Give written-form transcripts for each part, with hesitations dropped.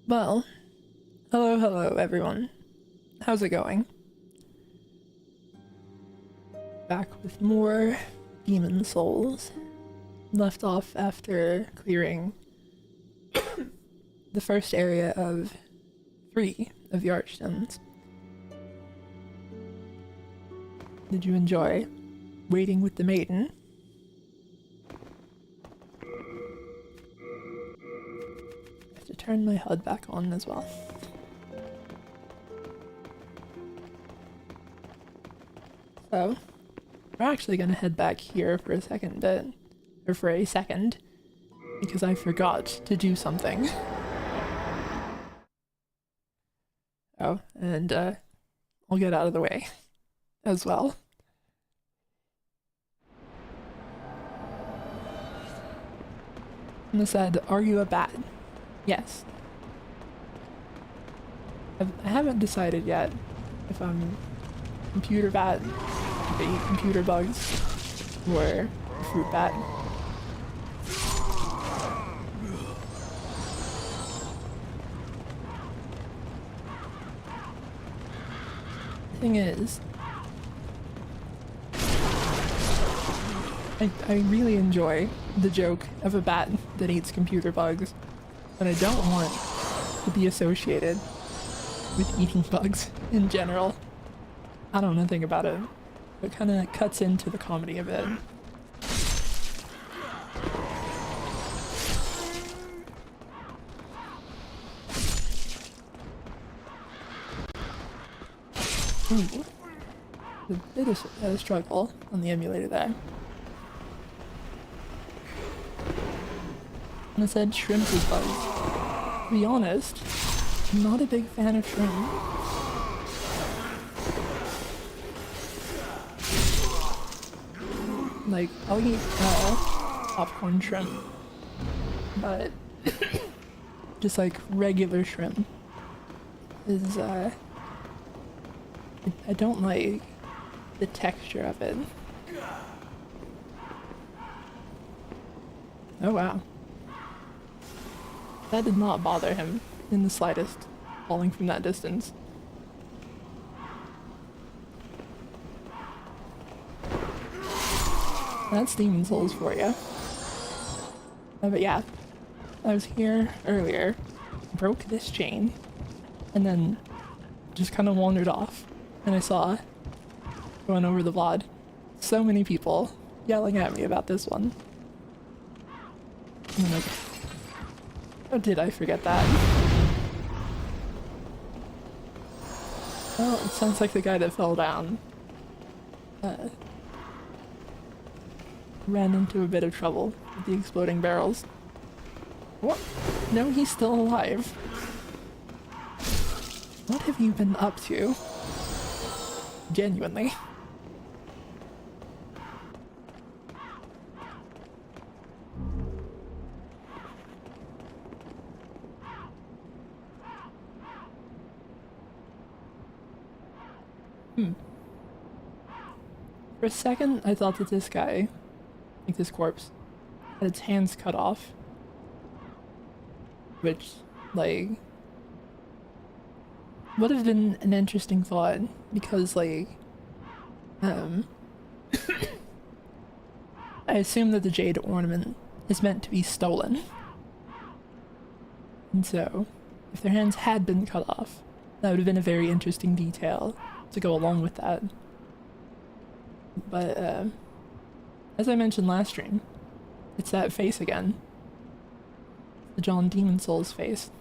Well, hello everyone. How's it going? Back with more demon souls. Left off after clearing the first area of 3 of the Archstones. Did you enjoy waiting with the maiden? I have to turn my HUD back on as well. So, we're actually gonna head back here for a second because I forgot to do something. Oh, and I'll get out of the way as well. And it said, "Are you a bat?" Yes. I haven't decided yet if I'm computer bat, if I eat computer bugs, or fruit bat. The thing is, I really enjoy the joke of a bat that eats computer bugs, but I don't want to be associated with eating bugs in general. I don't know anything about it. It kind of cuts into the comedy of it. Ooh. A bit of a struggle on the emulator there. And it said shrimp is bugs. To be honest, I'm not a big fan of shrimp. Like, I'll eat popcorn shrimp, but just like regular shrimp is, I don't like the texture of it. Oh wow. That did not bother him in the slightest, falling from that distance. That's Demon Souls for you. But yeah, I was here earlier, broke this chain, and then just kind of wandered off, and I saw, going over the VOD, so many people yelling at me about this one. And I'm like, oh, did I forget that? Well, it sounds like the guy that fell down ran into a bit of trouble with the exploding barrels. What? No, he's still alive. What have you been up to? Genuinely. For a second, I thought that this guy, like this corpse, had its hands cut off. Which, like, would have been an interesting thought, because, like, I assume that the jade ornament is meant to be stolen. And so, if their hands had been cut off, that would have been a very interesting detail to go along with that. But, as I mentioned last stream, it's that face again. The John Demon Souls face.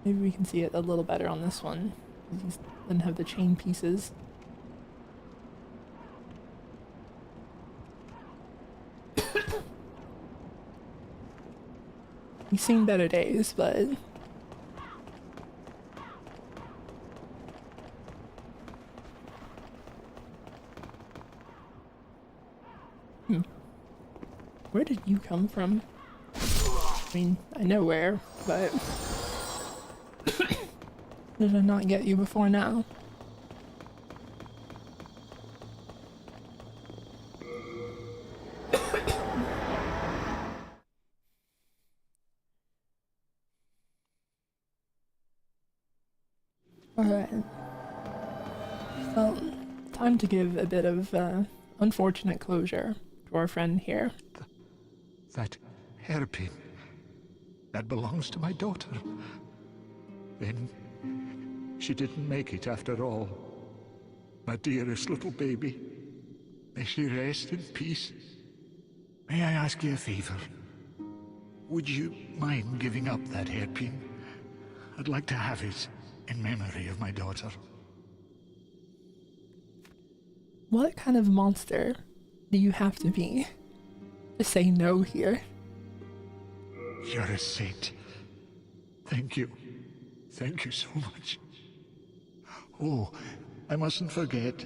Maybe we can see it a little better on this one. He doesn't have the chain pieces. He's seen better days, but where did you come from? I mean, I know where, but did I not get you before now? Alright. Well, time to give a bit of unfortunate closure to our friend here. That hairpin, that belongs to my daughter. Then she didn't make it after all. My dearest little baby. May she rest in peace. May I ask you a favor? Would you mind giving up that hairpin? I'd like to have it in memory of my daughter. What kind of monster do you have to be to say no here? You're a saint. Thank you. Thank you so much. Oh, I mustn't forget.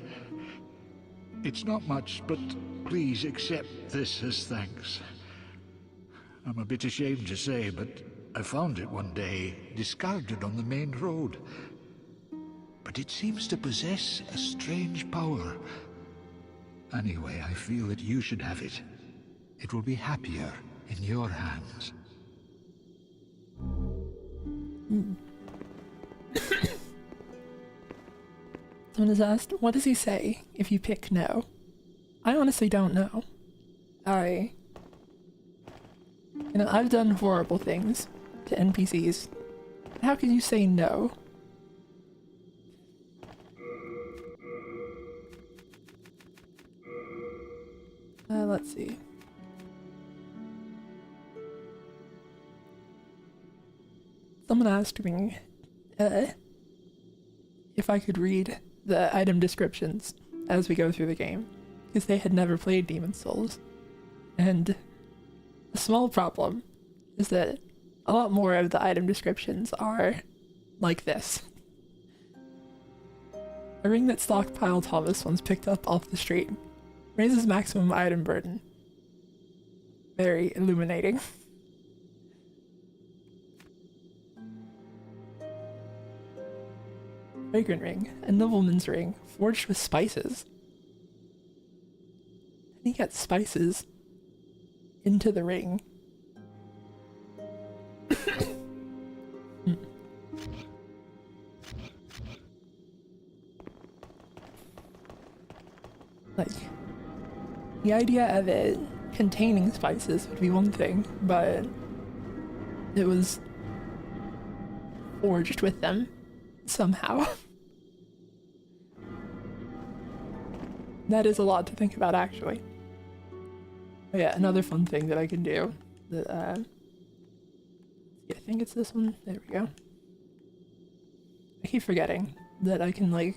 It's not much, but please accept this as thanks. I'm a bit ashamed to say, but I found it one day, discarded on the main road. But it seems to possess a strange power. Anyway, I feel that you should have it. It will be happier in your hands. Someone has asked, what does he say if you pick no? I honestly don't know. I've done horrible things to NPCs. How can you say no? Let's see. Someone asked me if I could read the item descriptions as we go through the game, because they had never played Demon's Souls. And the small problem is that a lot more of the item descriptions are like this. A ring that stockpile Thomas once picked up off the street. Raises maximum item burden. Very illuminating. Fragrant ring, a nobleman's ring, forged with spices. And he got spices into the ring. Like, the idea of it containing spices would be one thing, but it was forged with them somehow. That is a lot to think about, actually. But yeah, another fun thing that I can do that, I think it's this one. There we go. I keep forgetting that I can, like,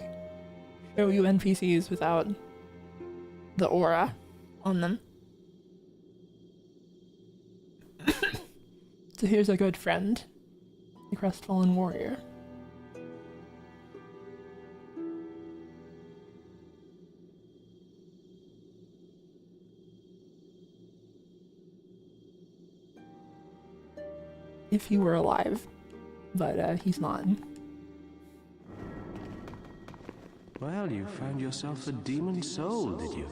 show you NPCs without the aura on them. So here's a good friend, the crestfallen warrior. If he were alive, but he's not. Well, you found yourself a demon soul, did you?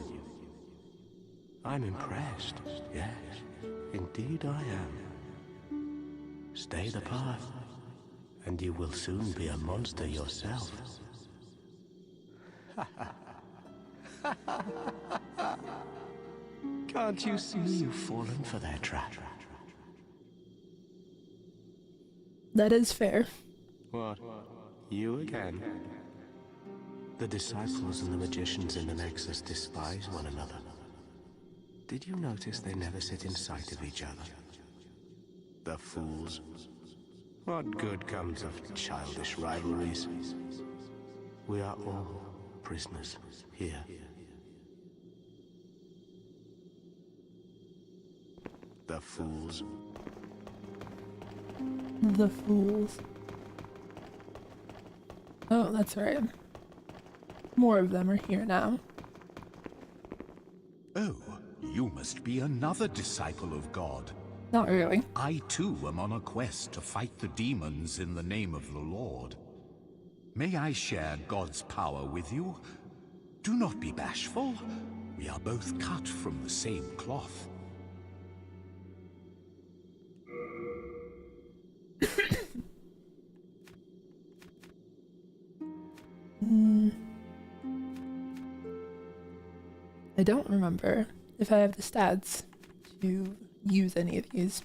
I'm impressed. Yes, indeed I am. Stay the path, and you will soon be a monster yourself. Can't you see you've fallen for their trap? That is fair. What? You again? The disciples and the magicians in the Nexus despise one another. Did you notice they never sit in sight of each other? The fools. What good comes of childish rivalries? We are all prisoners here. The fools. The fools. Oh, that's right. More of them are here now. Oh, you must be another disciple of God. Not really. I too am on a quest to fight the demons in the name of the Lord. May I share God's power with you? Do not be bashful. We are both cut from the same cloth. I don't remember if I have the stats to use any of these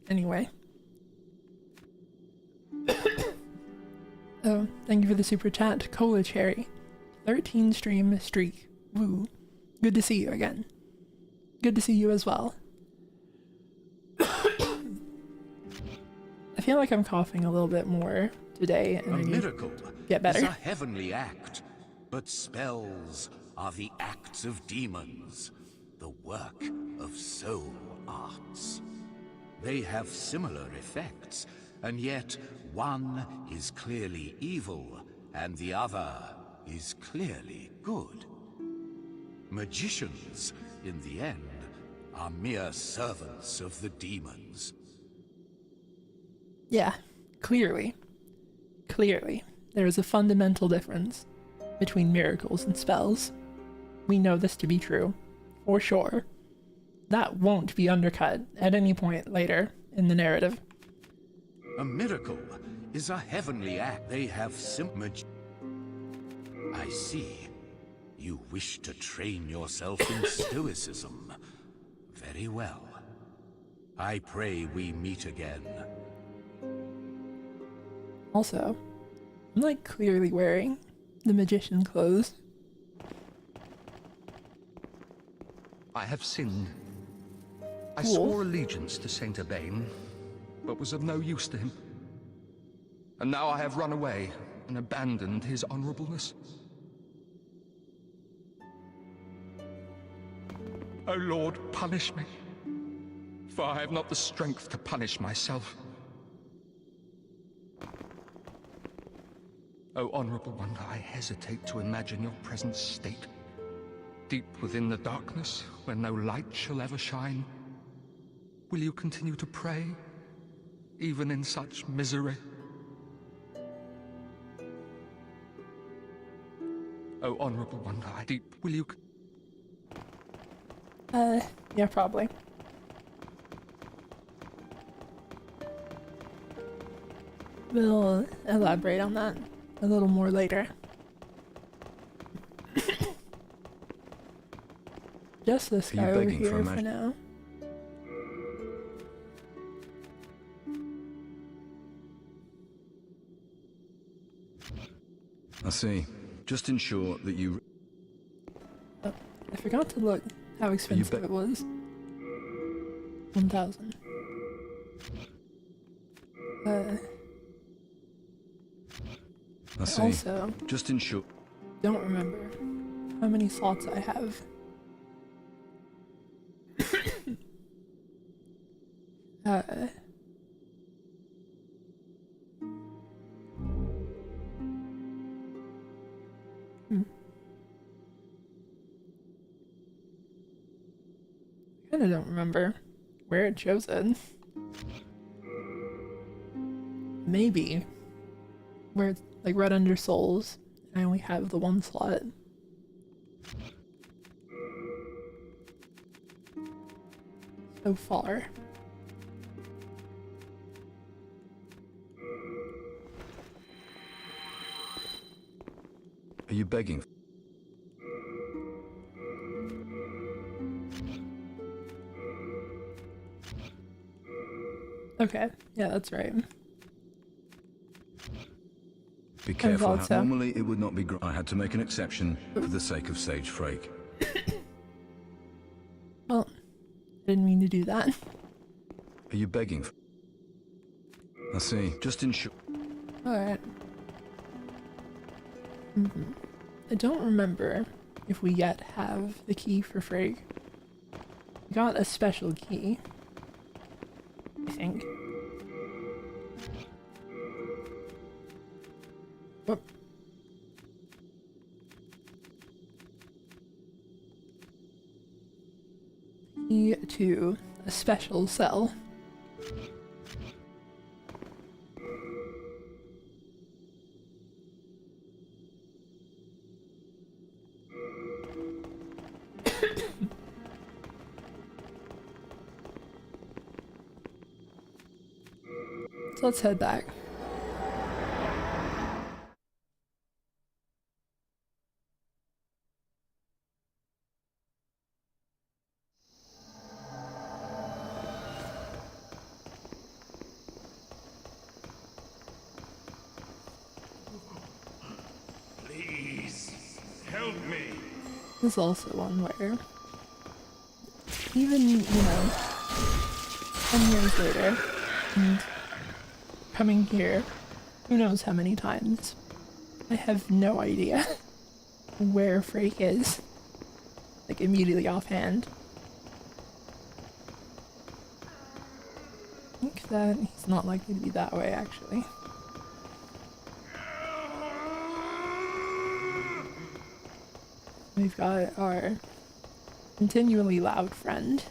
anyway. Oh, thank you for the super chat, Cola Cherry. 13 stream streak. Woo. Good to see you again. Good to see you as well. I feel like I'm coughing a little bit more today, and A I need to miracle get better. is a heavenly act, but spells are the acts of demons, the work of soul arts. They have similar effects, and yet one is clearly evil, and the other is clearly good. Magicians, in the end, are mere servants of the demons. Yeah, clearly. Clearly, there is a fundamental difference between miracles and spells. We know this to be true, for sure. That won't be undercut at any point later in the narrative. A miracle is a heavenly act. They have I see. You wish to train yourself in stoicism. Very well. I pray we meet again. Also, I'm like clearly wearing the magician clothes. I have sinned. I Cool. swore allegiance to Saint Urbain, but was of no use to him. And now I have run away and abandoned his honorableness. O Lord, punish me, for I have not the strength to punish myself. O Honorable One, I hesitate to imagine your present state. Deep within the darkness, where no light shall ever shine, will you continue to pray, even in such misery? O Honorable One, will you... Yeah, probably. We'll elaborate on that a little more later. Just this guy over here for now. I see. Just ensure that you... Oh, I forgot to look how expensive it was. 1,000. I see. Also, just ensure... don't remember how many slots I have. I kinda don't remember where it shows it. Maybe where it's like right under souls, I only have the one slot. So far. Are you begging? Okay, yeah, that's right. Be careful. thought so. Normally it would not be... I had to make an exception for the sake of Sage Freke. Well, I didn't mean to do that. Are you begging? I see. Just ensure... Alright. I don't remember if we yet have the key for Freke. We got a special key, I think. Whoop. Key to a special cell. So let's head back. is also one where, even, 10 years later, and coming here, who knows how many times, I have no idea where Freke is, like immediately offhand. I think that he's not likely to be that way, actually. We've got our continually loud friend.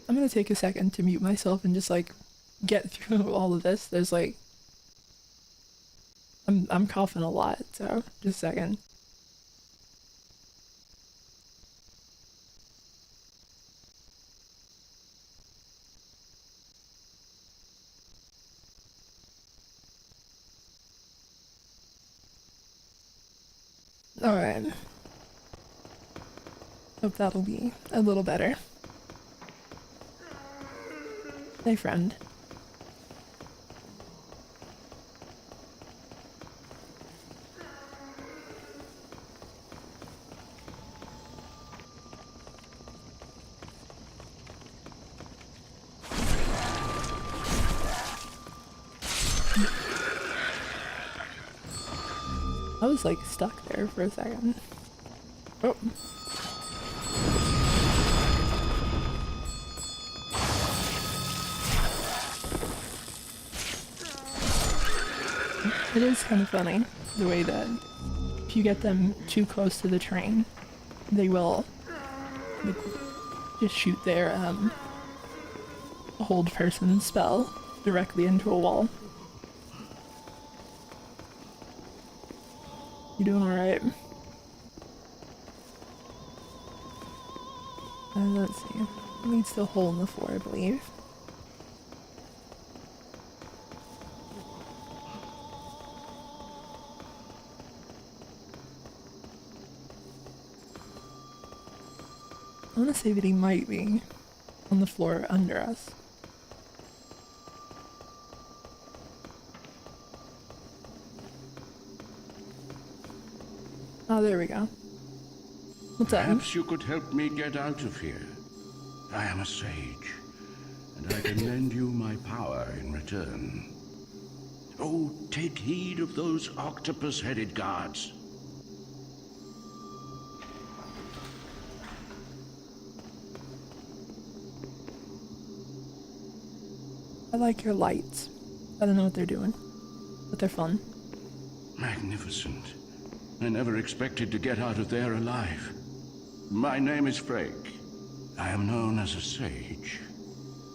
I'm gonna take a second to mute myself and just like get through all of this. There's like I'm coughing a lot, so just a second. Alright. Hope that'll be a little better. Hey, friend. I was like stuck there for a second. Oh. It is kind of funny the way that if you get them too close to the train, they will like, just shoot their hold person spell directly into a wall. You doing alright? Let's see. It leads to a hole in the floor, I believe. I want to say that he might be on the floor under us. Oh, there we go. What's that? Perhaps you could help me get out of here. I am a sage, and I can lend you my power in return. Oh, take heed of those octopus-headed guards. I like your lights. I don't know what they're doing, but they're fun. Magnificent. I never expected to get out of there alive. My name is Freke. I am known as a sage.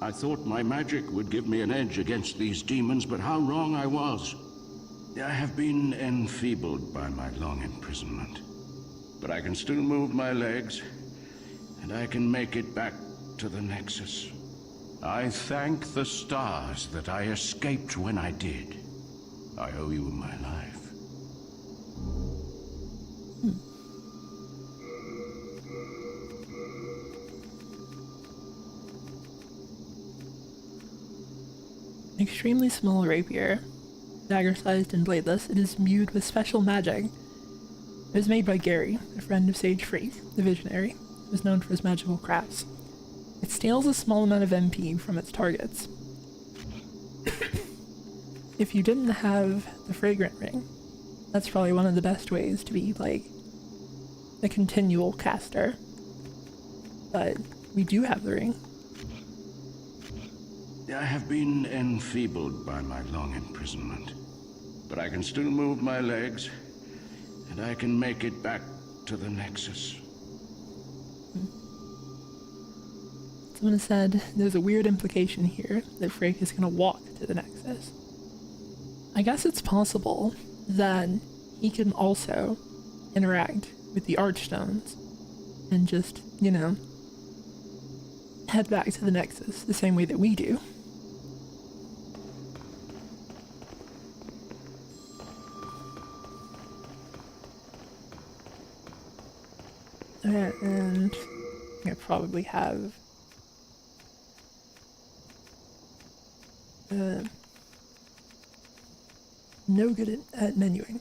I thought my magic would give me an edge against these demons, but how wrong I was. I have been enfeebled by my long imprisonment. But I can still move my legs, and I can make it back to the Nexus. I thank the stars that I escaped when I did. I owe you my life. Extremely small rapier, dagger-sized and bladeless, it is imbued with special magic. It was made by Gary, a friend of Sage Freke, the Visionary, who is known for his magical crafts. It steals a small amount of MP from its targets. If you didn't have the Fragrant Ring, that's probably one of the best ways to be, like, a continual caster. But we do have the ring. I have been enfeebled by my long imprisonment. But I can still move my legs, and I can make it back to the Nexus. Someone said there's a weird implication here that Freke is going to walk to the Nexus. I guess it's possible that he can also interact with the Archstones and just, head back to the Nexus the same way that we do. And I probably have no good at menuing.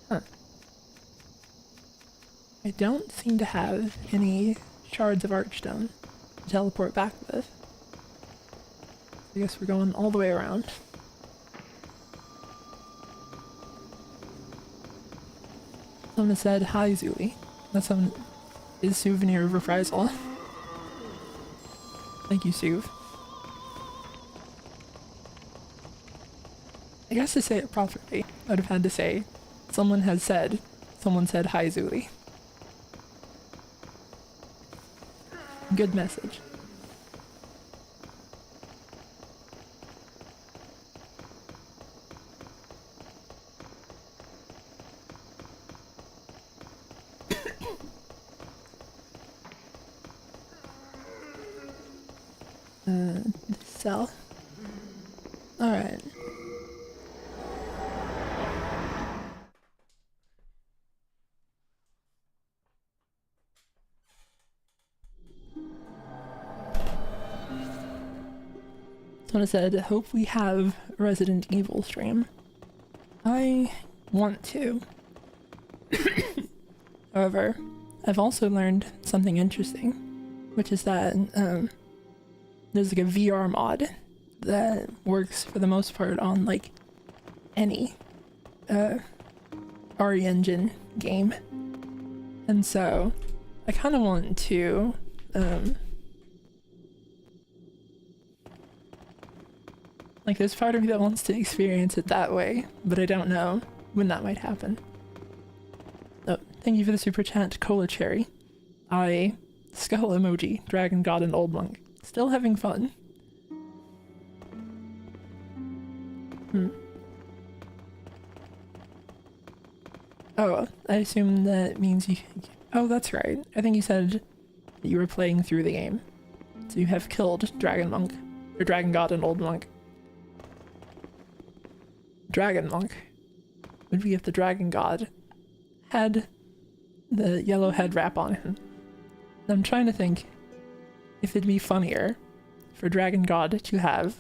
Huh. I don't seem to have any shards of archstone to teleport back with. I guess we're going all the way around. Someone said, "Hi, Zuli." That's someone is Souvenir of Reprisal. Thank you, Suv. I guess to say it properly, I would have had to say, someone said, "Hi, Zuli." Good message. Cell. Alright. Someone said, "Hope we have Resident Evil stream." I want to. However, I've also learned something interesting, which is that there's like a VR mod that works for the most part on like any RE Engine game. And so I kind of want to like there's part of me that wants to experience it that way, but I don't know when that might happen. Oh, thank you for the super chat, Cola Cherry. Skull emoji, Dragon God and Old Monk. Still having fun. Oh, I assume that means you... Oh, that's right. I think you said that you were playing through the game. So you have killed Dragon Monk. Or Dragon God and Old Monk. Dragon Monk would be if the Dragon God had the yellow head wrap on him. I'm trying to think if it'd be funnier for Dragon God to have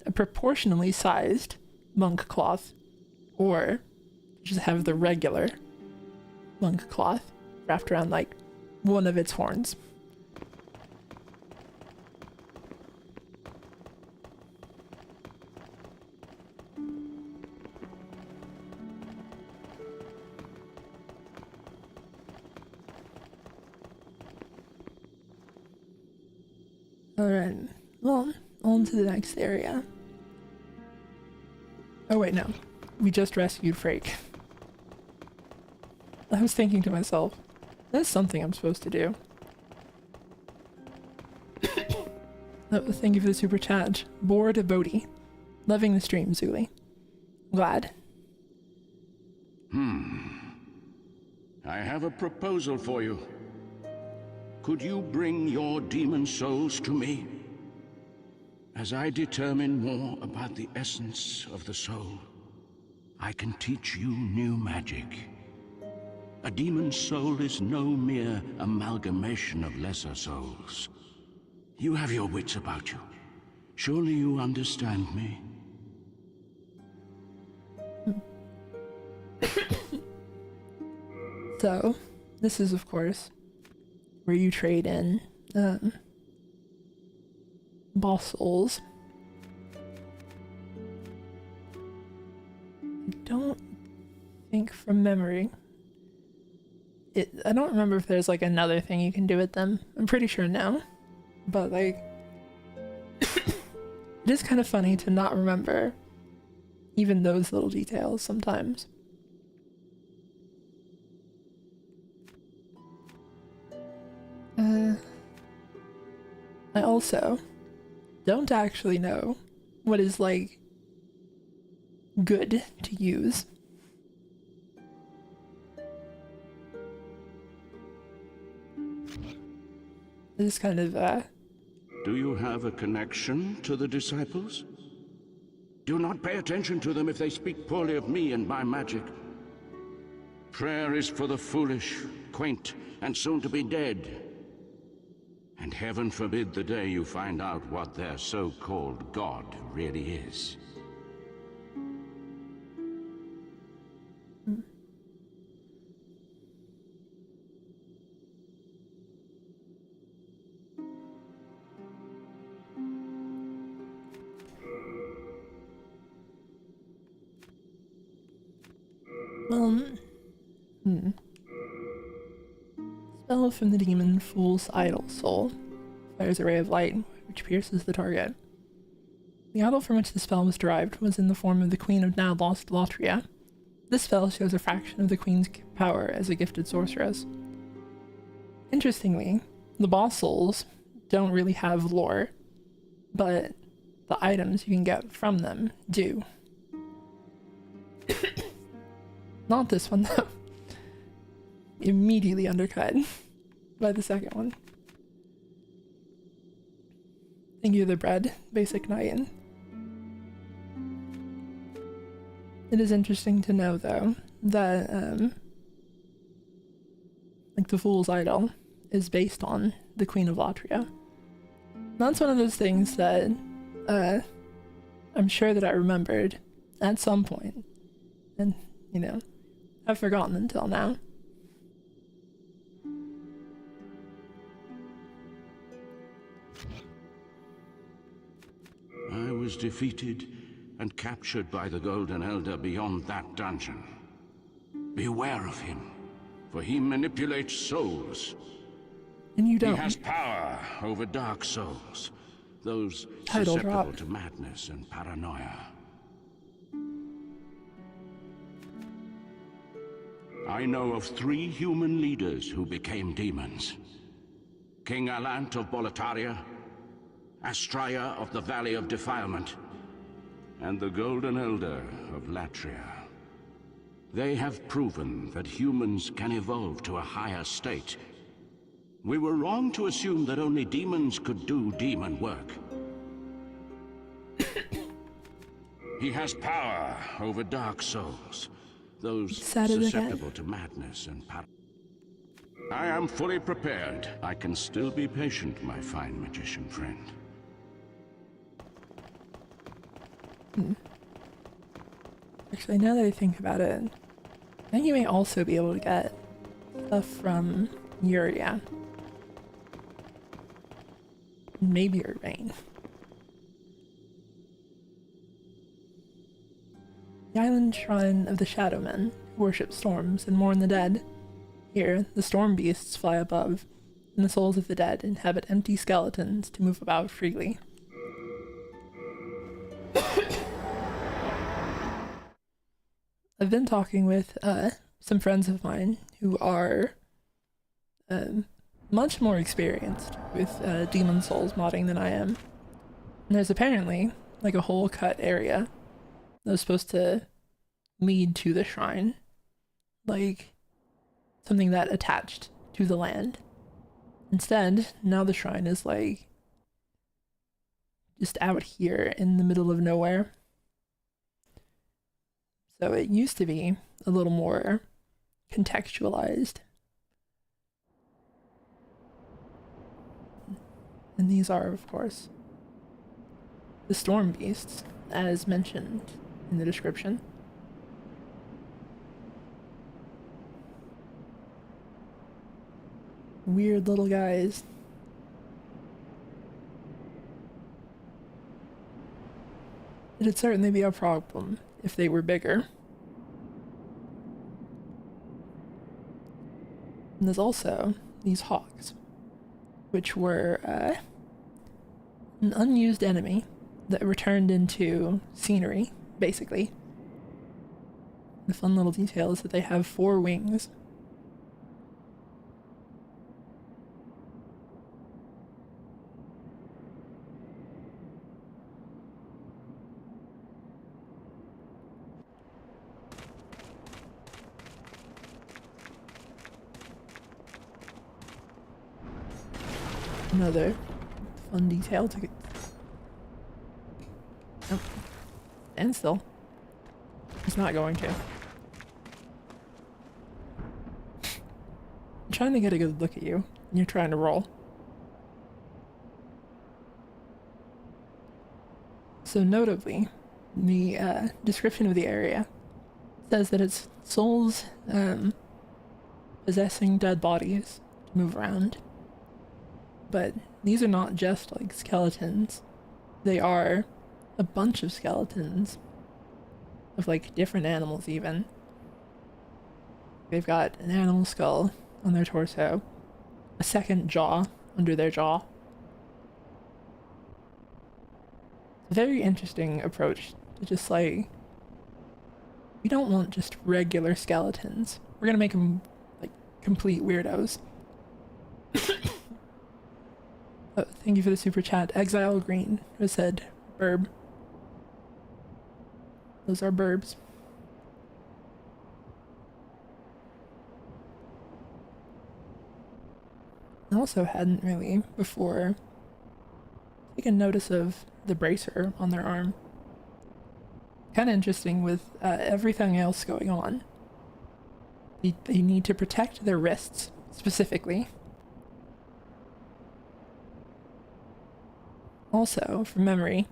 a proportionally sized monk cloth, or just have the regular monk cloth wrapped around like one of its horns. Alright, well, on to the next area. Oh wait, no. We just rescued Freke. I was thinking to myself, that's something I'm supposed to do. Oh, thank you for the super chat. Bored Bodhi. Loving the stream, Zuli. Glad. I have a proposal for you. Could you bring your demon souls to me? As I determine more about the essence of the soul, I can teach you new magic. A demon soul is no mere amalgamation of lesser souls. You have your wits about you. Surely you understand me? So, this is of course where you trade in boss souls. I don't think from memory. I don't remember if there's like another thing you can do with them. I'm pretty sure no. But like it is kind of funny to not remember even those little details sometimes. I also don't actually know what is like good to use. This is kind of Do you have a connection to the disciples? Do not pay attention to them if they speak poorly of me and my magic. Prayer is for the foolish, quaint, and soon to be dead. And heaven forbid the day you find out what their so-called god really is. Spell from the demon Fool's Idol Soul. Fires a ray of light, which pierces the target. The idol from which the spell was derived was in the form of the Queen of now lost Boletaria. This spell shows a fraction of the Queen's power as a gifted sorceress. Interestingly, the boss souls don't really have lore, but the items you can get from them do. Not this one, though. Immediately undercut by the second one. Thank you, the bread, basic knight. It is interesting to know, though, that like the Fool's Idol is based on the Queen of Latria. That's one of those things that I'm sure that I remembered at some point, and you know, I've forgotten until now. I was defeated and captured by the Golden Elder beyond that dungeon. Beware of him, for he manipulates souls. And you don't. He has power over dark souls, those Title susceptible drop. to madness and paranoia. I know of 3 human leaders who became demons. King Alant of Boletaria, Astraea of the Valley of Defilement, and the Golden Elder of Latria. They have proven that humans can evolve to a higher state. We were wrong to assume that only demons could do demon work. He has power over dark souls, those susceptible to madness and I am fully prepared. I can still be patient, my fine magician friend. Actually, now that I think about it, I think you may also be able to get stuff from Yuria. Maybe Urbane. The island shrine of the Shadow Men, who worship storms and mourn the dead. Here, the storm beasts fly above, and the souls of the dead inhabit empty skeletons to move about freely. I've been talking with some friends of mine who are much more experienced with Demon Souls modding than I am. And there's apparently like a whole cut area that was supposed to lead to the shrine. Like something that attached to the land. Instead, now the shrine is like just out here in the middle of nowhere. So it used to be a little more contextualized. And these are, of course, the storm beasts, as mentioned in the description. Weird little guys. It'd certainly be a problem if they were bigger. And there's also these hawks, which were an unused enemy that returned into scenery, basically. The fun little detail is that they have 4 wings. Another fun detail to get. Oh, stand still. He's not going to. I'm trying to get a good look at you, and you're trying to roll. So notably, the description of the area says that it's souls possessing dead bodies to move around. But these are not just like skeletons. They are a bunch of skeletons of like different animals even. They've got an animal skull on their torso, a second jaw under their jaw. It's a very interesting approach to just like, we don't want just regular skeletons. We're gonna make them like complete weirdos. Oh, thank you for the super chat. Exile Green has said burb. Those are burbs. I also hadn't really before taken notice of the bracer on their arm. Kind of interesting with everything else going on. They need to protect their wrists specifically. Also, from memory,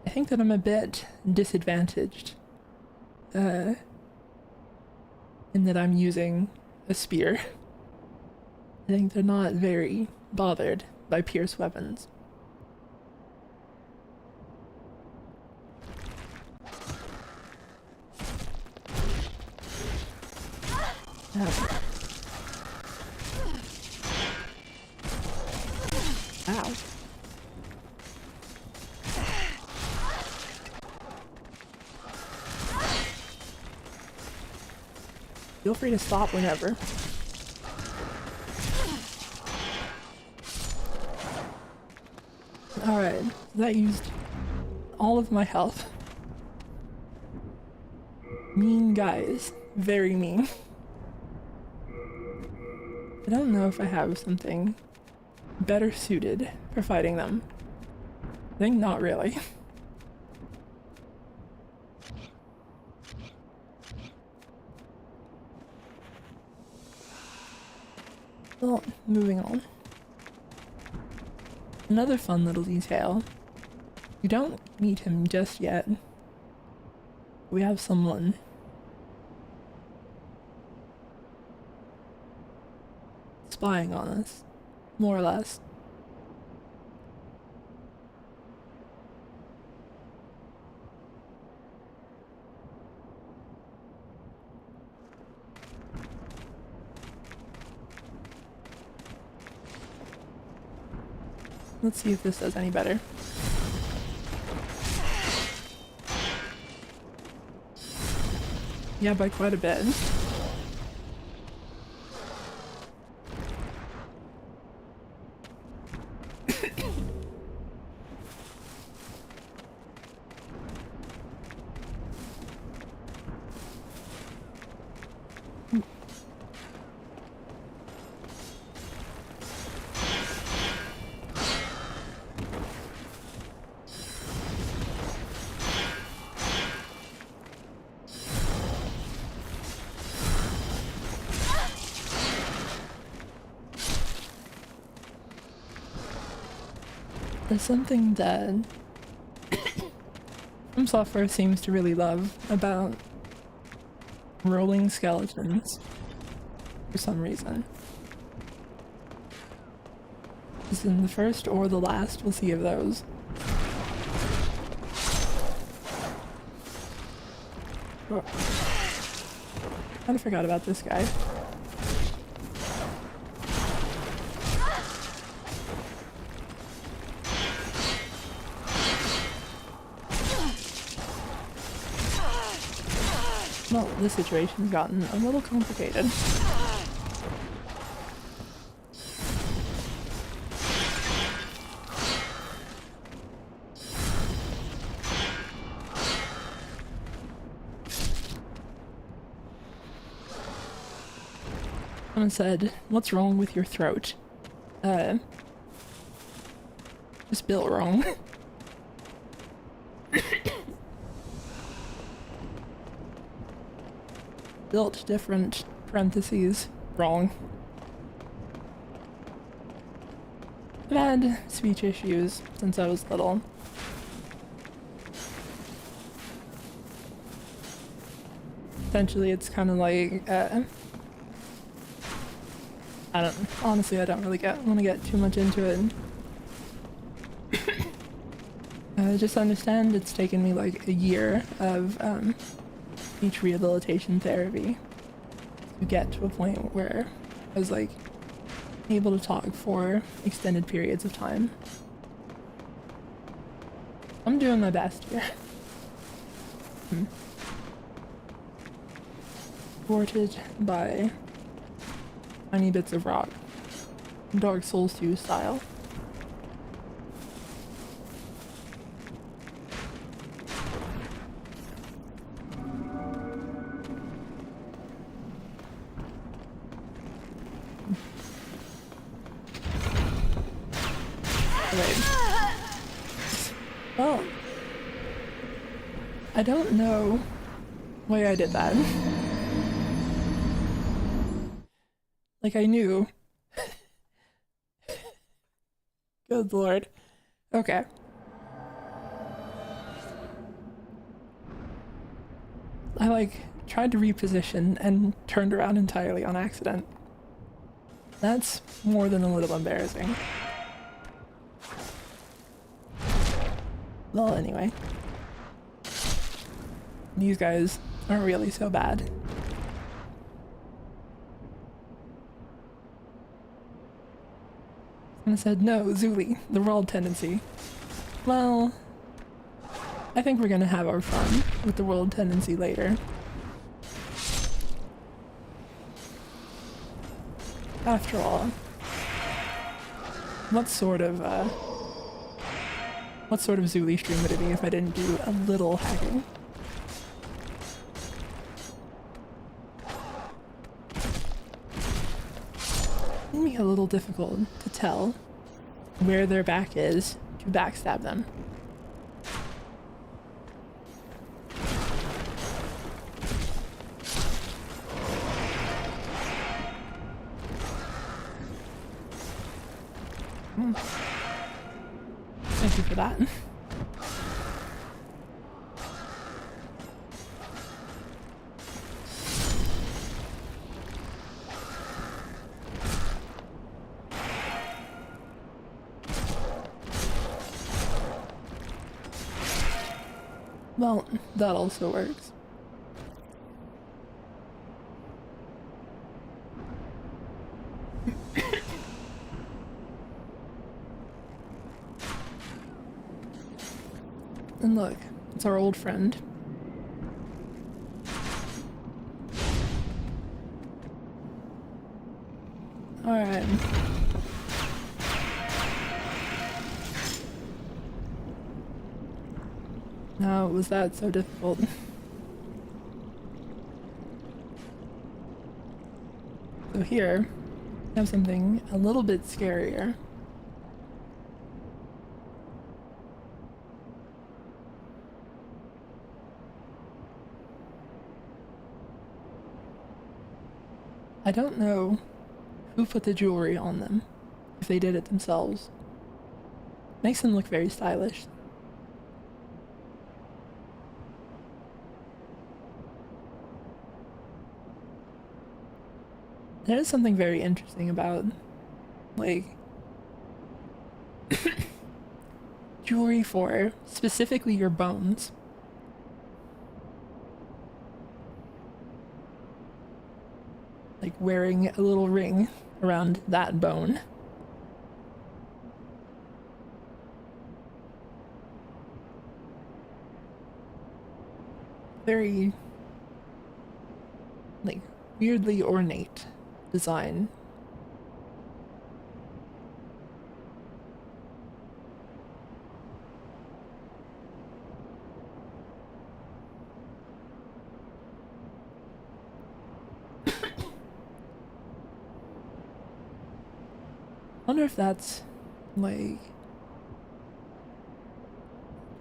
I think that I'm a bit disadvantaged in that I'm using a spear. I think they're not very bothered by pierced weapons. Ow. Ow. Feel free to stop whenever. Alright, that used all of my health. Mean guys. Very mean. I don't know if I have something better suited for fighting them. I think not really. Well, moving on. Another fun little detail. You don't meet him just yet. We have someone spying on us, more or less. Let's see if this does any better. Yeah, by quite a bit. There's something that From Software seems to really love about rolling skeletons for some reason. Is in the first or the last we'll see of those. Oh. Kinda forgot about this guy. Well, this situation's gotten a little complicated. Someone said, "What's wrong with your throat?" Just built wrong. Built different, parentheses, wrong. I've had speech issues since I was little. Essentially, it's kind of like, honestly, I don't really want to get too much into it. Just understand it's taken me like a year of each rehabilitation therapy to get to a point where I was like able to talk for extended periods of time. I'm doing my best here. Thwarted by tiny bits of rock. Dark Souls 2 style. Well, I don't know why I did that. Like, I knew. Good lord. Okay. I, like, tried to reposition and turned around entirely on accident. That's more than a little embarrassing. Well, anyway. These guys aren't really so bad. And I said, no, Zuli, the world tendency. Well, I think we're gonna have our fun with the world tendency later. After all, what sort of Zuli stream would it be if I didn't do a little hacking? It'd be a little difficult to tell where their back is to backstab them. Thank you for that. Well, that also works. And look, it's our old friend. Alright. Now, was that so difficult? So here, we have something a little bit scarier. I don't know who put the jewelry on them, if they did it themselves. Makes them look very stylish. There is something very interesting about, like, jewelry for specifically your bones. Like wearing a little ring around that bone. Very, like, weirdly ornate design. I wonder if that's, like,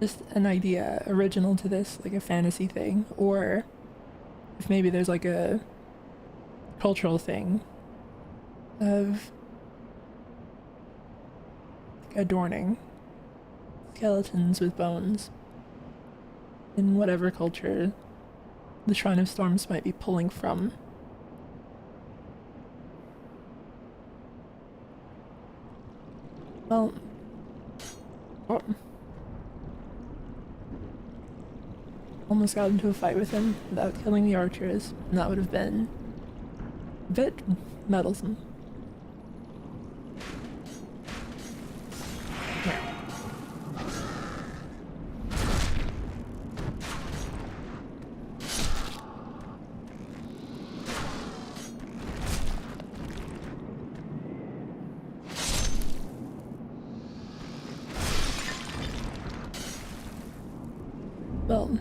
just an idea original to this, like a fantasy thing, or if maybe there's like a cultural thing of like adorning skeletons with bones in whatever culture the Shrine of Storms might be pulling from. Well, oh. Almost got into a fight with him without killing the archers, and that would have been a bit meddlesome. Well,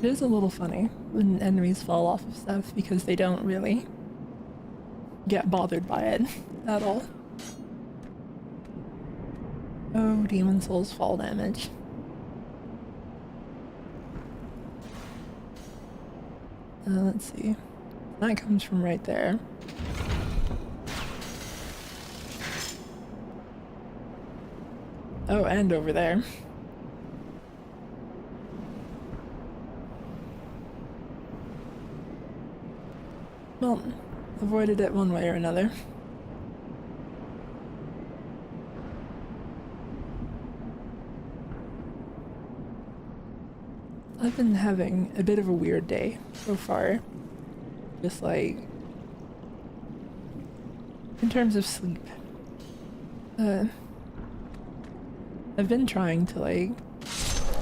it is a little funny when enemies fall off of stuff because they don't really get bothered by it at all. Oh, Demon Souls fall damage. Let's see. That comes from right there. Oh, and over there. Well, avoided it one way or another. I've been having a bit of a weird day so far. Just like, in terms of sleep. I've been trying to like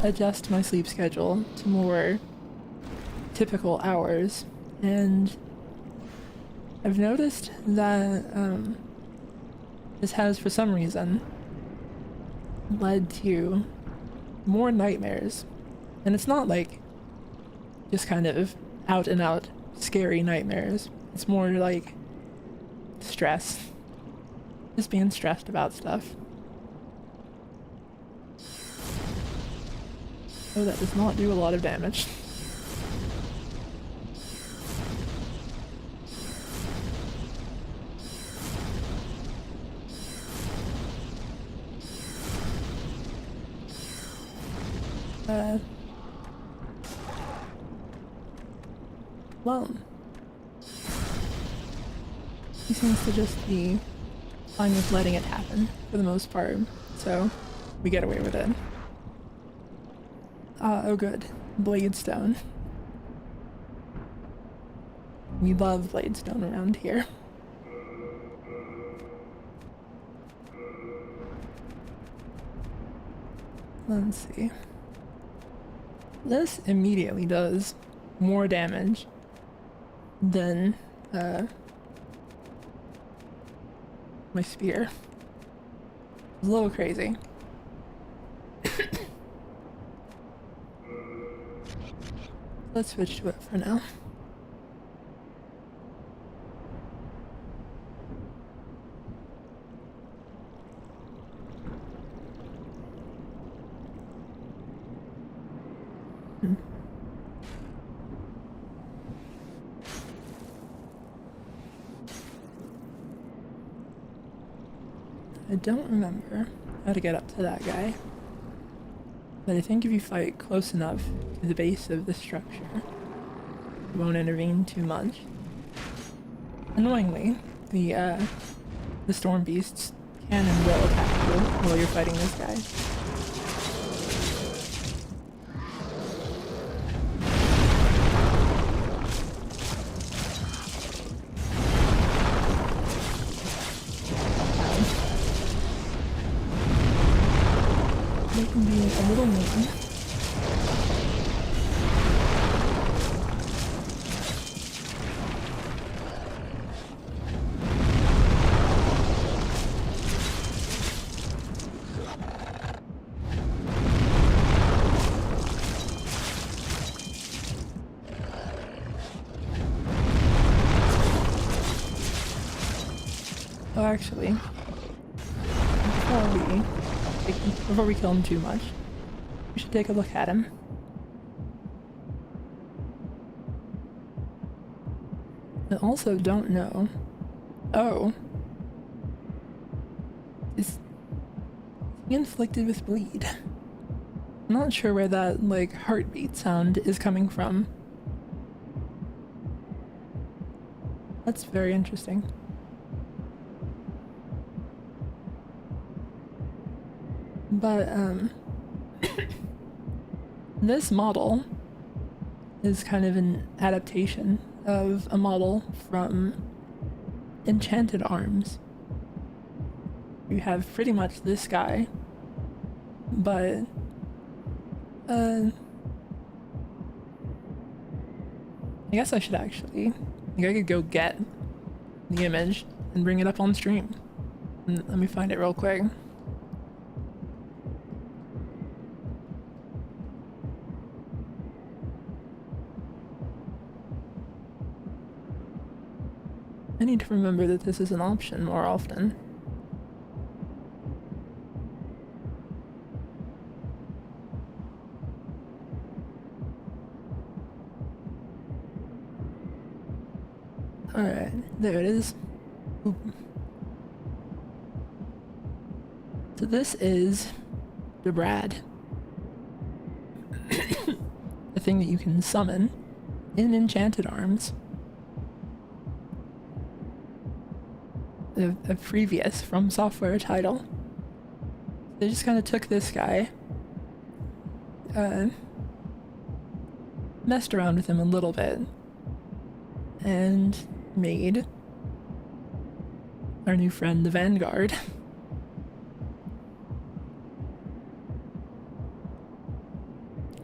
adjust my sleep schedule to more typical hours, and I've noticed that this has for some reason led to more nightmares. And it's not like just kind of out and out scary nightmares. It's more like stress. Just being stressed about stuff. Oh, that does not do a lot of damage. Well, he seems to just be fine with letting it happen for the most part, so we get away with it. Oh good. Bladestone. We love Bladestone around here. Let's see. This immediately does more damage than my spear. It's a little crazy. Let's switch to it for now. I don't remember how to get up to that guy, but I think if you fight close enough to the base of the structure, you won't intervene too much. Annoyingly, the storm beasts can and will attack you while you're fighting this guy. They can be a little mean. Oh, actually, before we kill him too much, we should take a look at him. I also don't know. Oh. Is he inflicted with bleed? I'm not sure where that, like, heartbeat sound is coming from. That's very interesting. But, this model is kind of an adaptation of a model from Enchanted Arms. You have pretty much this guy, but I guess I should actually, I could go get the image and bring it up on stream. Let me find it real quick. I need to remember that this is an option more often. Alright, there it is. Oop. So this is the Brad. The thing that you can summon in Enchanted Arms. A previous From Software title. They just kind of took this guy, messed around with him a little bit, and made our new friend the Vanguard.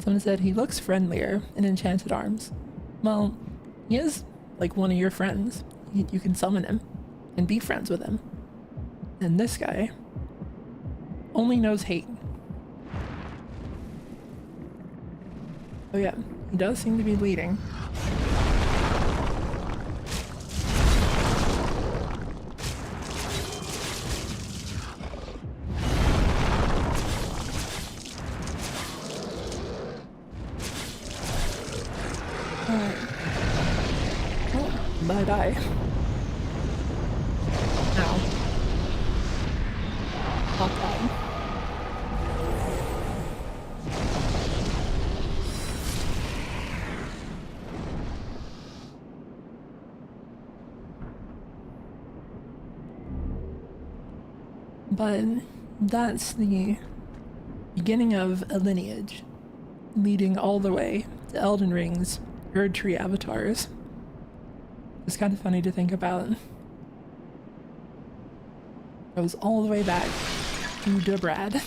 Someone said he looks friendlier in Enchanted Arms. Well, he is like one of your friends. You can summon him and be friends with him. And this guy only knows hate. Oh yeah, he does seem to be bleeding. Oh, bye-bye. Ow. Hawkeye. But that's the beginning of a lineage leading all the way to Elden Ring's Erd Tree avatars. It's kind of funny to think about. Goes all the way back to Debrad.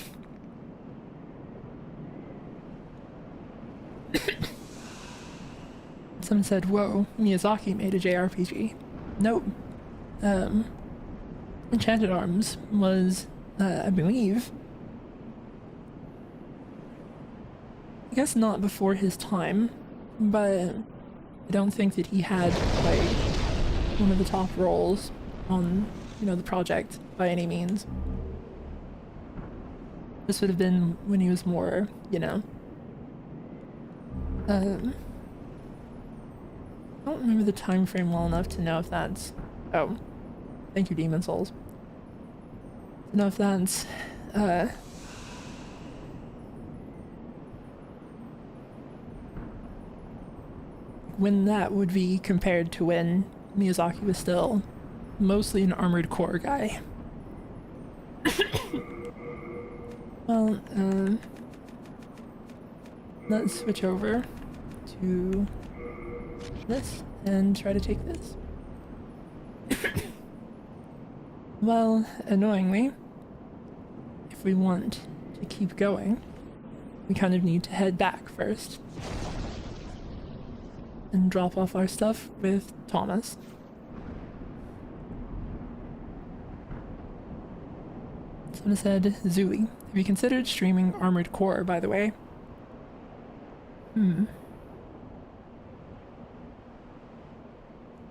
Someone said, whoa, Miyazaki made a JRPG. Nope. Enchanted Arms was, I believe, I guess not before his time, but I don't think that he had, like, one of the top roles on, you know, the project by any means. This would have been when he was more, you know, I don't remember the time frame well enough to know if that's, oh, thank you Demon Souls. To know if that's, when that would be compared to when Miyazaki was still mostly an Armored Core guy. Well, let's switch over to this and try to take this. Well, annoyingly, if we want to keep going, we kind of need to head back first and drop off our stuff with Thomas. Someone said, Zooey, have you considered streaming Armored Core, by the way?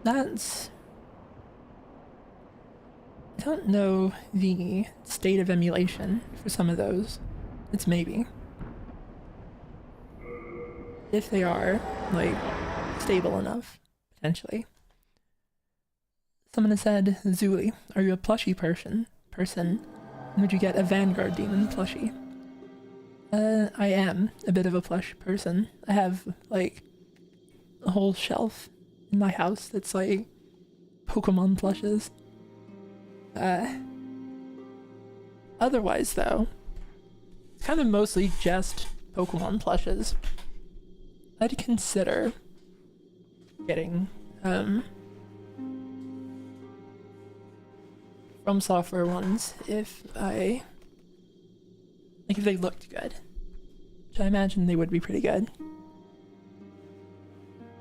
That's... I don't know the state of emulation for some of those. It's maybe. If they are, like, stable enough, potentially. Someone has said, Zooey, are you a plushie person? Would you get a Vanguard Demon plushie? I am a bit of a plush person. I have, like, a whole shelf in my house that's, like, Pokemon plushes. Otherwise, though, it's kind of mostly just Pokemon plushes. I'd consider getting, From Software ones if they looked good. Which I imagine they would be pretty good.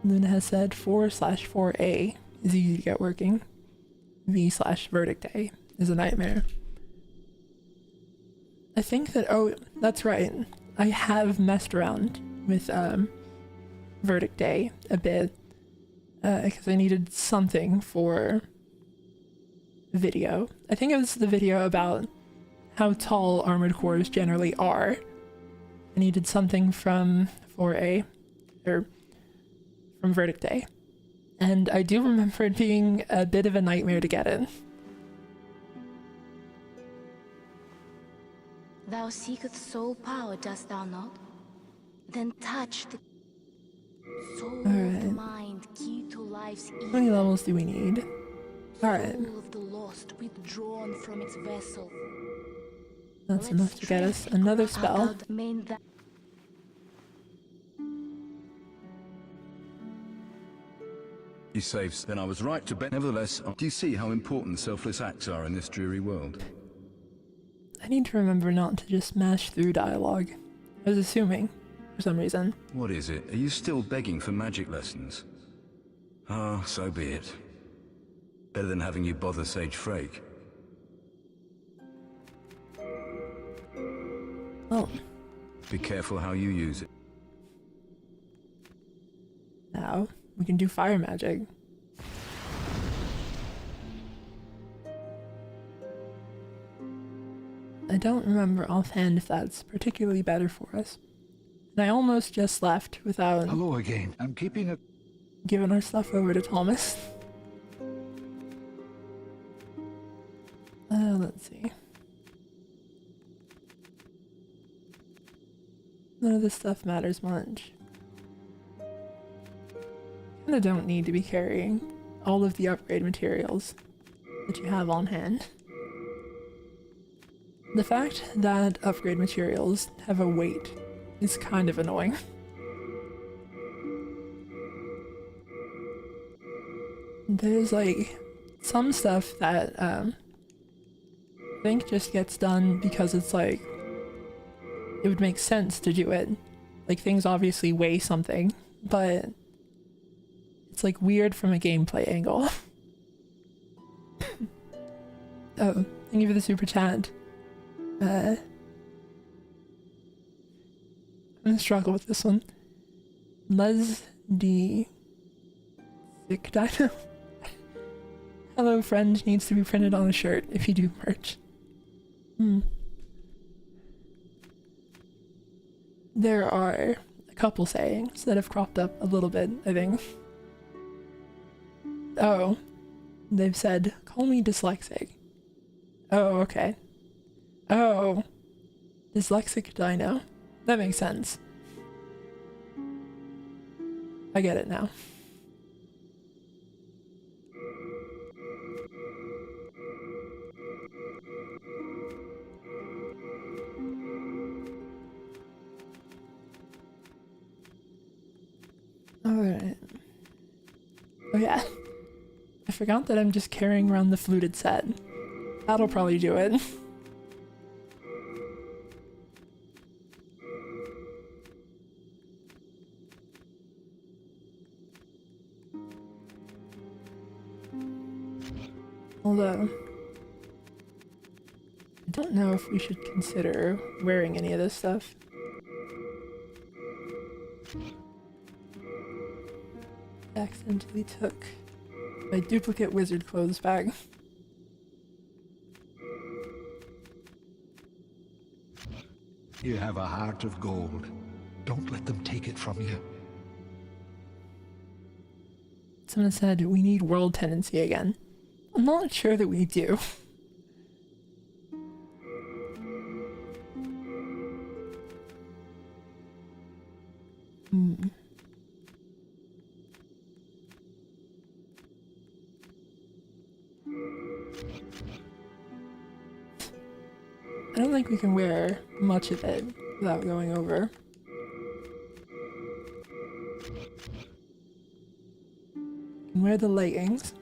Luna has said 4/4A is easy to get working. V/Verdict A is a nightmare. I think that, oh, that's right. I have messed around with Verdict A a bit because I needed something for video. I think it was the video about how tall armored cores generally are. I needed something from 4A, or from Verdict A. And I do remember it being a bit of a nightmare to get in. Thou seekest soul power, dost thou not? Then touch the soul of the mind, key to life's How many levels do we need? Alright. soul of the lost, withdrawn from its vessel. That's enough to get us another spell. You saved. Then I was right to bet. Nevertheless, do you see how important selfless acts are in this dreary world? I need to remember not to just mash through dialogue. I was assuming, for some reason. What is it? Are you still begging for magic lessons? Ah, so be it. Better than having you bother Sage Freke. Oh. Be careful how you use it. Now, we can do fire magic. I don't remember offhand if that's particularly better for us. And I almost just left without Hello again. I'm keeping a... giving our stuff over to Thomas. Let's see. None of this stuff matters much. Kinda don't need to be carrying all of the upgrade materials that you have on hand. The fact that upgrade materials have a weight is kind of annoying. There's like some stuff that I think just gets done because it's like it would make sense to do it. Like things obviously weigh something, but it's like weird from a gameplay angle. Oh, thank you for the super chat. I'm gonna struggle with this one. Les D. Sick Dino. Hello, friend needs to be printed on a shirt if you do merch. There are a couple sayings that have cropped up a little bit, I think. Oh, they've said, call me dyslexic. Oh, okay. Oh, dyslexic dino. That makes sense. I get it now. Alright. Oh yeah. I forgot that I'm just carrying around the fluted set. That'll probably do it. Although, I don't know if we should consider wearing any of this stuff. I accidentally took my duplicate wizard clothes bag. You have a heart of gold. Don't let them take it from you. Someone said we need world tendency again. I'm not sure that we do. I don't think we can wear much of it without going over. And wear the leggings.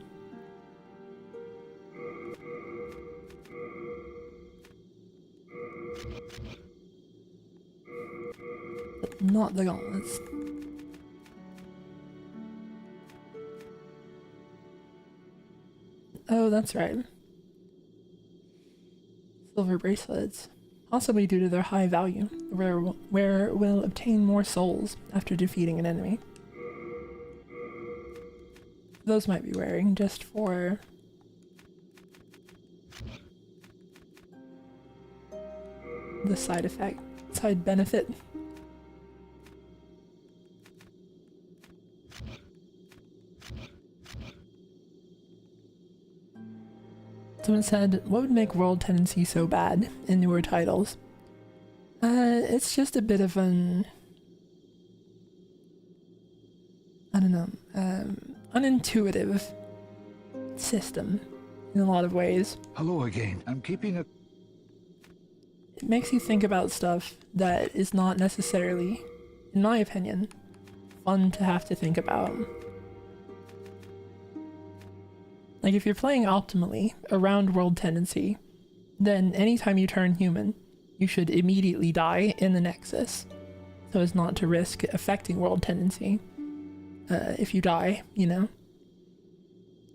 But not the gauntlets. Oh, that's right. Silver bracelets. Possibly due to their high value, where will obtain more souls after defeating an enemy. Those might be wearing just for the side benefit. Someone said, what would make world tendency so bad in newer titles? It's just a bit of an, I don't know, unintuitive system in a lot of ways. Hello again. I'm keeping a... It makes you think about stuff that is not necessarily, in my opinion, fun to have to think about. Like, if you're playing optimally around world tendency, then anytime you turn human, you should immediately die in the Nexus, so as not to risk affecting world tendency. If you die, you know,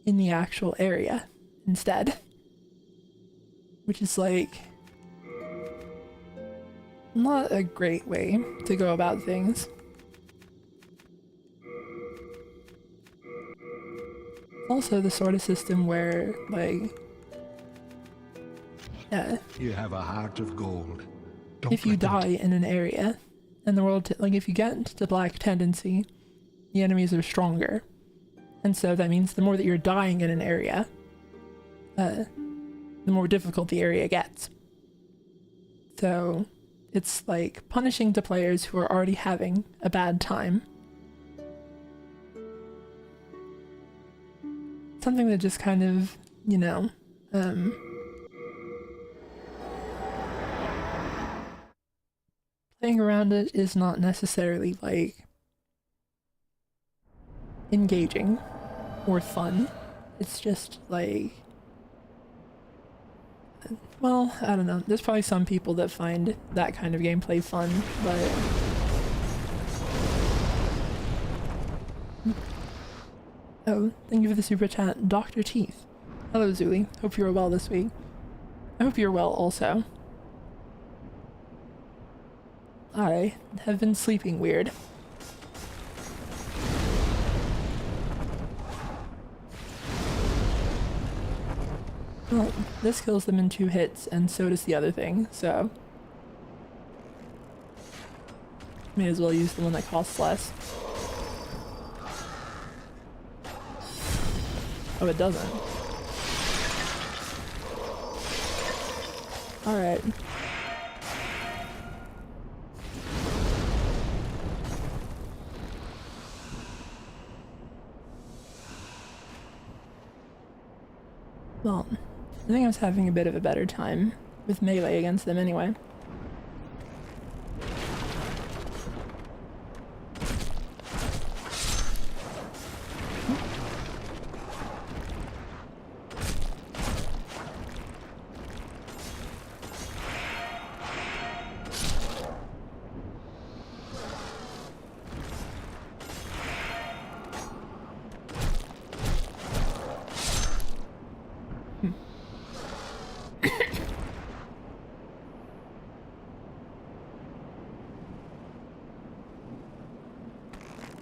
in the actual area instead. Which is, like, not a great way to go about things. Also the sort of system where, like, You have a heart of gold. If you die in an area, and the world, like, if you get to black tendency, the enemies are stronger. And so that means the more that you're dying in an area, the more difficult the area gets. So it's like punishing to players who are already having a bad time. Something that just kind of, you know, playing around it is not necessarily, like, engaging or fun. It's just, like, well, I don't know. There's probably some people that find that kind of gameplay fun, but... Oh, thank you for the super chat, Dr. Teeth. Hello, Zuli. Hope you're well this week. I hope you're well also. I have been sleeping weird. Well, this kills them in 2 hits, and so does the other thing, so... May as well use the one that costs less. Oh, it doesn't. Alright. Well, I think I was having a bit of a better time with melee against them anyway.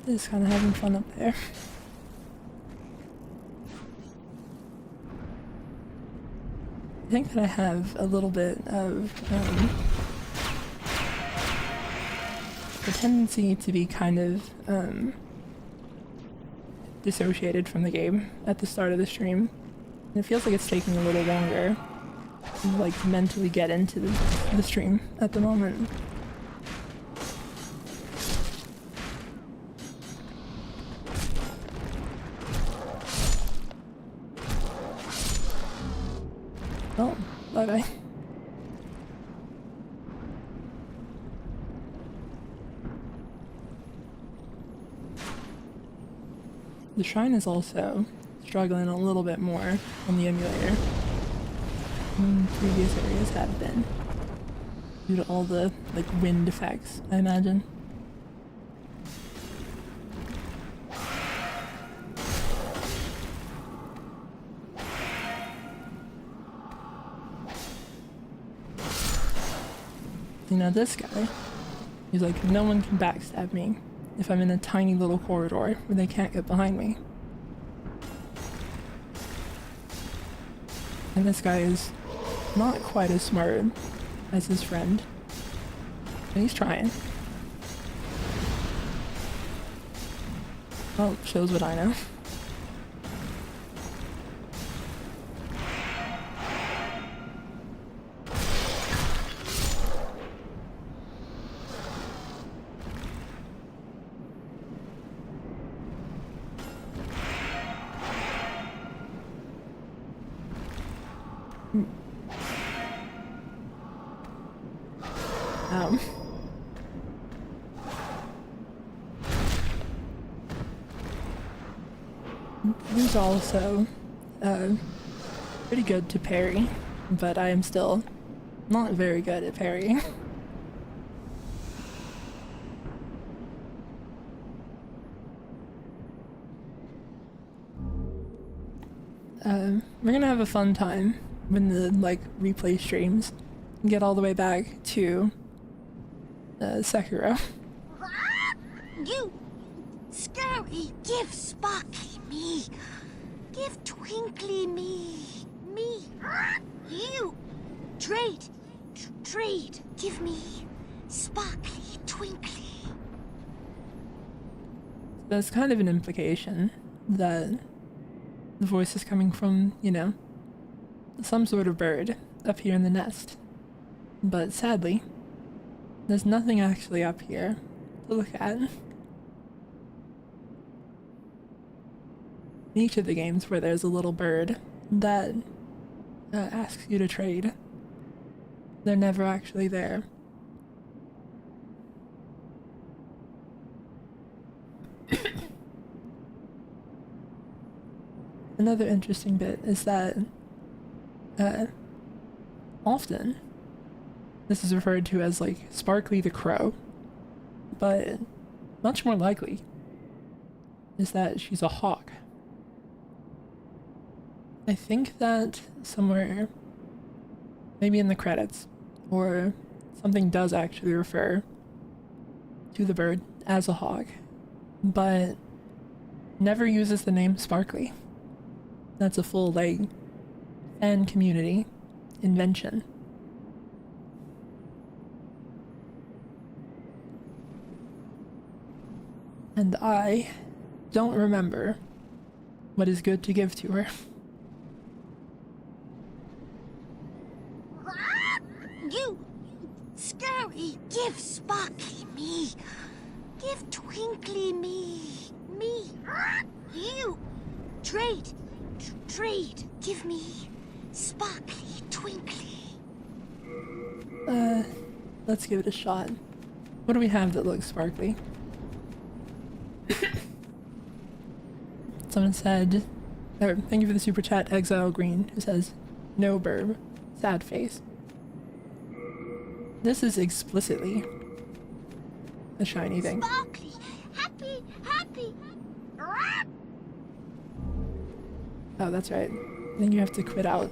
Just kind of having fun up there. I think that I have a little bit of the tendency to be kind of dissociated from the game at the start of the stream. And it feels like it's taking a little longer to, like, mentally get into the stream at the moment. Oh, bye-bye. The shrine is also struggling a little bit more on the emulator than previous areas have been, due to all the like wind effects, I imagine. You know, this guy, he's like, no one can backstab me if I'm in a tiny little corridor where they can't get behind me. And this guy is not quite as smart as his friend, but he's trying. Well, shows what I know. He's also pretty good to parry, but I am still not very good at parrying. We're gonna have a fun time when the like replay streams and get all the way back to Sekiro. You scary, give Sparkly me. Give Twinkly me. You trade. Give me Sparkly, Twinkly. There's kind of an implication that the voice is coming from, you know, some sort of bird up here in the nest. But sadly, there's nothing actually up here to look at. In each of the games where there's a little bird that asks you to trade, they're never actually there. Another interesting bit is that often this is referred to as like Sparkly the Crow, but much more likely is that she's a hawk. I think that somewhere, maybe in the credits, or something does actually refer to the bird as a hawk, but never uses the name Sparkly. That's a full, like, fan community invention. And I don't remember what is good to give to her. You scary, give Sparkly me. Give Twinkly me. You trade. Give me Sparkly, Twinkly. Let's give it a shot. What do we have that looks sparkly? Someone said, thank you for the super chat, Exile Green, who says, no burb, sad face. This is explicitly a shiny thing. Sparkly, happy. Oh, that's right. I think you have to quit out.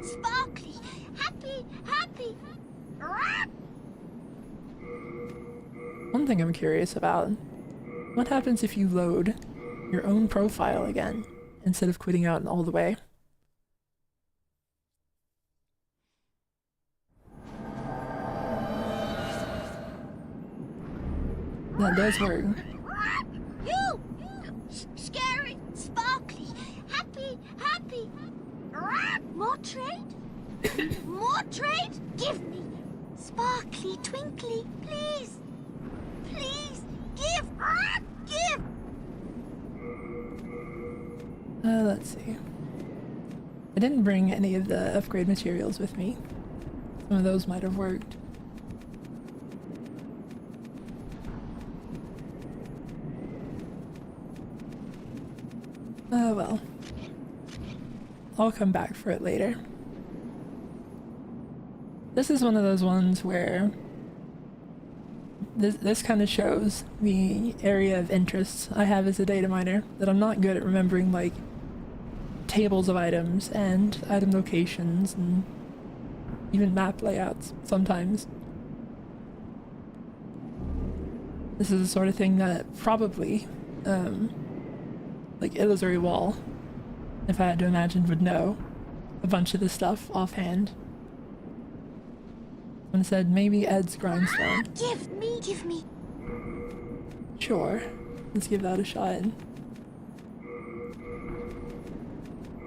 Sparkly, happy. One thing I'm curious about, what happens if you load your own profile again instead of quitting out all the way? That does work. You scary, Sparkly, happy. More trade? More trade? Give me Sparkly, Twinkly, please. Give. Let's see. I didn't bring any of the upgrade materials with me. Some of those might have worked. Well. I'll come back for it later. This is one of those ones where this kind of shows the area of interests I have as a data miner, that I'm not good at remembering like tables of items and item locations and even map layouts sometimes. This is the sort of thing that probably like Illusory Wall, if I had to imagine, would know a bunch of this stuff offhand. Someone said maybe Ed's Grindstone. Give me. Sure, let's give that a shot.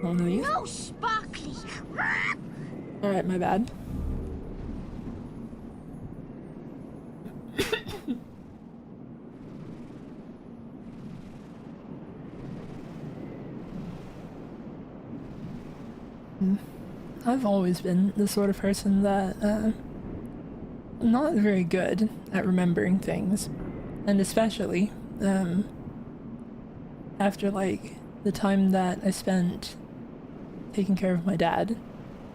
One of these? No sparkly. Alright, my bad. I've always been the sort of person that, I'm not very good at remembering things. And especially, after, like, the time that I spent taking care of my dad,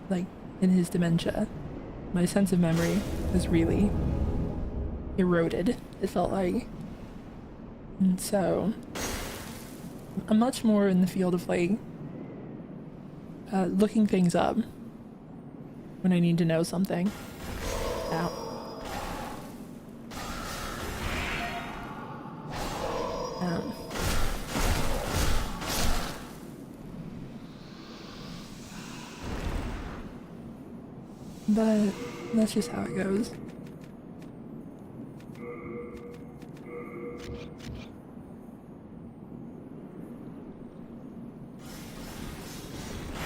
like, in his dementia, my sense of memory was really eroded, it felt like. And so, I'm much more in the field of, like, looking things up when I need to know something. Ow. But that's just how it goes.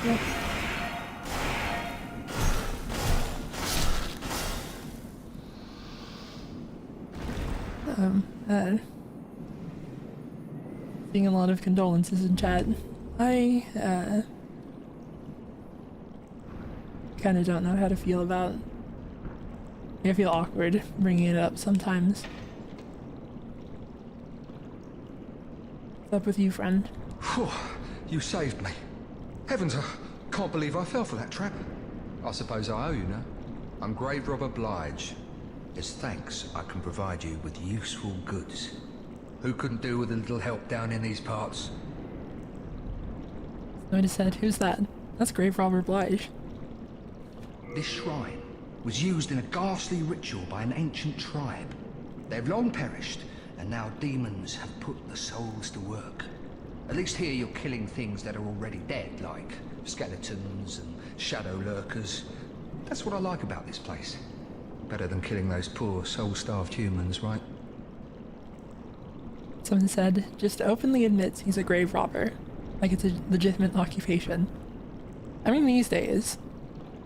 Yep. Seeing a lot of condolences in chat. I kind of don't know how to feel about. I feel awkward bringing it up sometimes. What's up with you, friend? Phew, you saved me. Heavens, I can't believe I fell for that trap. I suppose I owe you now. I'm Grave Robber Blige. As thanks, I can provide you with useful goods. Who couldn't do with a little help down in these parts? Somebody said, who's that? That's Grave Robber Blige. This shrine was used in a ghastly ritual by an ancient tribe. They've long perished, and now demons have put the souls to work. At least here you're killing things that are already dead, like skeletons and shadow lurkers. That's what I like about this place. Better than killing those poor, soul-starved humans, right? Someone said, just openly admits he's a grave robber. Like it's a legitimate occupation. I mean, these days,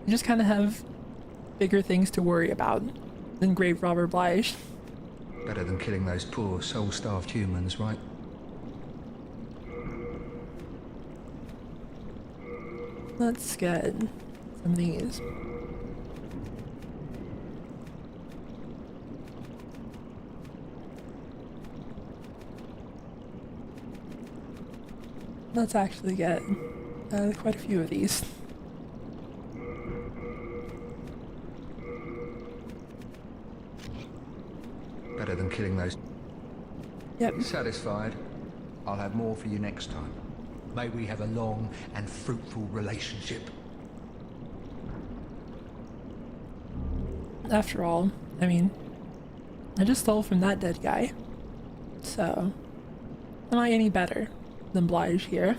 you just kind of have bigger things to worry about than Grave Robber Blige. Better than killing those poor, soul-starved humans, right? Let's get some of these. Let's actually get quite a few of these. Better than killing those. Yep. Satisfied? I'll have more for you next time. May we have a long and fruitful relationship. After all, I mean, I just stole from that dead guy. So, am I any better than Blige here?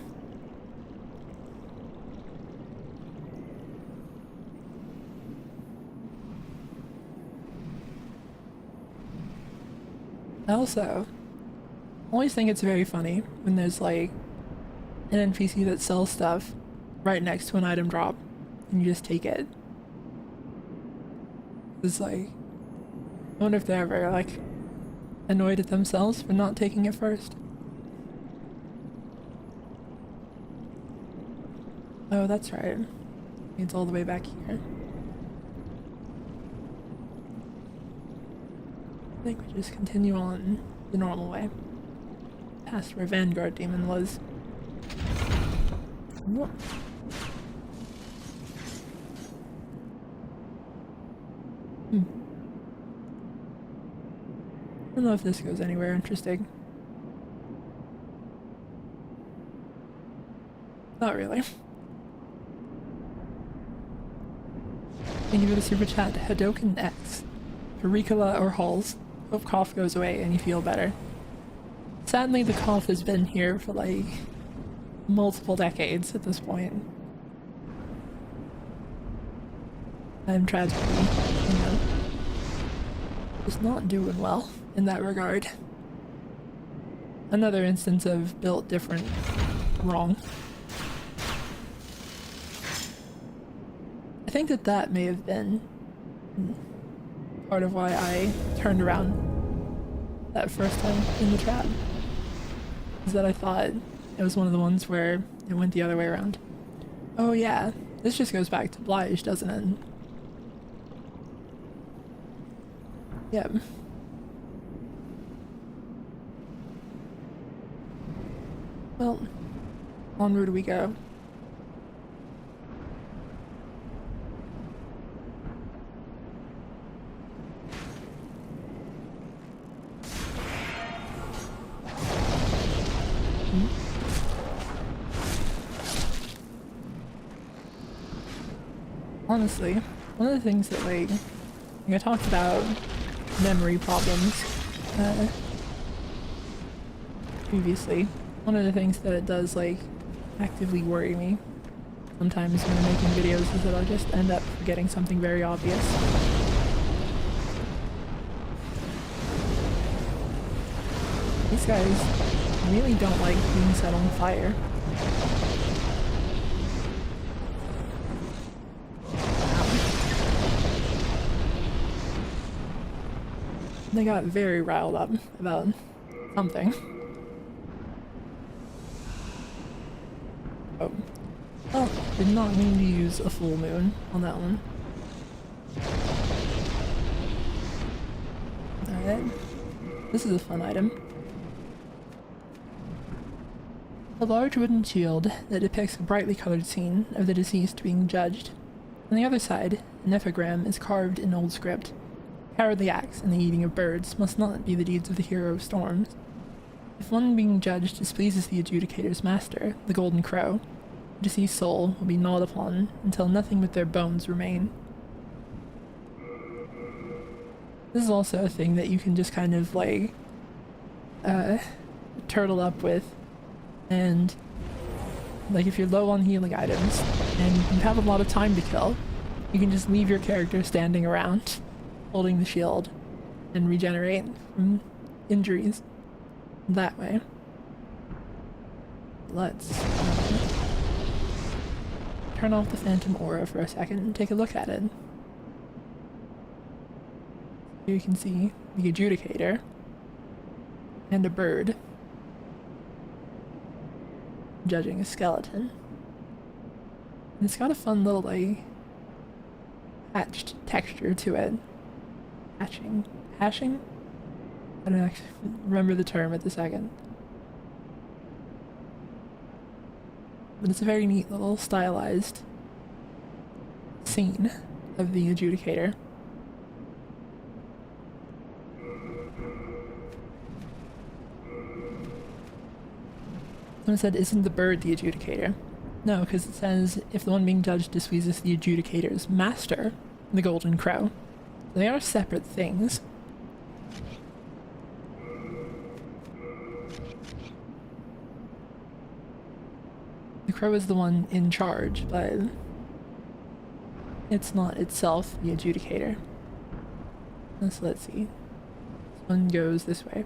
I also always think it's very funny when there's like an NPC that sells stuff right next to an item drop and you just take it. It's like, I wonder if they're ever like annoyed at themselves for not taking it first. Oh, that's right. It's all the way back here. I think we just continue on the normal way. Past where Vanguard Demon was. What? I don't know if this goes anywhere interesting. Not really. Thank you for the super chat, Hadoken X. Eureka or Halls. Hope cough goes away and you feel better. Sadly, the cough has been here for like multiple decades at this point. I'm tragically, you know, just not doing well in that regard. Another instance of built different wrong. I think that may have been part of why I turned around that first time in the trap. Is that I thought it was one of the ones where it went the other way around. Oh yeah, this just goes back to Blige, doesn't it? Yep. Well, onward we go. Honestly, one of the things that like I talked about memory problems previously. One of the things that it does like actively worry me sometimes when I'm making videos is that I'll just end up forgetting something very obvious. These guys really don't like being set on fire. They got very riled up about something. Oh, did not mean to use a full moon on that one. Alright. This is a fun item. A large wooden shield that depicts a brightly colored scene of the deceased being judged. On the other side, an epigram is carved in old script. Cowardly acts and the eating of birds must not be the deeds of the hero of storms. If one being judged displeases the Adjudicator's master, the Golden Crow, the deceased soul will be gnawed upon until nothing but their bones remain. This is also a thing that you can just kind of like turtle up with, and like if you're low on healing items and you have a lot of time to kill, you can just leave your character standing around holding the shield and regenerate from injuries that way. Let's turn off the phantom aura for a second and take a look at it. Here you can see the Adjudicator and a bird judging a skeleton. And it's got a fun little like hatched texture to it. Hashing? I don't actually remember the term at the second. But it's a very neat little stylized scene of the Adjudicator. Someone said, isn't the bird the Adjudicator? No, because it says, if the one being judged displeases the Adjudicator's master, the Golden Crow. They are separate things. The crow is the one in charge, but it's not itself the Adjudicator. So let's see. This one goes this way.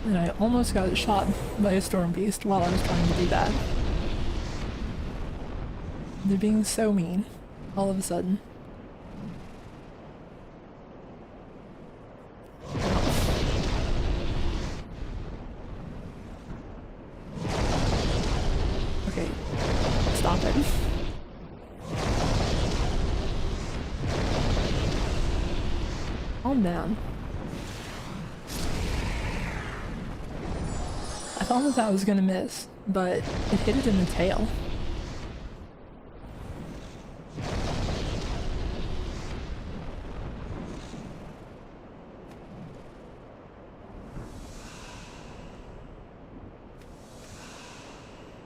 And I almost got shot by a storm beast while I was trying to do that. They're being so mean, all of a sudden. Okay, stop it. Calm down. thought that that was gonna miss, but it hit it in the tail.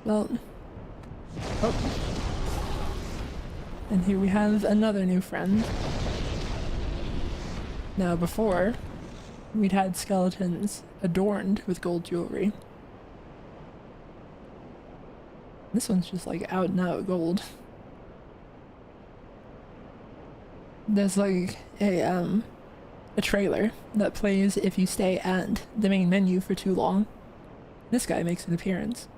Well, oh. And here we have another new friend. Now before, we'd had skeletons adorned with gold jewelry. This one's just like out and out gold. There's like a trailer that plays if you stay at the main menu for too long. This guy makes an appearance.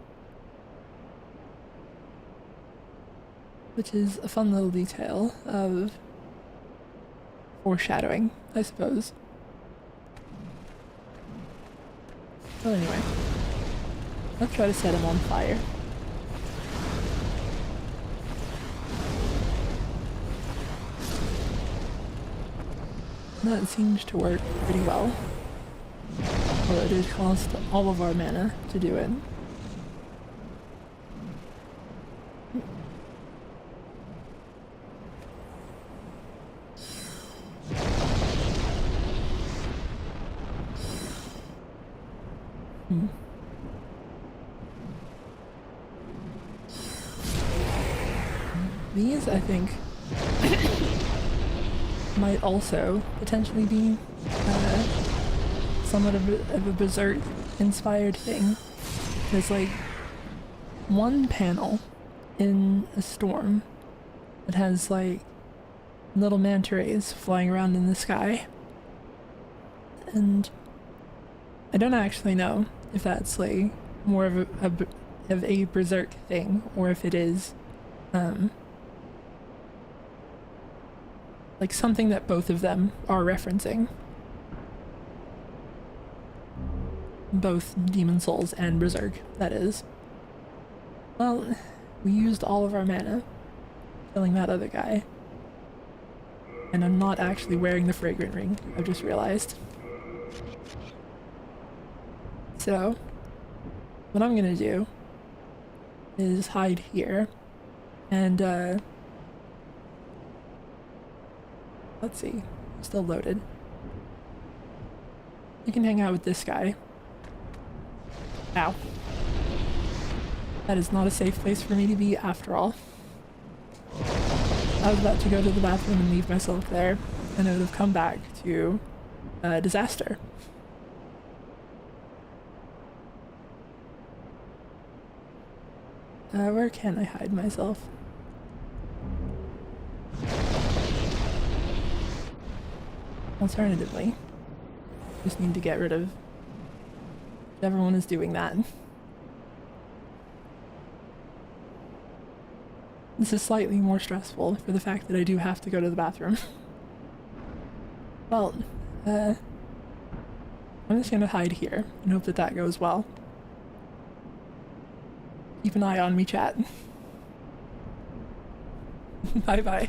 Which is a fun little detail of foreshadowing, I suppose. Well, anyway, let's try to set him on fire. That seems to work pretty well. Although it did cost all of our mana to do it. These, I think, might also potentially be somewhat of a Berserk-inspired thing. There's like one panel in a storm that has like little manta rays flying around in the sky. And I don't actually know if that's like more of a Berserk thing, or if it is like something that both of them are referencing. Both Demon Souls and Berserk, that is. Well, we used all of our mana killing that other guy. And I'm not actually wearing the fragrant ring, I've just realized. So, what I'm gonna do is hide here and let's see, still loaded. You can hang out with this guy. Ow. That is not a safe place for me to be after all. I was about to go to the bathroom and leave myself there, and it would have come back to disaster. Where can I hide myself? Alternatively, just need to get rid of everyone is doing that. This is slightly more stressful for the fact that I do have to go to the bathroom. Well, I'm just gonna hide here and hope that that goes well. Keep an eye on me, chat. Bye bye.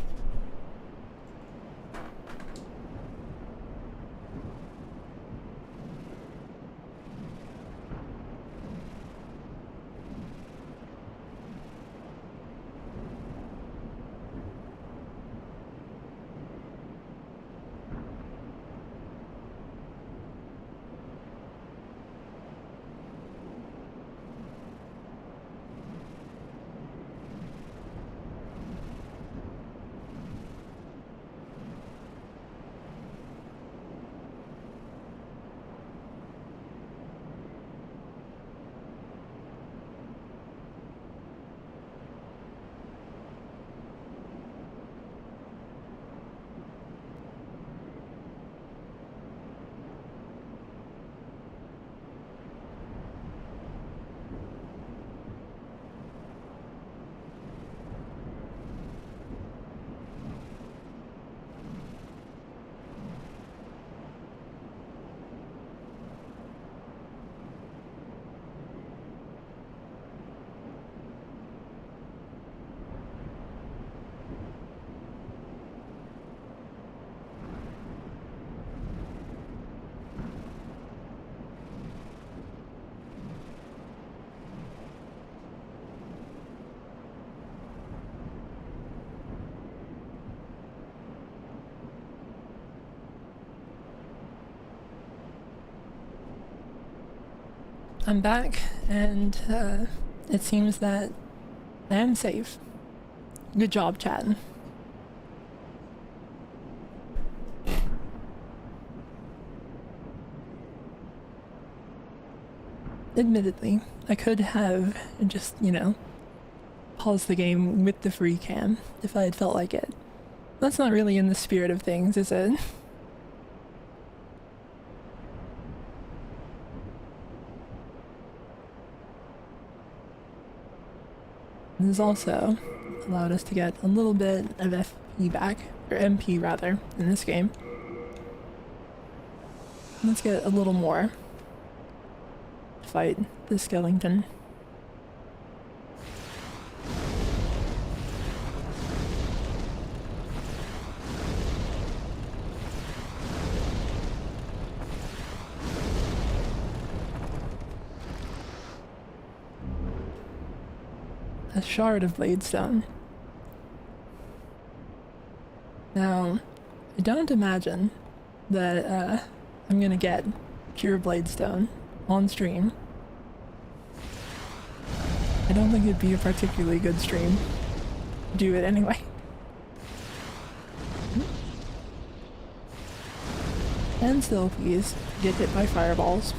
I'm back, and it seems that I am safe. Good job, chat. Admittedly, I could have just, you know, paused the game with the free cam if I had felt like it. That's not really in the spirit of things, is it? This has also allowed us to get a little bit of FP back, or MP rather, in this game. Let's get a little more to fight the skeleton. A shard of bladestone. Now, I don't imagine that I'm gonna get pure bladestone on stream. I don't think it'd be a particularly good stream. Do it anyway. And still, please, get hit by fireballs.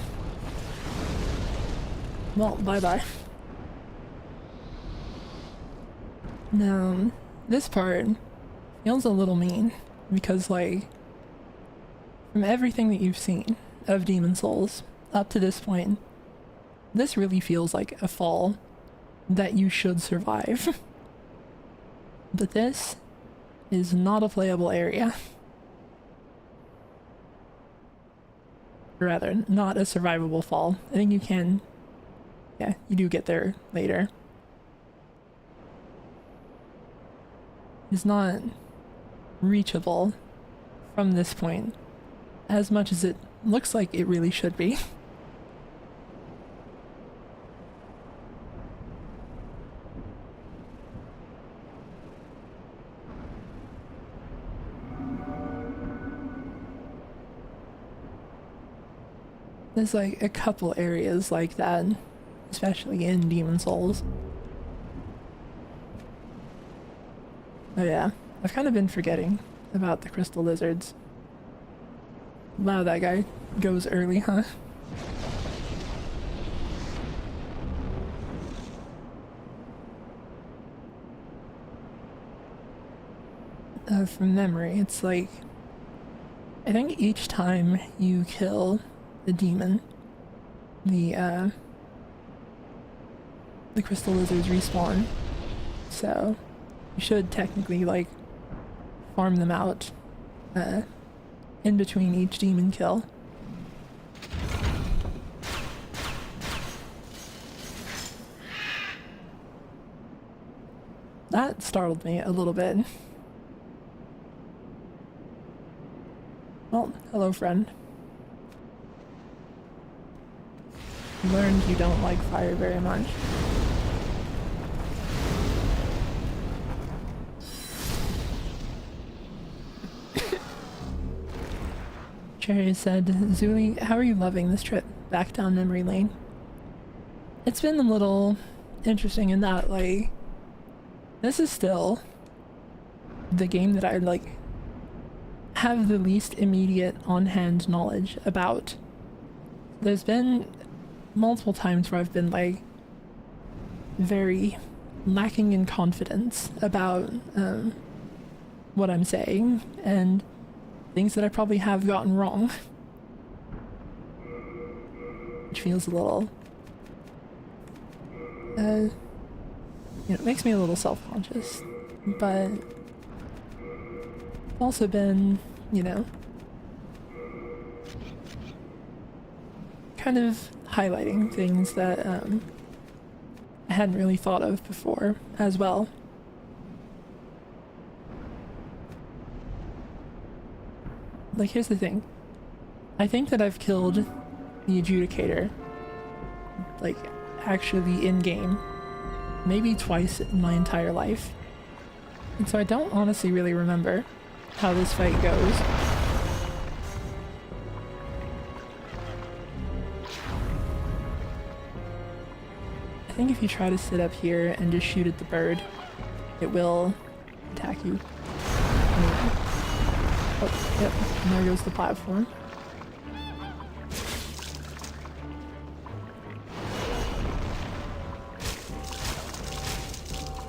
Well, bye-bye. Now, this part feels a little mean, because, like, from everything that you've seen of Demon Souls up to this point, this really feels like a fall that you should survive. But this is not a playable area. Or rather, not a survivable fall. I think you can... yeah, you do get there later. It's not reachable from this point as much as it looks like it really should be. There's like a couple areas like that, especially in Demon Souls. Oh yeah, I've kind of been forgetting about the crystal lizards. Wow, that guy goes early, huh? From memory, it's like... I think each time you kill the demon, the crystal lizards respawn. So... you should technically, like, farm them out in between each demon kill. That startled me a little bit. Well, hello, friend. You learned you don't like fire very much. Cherry said, Zuli, how are you loving this trip back down memory lane? It's been a little interesting in that, like, this is still the game that I, like, have the least immediate on-hand knowledge about. There's been multiple times where I've been, like, very lacking in confidence about what I'm saying, and things that I probably have gotten wrong. Which feels a little... you know, it makes me a little self-conscious. But... it's also been, you know... kind of highlighting things that I hadn't really thought of before as well. Like, here's the thing. I think that I've killed the Adjudicator, like, actually in-game, maybe twice in my entire life. And so I don't honestly really remember how this fight goes. think if you try to sit up here and just shoot at the bird, it will attack you. Oh, yep, and there goes the platform.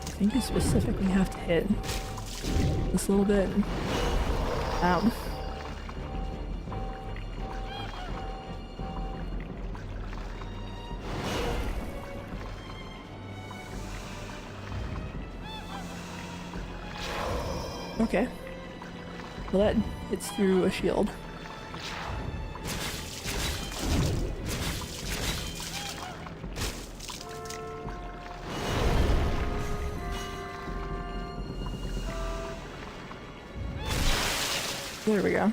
I think you specifically have to hit this little bit. Ow. Okay. Well, that hits through a shield. There we go.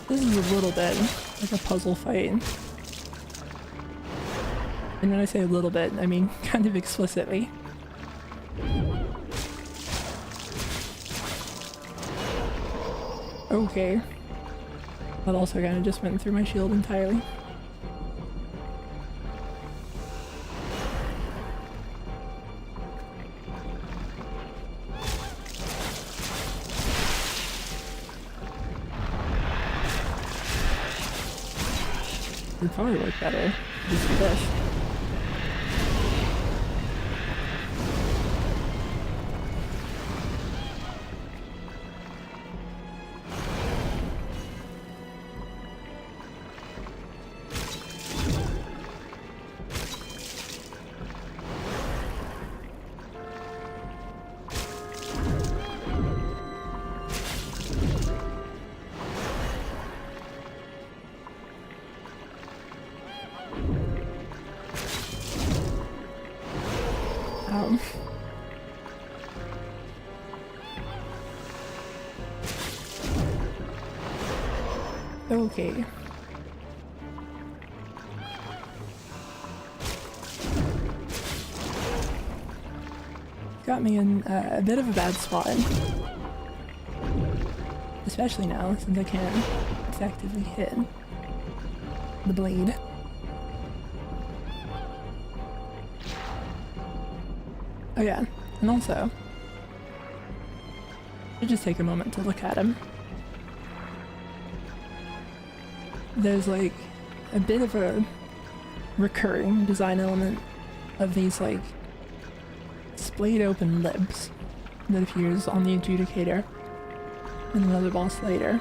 This is a little bit like a puzzle fight. And when I say a little bit, I mean kind of explicitly. Okay. That also kind of just went through my shield entirely. It'd probably work better. Just do this. Okay. Got me in a bit of a bad spot. Especially now, since I can't effectively hit the blade. Oh yeah, and also, I just take a moment to look at him. There's like a bit of a recurring design element of these like splayed open lips that appears on the Adjudicator and another boss later.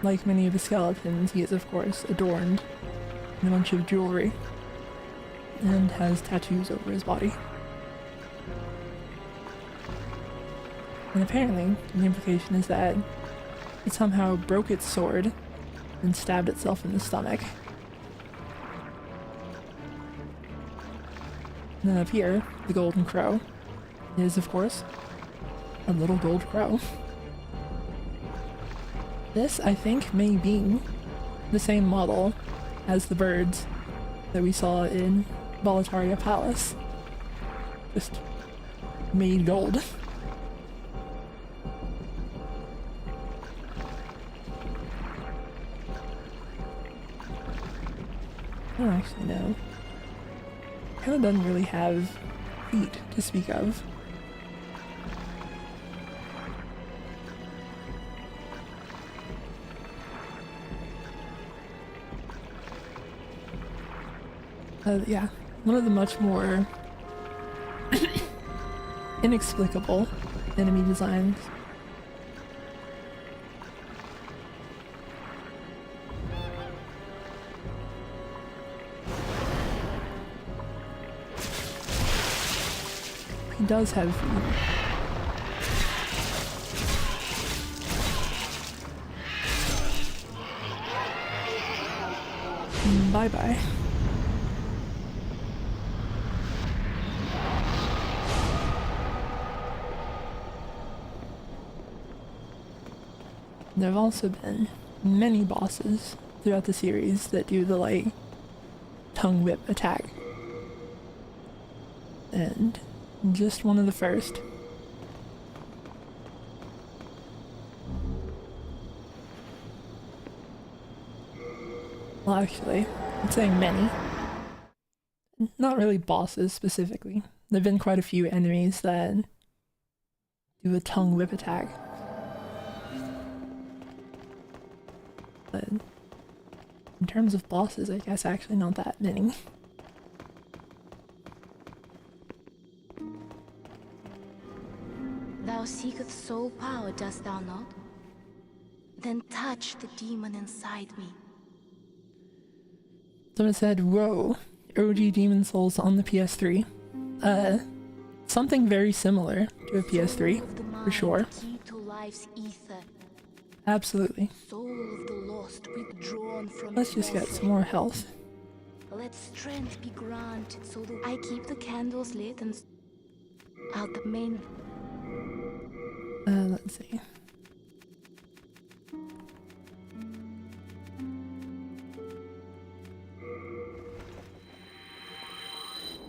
Like many of the skeletons, he is of course adorned in a bunch of jewelry and has tattoos over his body. And apparently, the implication is that it somehow broke its sword and stabbed itself in the stomach. And then up here, the golden crow is, of course, a little gold crow. This, I think, may be the same model as the birds that we saw in Boletaria Palace. Just made gold. I don't actually know. Kind of doesn't really have feet to speak of. Yeah, one of the much more inexplicable enemy designs. He does have feet. Bye-bye. There have also been many bosses throughout the series that do the, like, tongue whip attack. and just one of the first. Well, actually, I'm saying many. Not really bosses specifically. There have been quite a few enemies that do a tongue whip attack. But in terms of bosses, I guess actually not that many. Thou seekest soul power, dost thou not? Then touch the demon inside me. Someone said, whoa, OG Demon Souls on the PS3. Something very similar to a PS3, for sure. Key to life's ether. Absolutely. Soul of the lost withdrawn from Let's just get some more health. Let strength be granted so that I keep the candles lit and out the main. Let's see.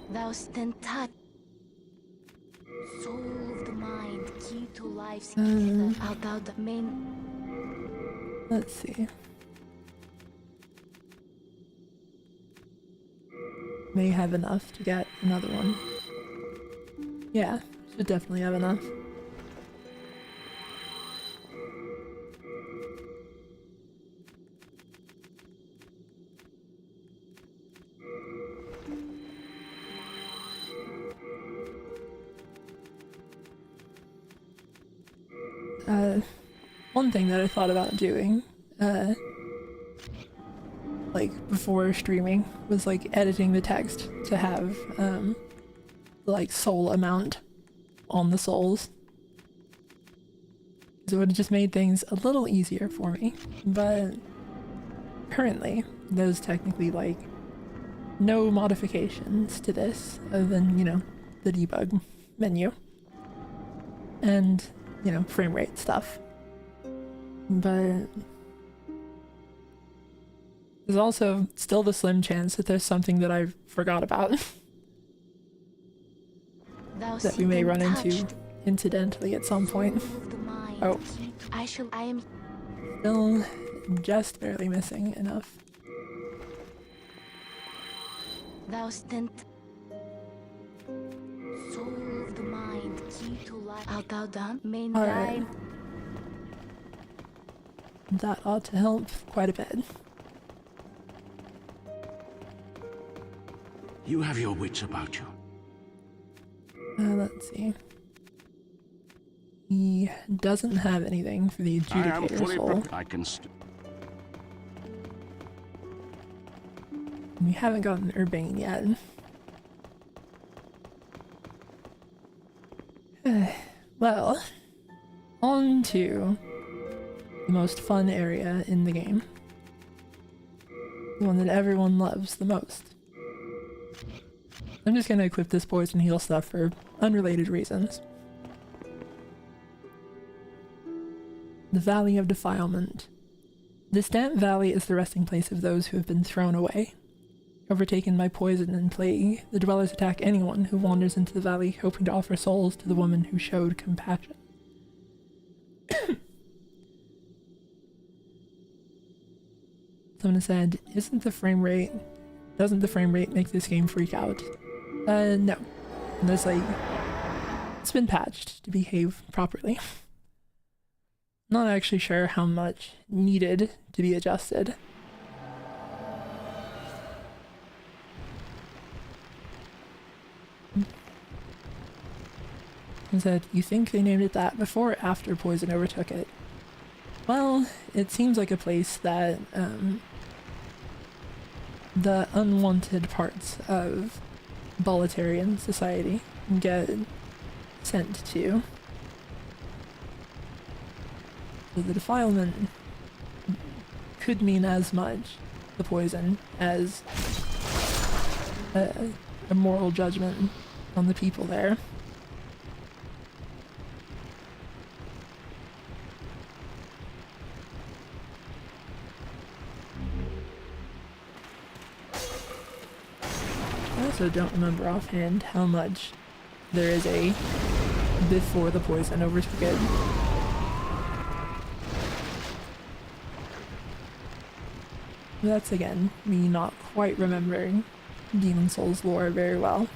Thou then touch. Soul of the mind, key to life's ether, out thou the main. Let's see. May have enough to get another one. Yeah, should definitely have enough. One thing that I thought about doing, like before streaming, was like editing the text to have like soul amount on the souls. So it would have just made things a little easier for me. But currently, there's technically like no modifications to this other than, you know, the debug menu and, you know, frame rate stuff. But there's also still the slim chance that there's something that I forgot about that we may run into incidentally at some point. Oh, I am still just barely missing enough. Thou stent. Soul of the mind, key to life. Art thou done? Main Alright. line. That ought to help quite a bit. You have your wits about you. Let's see. He doesn't have anything for the I am Adjudicator fully soul. prepared. I can We haven't gotten Urbane yet. Well, on to the most fun area in the game. The one that everyone loves the most. I'm just gonna equip this poison heal stuff for unrelated reasons. The Valley of Defilement. This damp valley is the resting place of those who have been thrown away. Overtaken by poison and plague, the dwellers attack anyone who wanders into the valley hoping to offer souls to the woman who showed compassion. Someone said, doesn't the frame rate make this game freak out? No. And there's like, it's been patched to behave properly. Not actually sure how much needed to be adjusted. He said, you think they named it that before or after poison overtook it? Well, it seems like a place that the unwanted parts of Boletarian society get sent to. So the defilement could mean as much the poison as a moral judgment on the people there. also don't remember offhand how much there is a before the poison overtook it. That's again me not quite remembering Demon Souls lore very well.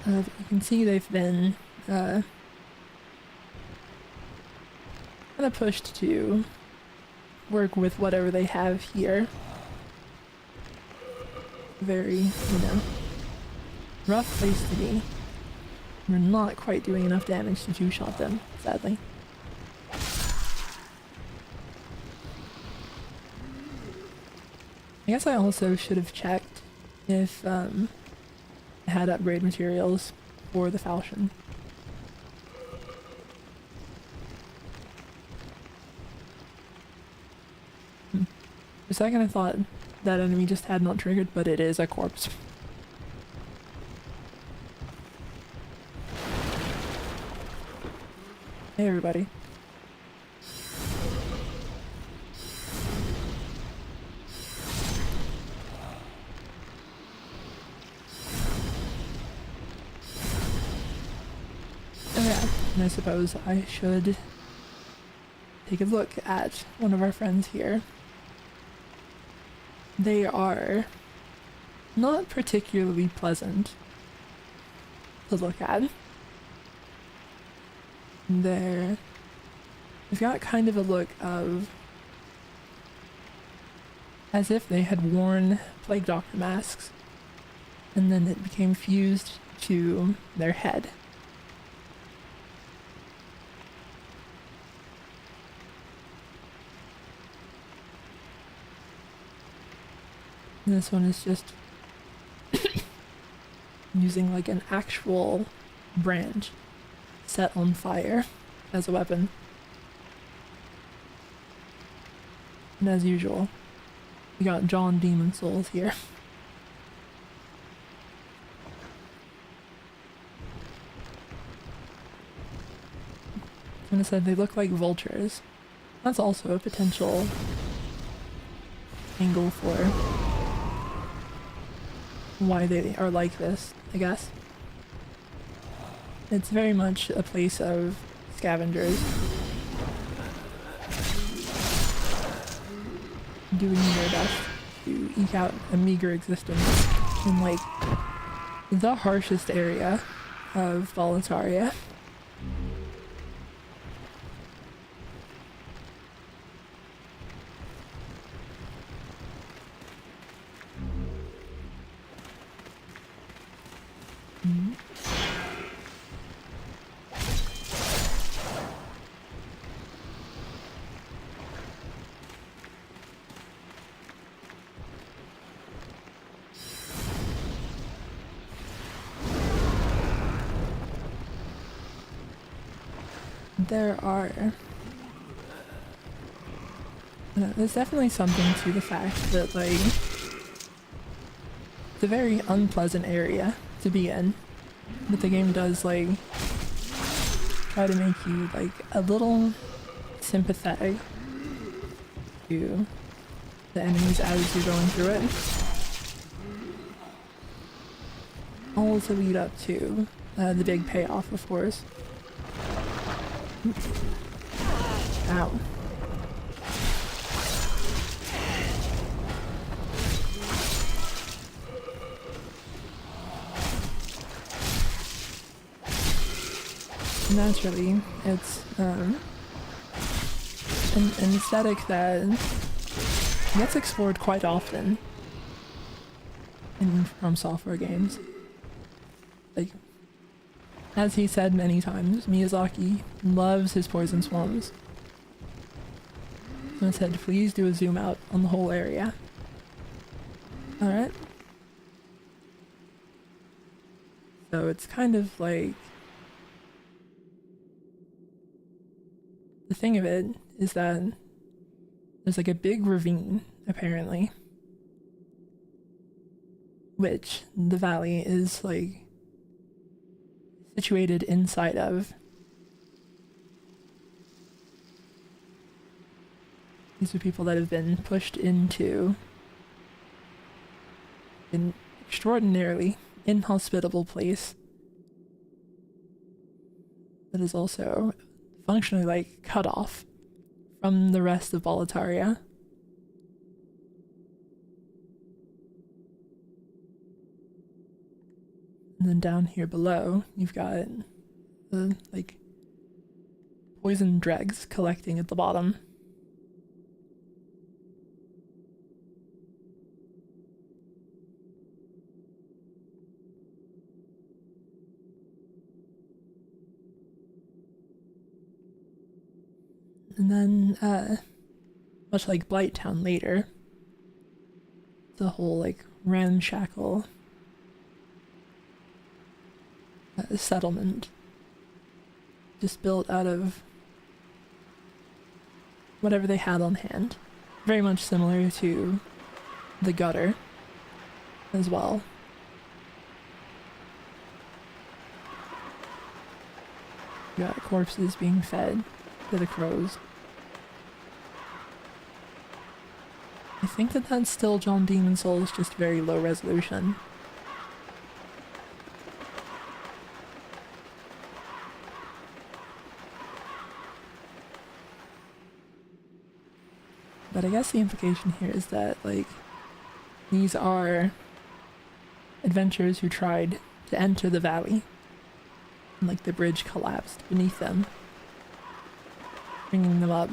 You can see they've been kind of pushed to work with whatever they have here. Very, you know, rough place to be. We're not quite doing enough damage to two-shot them, sadly. I guess I also should have checked if I had upgrade materials for the falchion. For a second I thought that enemy just had not triggered, but it is a corpse. Hey everybody. Oh yeah, and I suppose I should take a look at one of our friends here. They are not particularly pleasant to look at. They've got kind of a look of as if they had worn Plague Doctor masks and then it became fused to their head. And this one is just using like an actual branch set on fire as a weapon. And as usual, we got John Demon Souls here. And I said they look like vultures. That's also a potential angle for why they are like this, I guess. It's very much a place of scavengers doing their best to eke out a meager existence in like the harshest area of Boletaria. There's definitely something to the fact that, like, it's a very unpleasant area to be in, but the game does, like, try to make you, like, a little sympathetic to the enemies as you're going through it. All to lead up to the big payoff, of course. Ow. Naturally, it's an aesthetic that gets explored quite often in From Software games. Like, as he said many times, Miyazaki loves his poison swamps. So I said, please do a zoom out on the whole area. Alright. So it's kind of like... The thing of it is that there's like a big ravine, apparently, which the valley is like situated inside of, These are people that have been pushed into an extraordinarily inhospitable place that is also functionally like cut off from the rest of Boletaria. And then down here below, you've got the like poison dregs collecting at the bottom. And then, much like Blighttown later, it's a whole like ramshackle settlement just built out of whatever they had on hand. Very much similar to the gutter as well. You got corpses being fed to the crows. I think that that's still John Demon Souls, just very low resolution. But I guess the implication here is that, like, these are adventurers who tried to enter the valley, and, like, the bridge collapsed beneath them, bringing them up.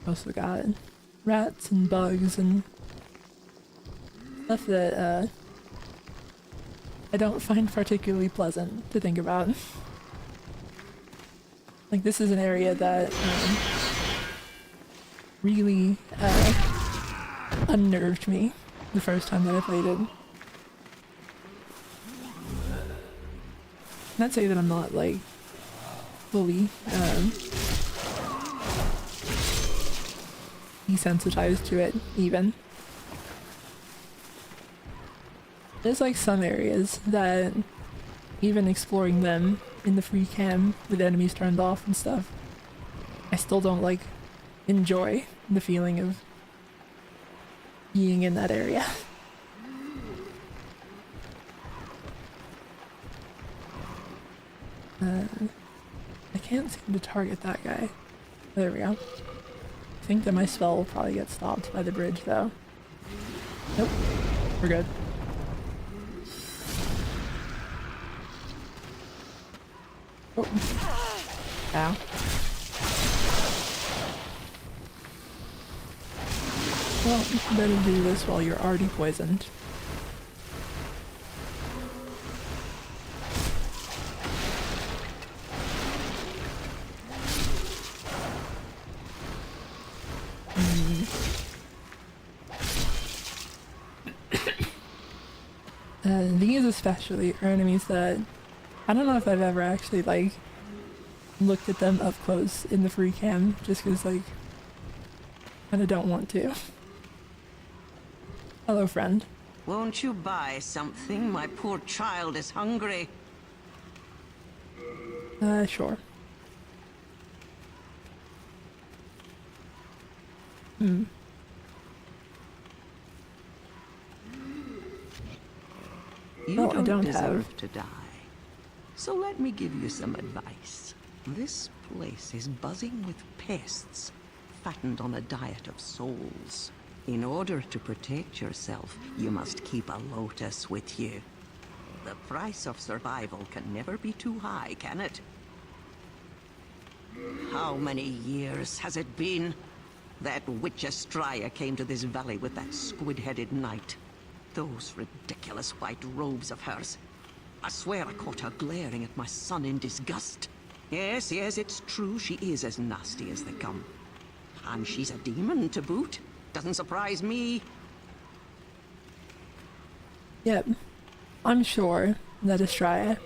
Also got rats and bugs and stuff that I don't find particularly pleasant to think about. Like, this is an area that really unnerved me the first time that I played it. Not say that I'm not like fully desensitized to it even. There's like some areas that even exploring them in the free cam with enemies turned off and stuff, I still don't like enjoy the feeling of being in that area. I can't seem to target that guy. There we go. I think that my spell will probably get stopped by the bridge, though. Nope. We're good. Oh. Ow. Well, better do this while you're already poisoned. These especially are enemies that I don't know if I've ever actually like looked at them up close in the free cam, just because like I don't want to. Hello, friend. Won't you buy something? My poor child is hungry. Sure. You I don't deserve have. to die. So let me give you some advice. This place is buzzing with pests, fattened on a diet of souls. In order to protect yourself, you must keep a lotus with you. The price of survival can never be too high, can it? How many years has it been? That witch Estraya came to this valley with that squid-headed knight. Those ridiculous white robes of hers. I swear I caught her glaring at my son in disgust. Yes, it's true, she is as nasty as they come. And she's a demon to boot. Doesn't surprise me. Yep. I'm sure that Estraya,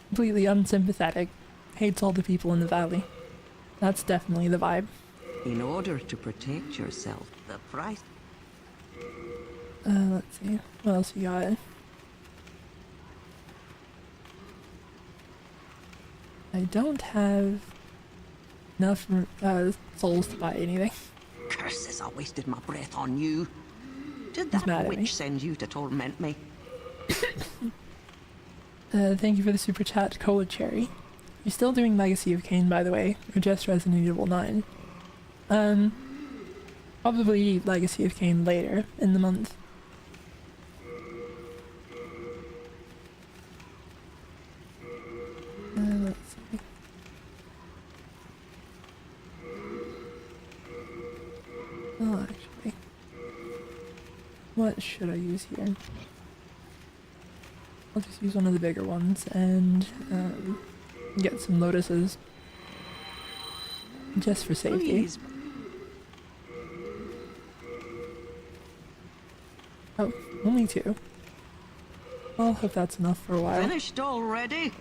completely unsympathetic hates all the people in the valley. That's definitely the vibe. In order to protect yourself, the price... Let's see. What else you got? I don't have enough souls to buy anything. Curses, I wasted my breath on you. Did He's mad that at me. witch send you to torment me? Thank you for the super chat, Cola Cherry. You're still doing Legacy of Kain, by the way, or just Resident Evil 9? Probably Legacy of Kain later in the month. Let's see. Oh, actually. What should I use here? I'll just use one of the bigger ones and get some lotuses. Just for safety. Please. Oh, only 2. I'll hope that's enough for a while. Finished already?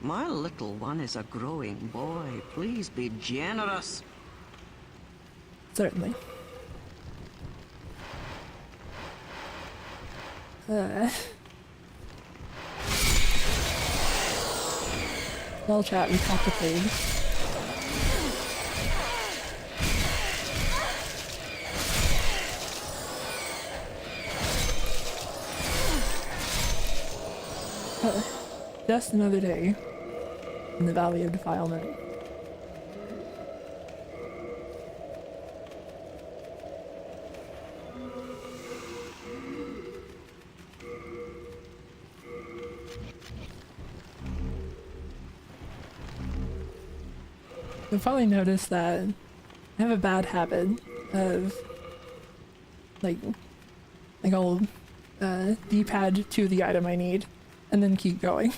My little one is a growing boy. Please be generous. Certainly. Well, chat, we caught the plague. Just another day in the Valley of Defilement. You'll probably notice that I have a bad habit of like I'll D-pad to the item I need and then keep going.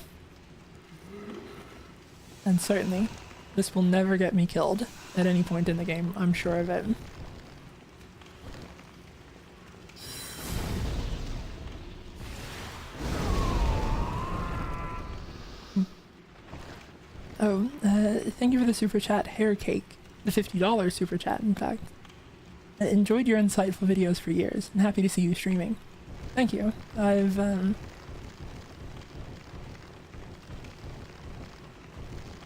And certainly this will never get me killed at any point in the game, I'm sure of it. Oh, thank you for the super chat, Hair Cake. The $50 super chat, in fact. Enjoyed your insightful videos for years, and happy to see you streaming. Thank you. I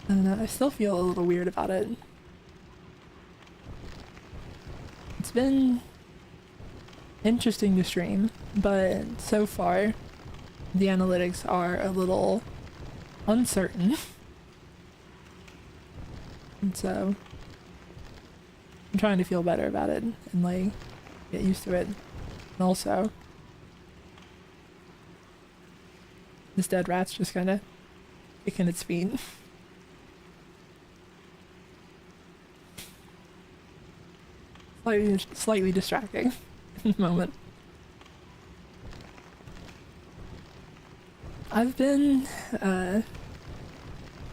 don't know, I still feel a little weird about it. It's been interesting to stream, but so far, the analytics are a little uncertain. And so I'm trying to feel better about it and like get used to it. And also this dead rat's just kinda kicking its feet. Slightly distracting in the moment. I've been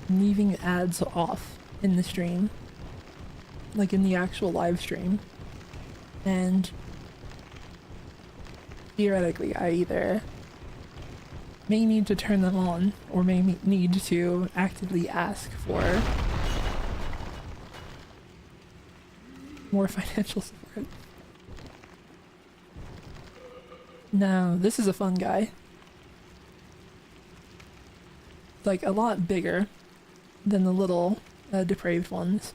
leaving ads off in the stream, like in the actual live stream, and theoretically I either may need to turn them on or may need to actively ask for more financial support. Now, this is a fun guy. Like a lot bigger than the little depraved ones.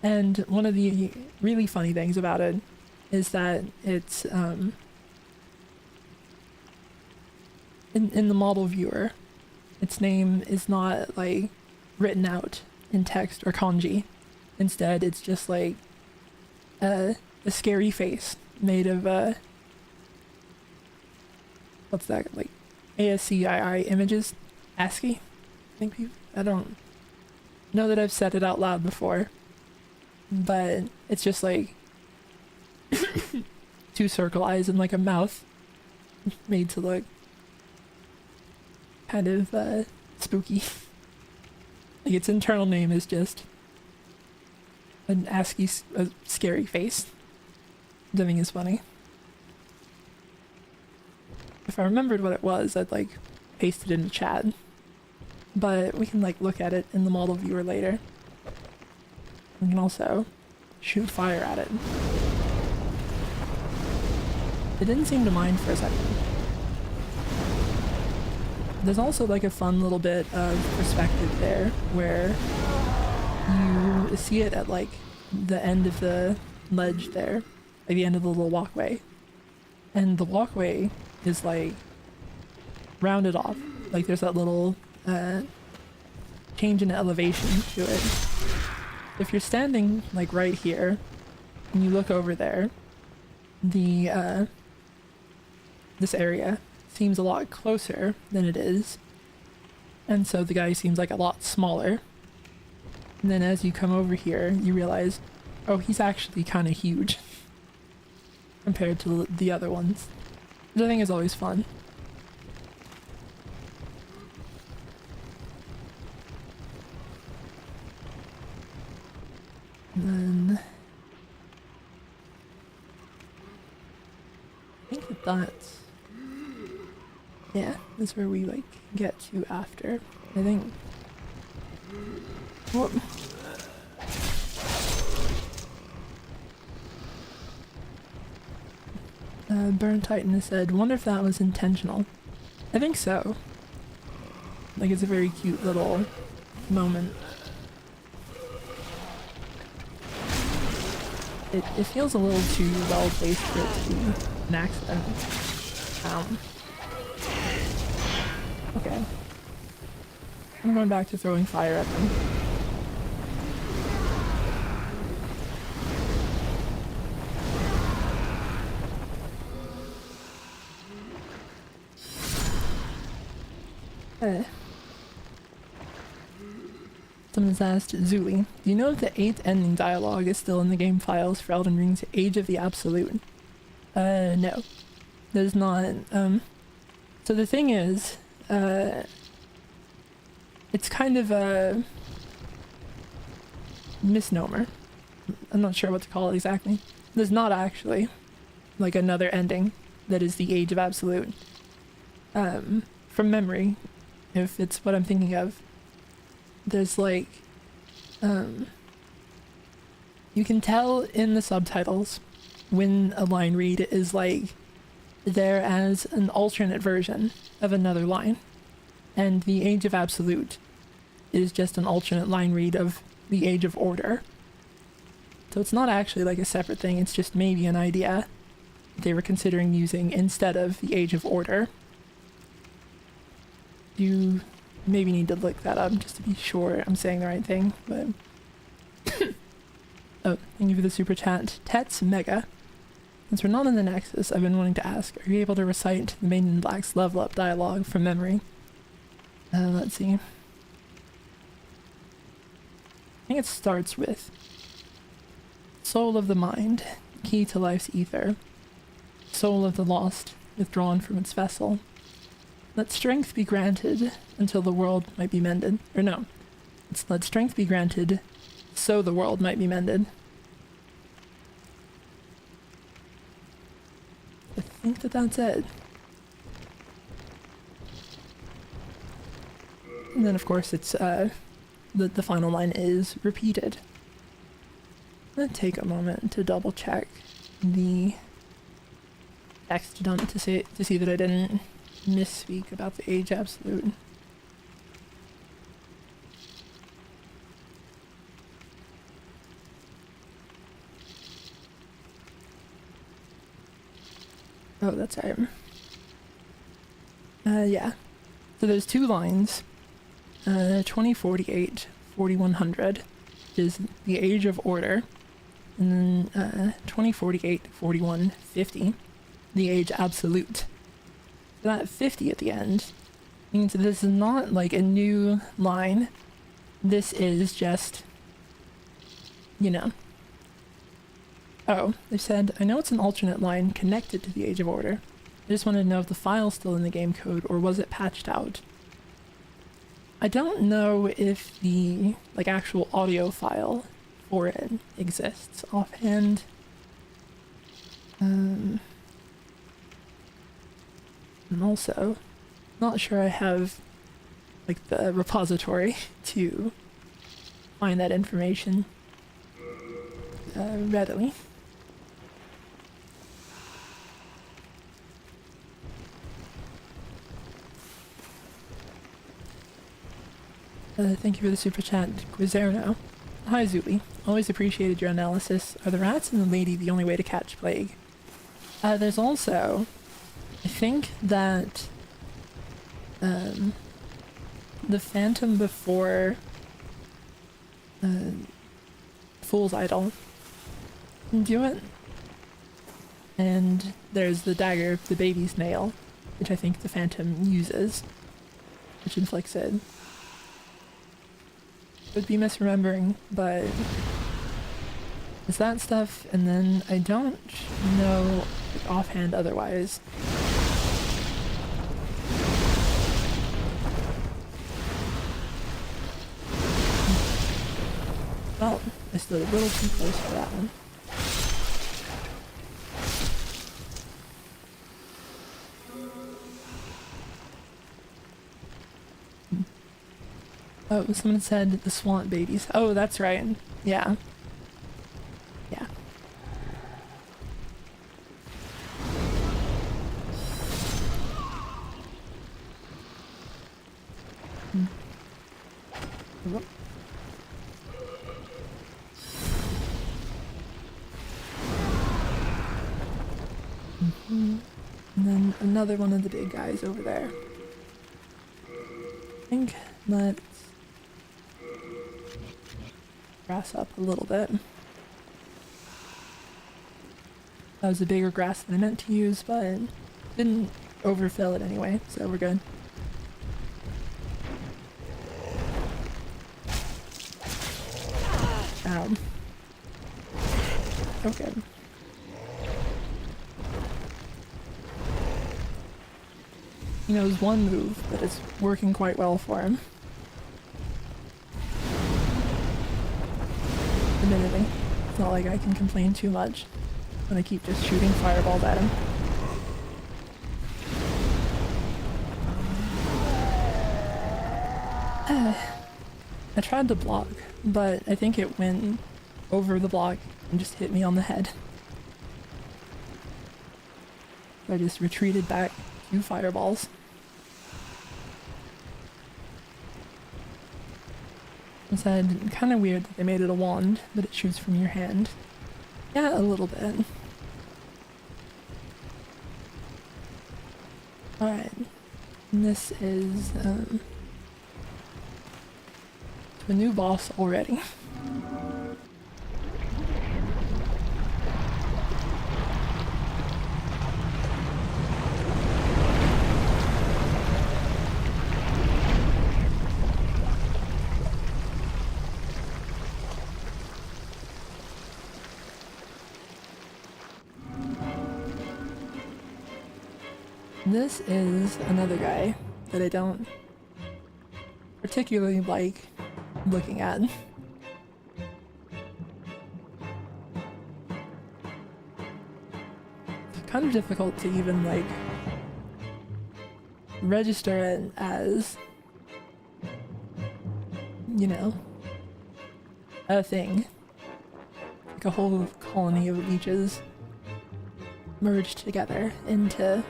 And one of the really funny things about it is that it's in the model viewer, its name is not like written out in text or kanji. Instead, it's just like a scary face made of what's that, like ASCII images? ASCII? I don't know that I've said it out loud before, but it's just like 2 circle eyes and like a mouth made to look kind of spooky. Like its internal name is just an ASCII scary face. I think it's funny. If I remembered what it was, I'd like paste it in the chat. but we can like look at it in the model viewer later. We can also shoot fire at it. It didn't seem to mind for a second. There's also like a fun little bit of perspective there where you see it at like the end of the ledge there, like the end of the little walkway. And the walkway is like rounded off. Like there's that little change in elevation to it. If you're standing like right here and you look over there, the this area seems a lot closer than it is, and so the guy seems like a lot smaller. And then as you come over here, you realize, oh, he's actually kind of huge compared to the other ones, which I think is always fun. And then I think that's, yeah, that's where we like get to after. I think. Whoop. Burn Titan has said, wonder if that was intentional. I think so. Like it's a very cute little moment. It feels a little too well placed for it to be an accident. Okay. I'm going back to throwing fire at them. Someone's asked, Zuli, do you know if the 8th ending dialogue is still in the game files for Elden Ring's Age of the Absolute? No. There's not. So the thing is, it's kind of a misnomer. I'm not sure what to call it exactly. There's not actually like another ending that is the Age of Absolute. From memory, if it's what I'm thinking of, there's like, you can tell in the subtitles when a line read is like there as an alternate version of another line, and the Age of Absolute is just an alternate line read of the Age of Order. So it's not actually like a separate thing, it's just maybe an idea they were considering using instead of the Age of Order. You maybe need to look that up just to be sure I'm saying the right thing, but oh, thank you for the super chat. Tets Mega. Since we're not in the Nexus, I've been wanting to ask, are you able to recite the Maiden in Black's level up dialogue from memory? Let's see. I think it starts with Soul of the mind, key to life's ether. Soul of the lost, withdrawn from its vessel. Let strength be granted until the world might be mended. Or no, it's let strength be granted so the world might be mended. I think that's it. And then of course it's, the final line is repeated. I'm gonna take a moment to double check the text dump to see that I didn't misspeak about the Age Absolute. Oh, that's right. Yeah. So there's two lines. 2048, 4100 is the Age of Order, and then 2048, 4150, the Age Absolute. That 50 at the end means this is not like a new line. This is just, you know. Oh, they said, I know it's an alternate line connected to the Age of Order. I just wanted to know if the file's still in the game code or was it patched out. I don't know if the like actual audio file for it exists offhand. I'm also not sure I have like the repository to find that information readily. Thank you for the super chat, Quizerno. Hi, Zuli. Always appreciated your analysis. Are the rats and the lady the only way to catch plague? There's also, I think that the Phantom before Fool's Idol can do it. And there's the dagger, the baby's nail, which I think the Phantom uses, which inflicts it. Would be misremembering, but it's that stuff, and then I don't know like, offhand otherwise. Well, I stood a little too close for that one. Oh, someone said the swamp babies. Oh, that's right. Yeah. Yeah. Whoop. And then another one of the big guys over there. I think let's grass up a little bit. That was a bigger grass than I meant to use, but didn't overfill it anyway, so we're good. Ow. Okay. He knows one move, but it's working quite well for him. Admittedly, it's not like I can complain too much when I keep just shooting fireballs at him. I tried to block, but I think it went over the block and just hit me on the head. So I just retreated back 2 fireballs. I said, kind of weird that they made it a wand, but it shoots from your hand. Yeah, a little bit. Alright. This is, to a new boss already. This is another guy that I don't particularly like looking at. It's kind of difficult to even like register it as, you know, a thing. Like a whole colony of leeches merged together into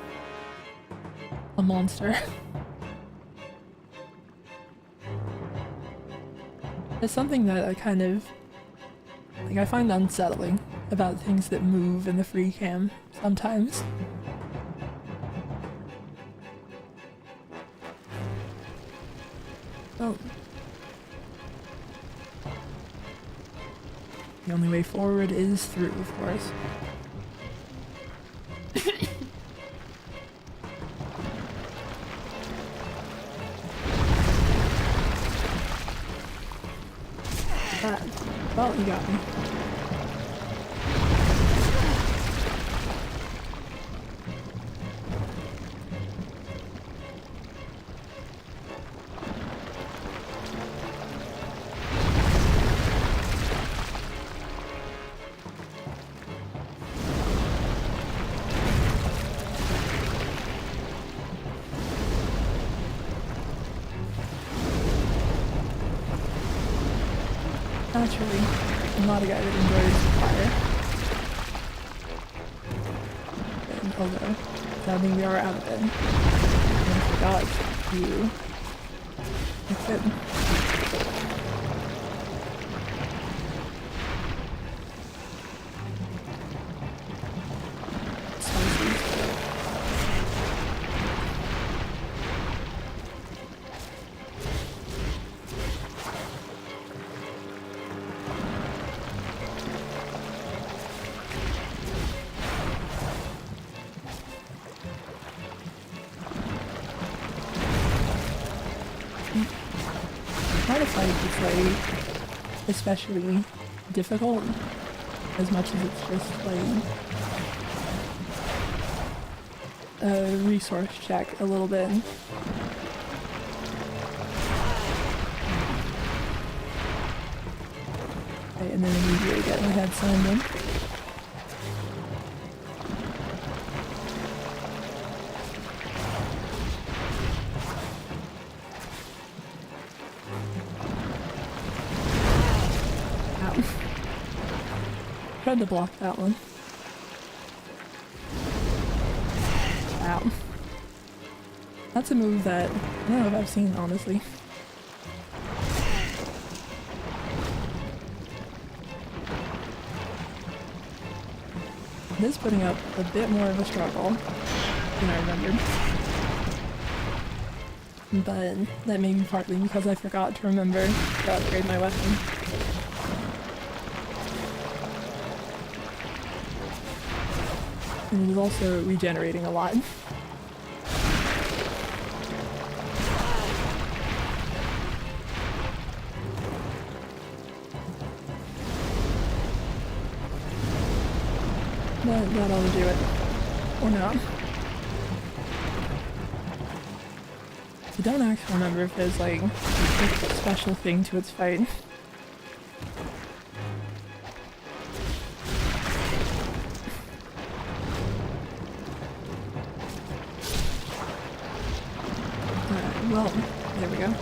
a monster. It's something that I kind of like, I find unsettling about things that move in the free cam sometimes. Oh. The only way forward is through, of course. Well, you got me. naturally, I'm not a guy that enjoys fire. And although, sadly we are out of it. And I forgot to fix it. Trying to fight this way, especially difficult, as much as it's just like a resource check a little bit. Okay, and then immediately get my head slammed in. Tried to block that one. Ow. That's a move that I don't know if I've seen, honestly. It is putting up a bit more of a struggle than I remembered. But that may be partly because I forgot to remember to upgrade my weapon. And it is also regenerating a lot. But that ought to do it. Or not. I don't actually remember if there's like a special thing to its fight. Well, there we go.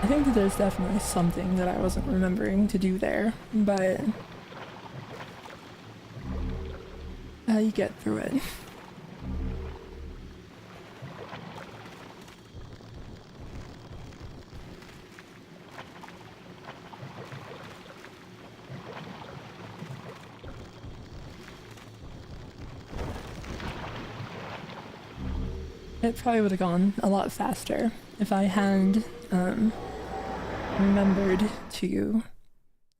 I think that there's definitely something that I wasn't remembering to do there, but you get through it. It probably would have gone a lot faster if I had remembered to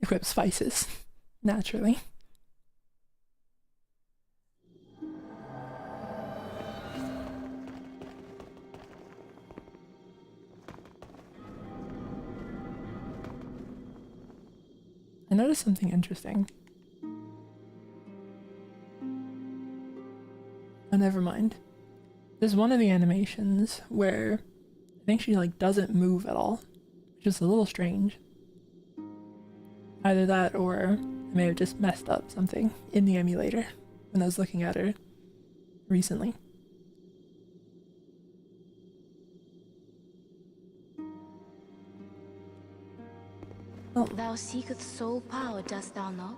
equip spices, naturally. I noticed something interesting. Oh, never mind. There's one of the animations where I think she like doesn't move at all, which is a little strange. Either that or I may have just messed up something in the emulator when I was looking at her recently. Oh. Thou seekest soul power, dost thou not?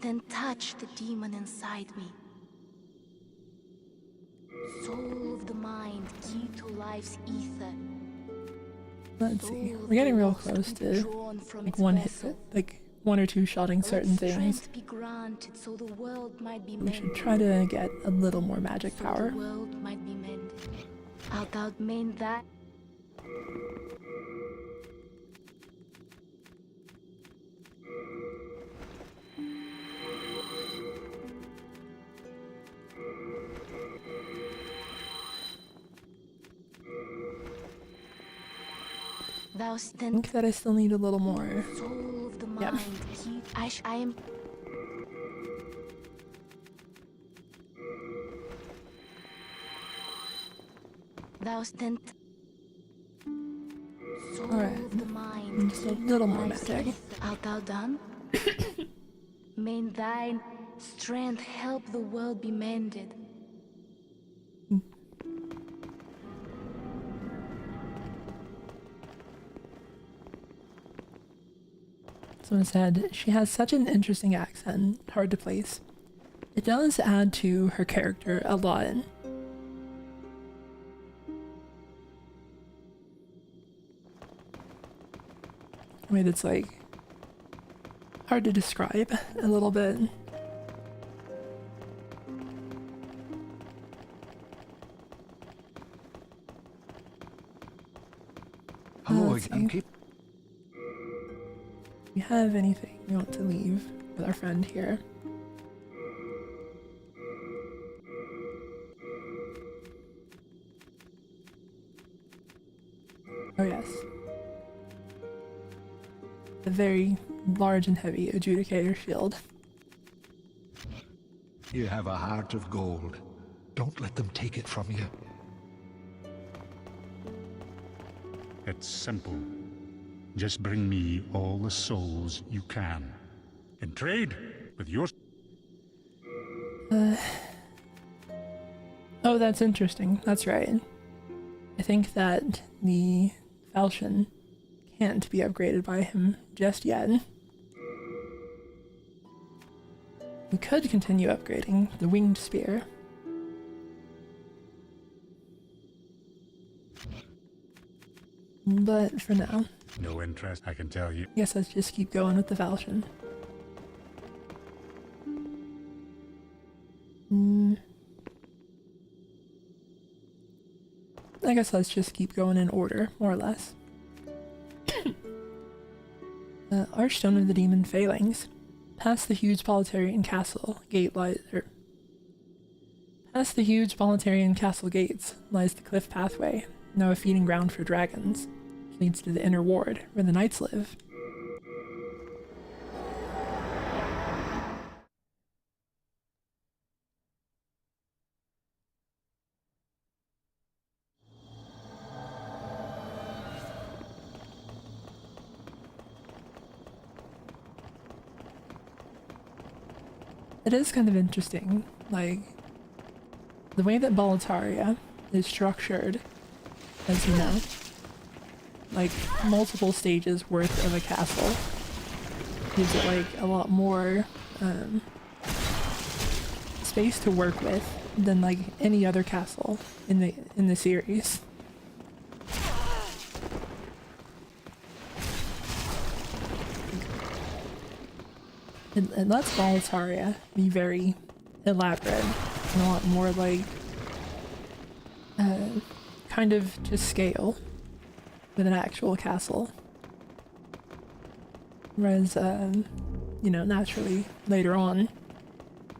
Then touch the demon inside me. Soul of the mind, key to life's ether. Let's see. We're getting real close to like one hit, like one or two shotting certain things. So the world might be We should try to get a little more magic so power. the world might be mended. Art thou mend that? I think that I still need a little more. Soul of the Yep. mind, I am. Thou stand. Soul Alright. of the mind, Just a little more life's magic. ether. Art thou done? May thine strength help the world be mended. Someone said, she has such an interesting accent, hard to place. It does add to her character a lot. I mean, it's like hard to describe a little bit. Hello Let's again, see. keep. Do you have anything you want to leave with our friend here? Oh yes. The very large and heavy Adjudicator shield. You have a heart of gold. Don't let them take it from you. It's simple. Just bring me all the souls you can. In trade with your... Oh, that's interesting. That's right. I think that the falchion can't be upgraded by him just yet. We could continue upgrading the winged spear. But for now, No interest, I can tell you. I guess let's just keep going with the falchion. I guess let's just keep going in order, more or less. Archstone of the Demon Phalanx. Past the huge Boletaria Castle gate lies... Past the huge Boletaria Castle gates lies the cliff pathway, now a feeding ground for dragons, which leads to the inner ward, where the knights live. It is kind of interesting, like, the way that Boletaria is structured, as you know, like, multiple stages worth of a castle gives it, like, a lot more, space to work with than, like, any other castle in the series. It lets Boletaria be very elaborate and a lot more like kind of to scale with an actual castle. Whereas, you know, naturally later on,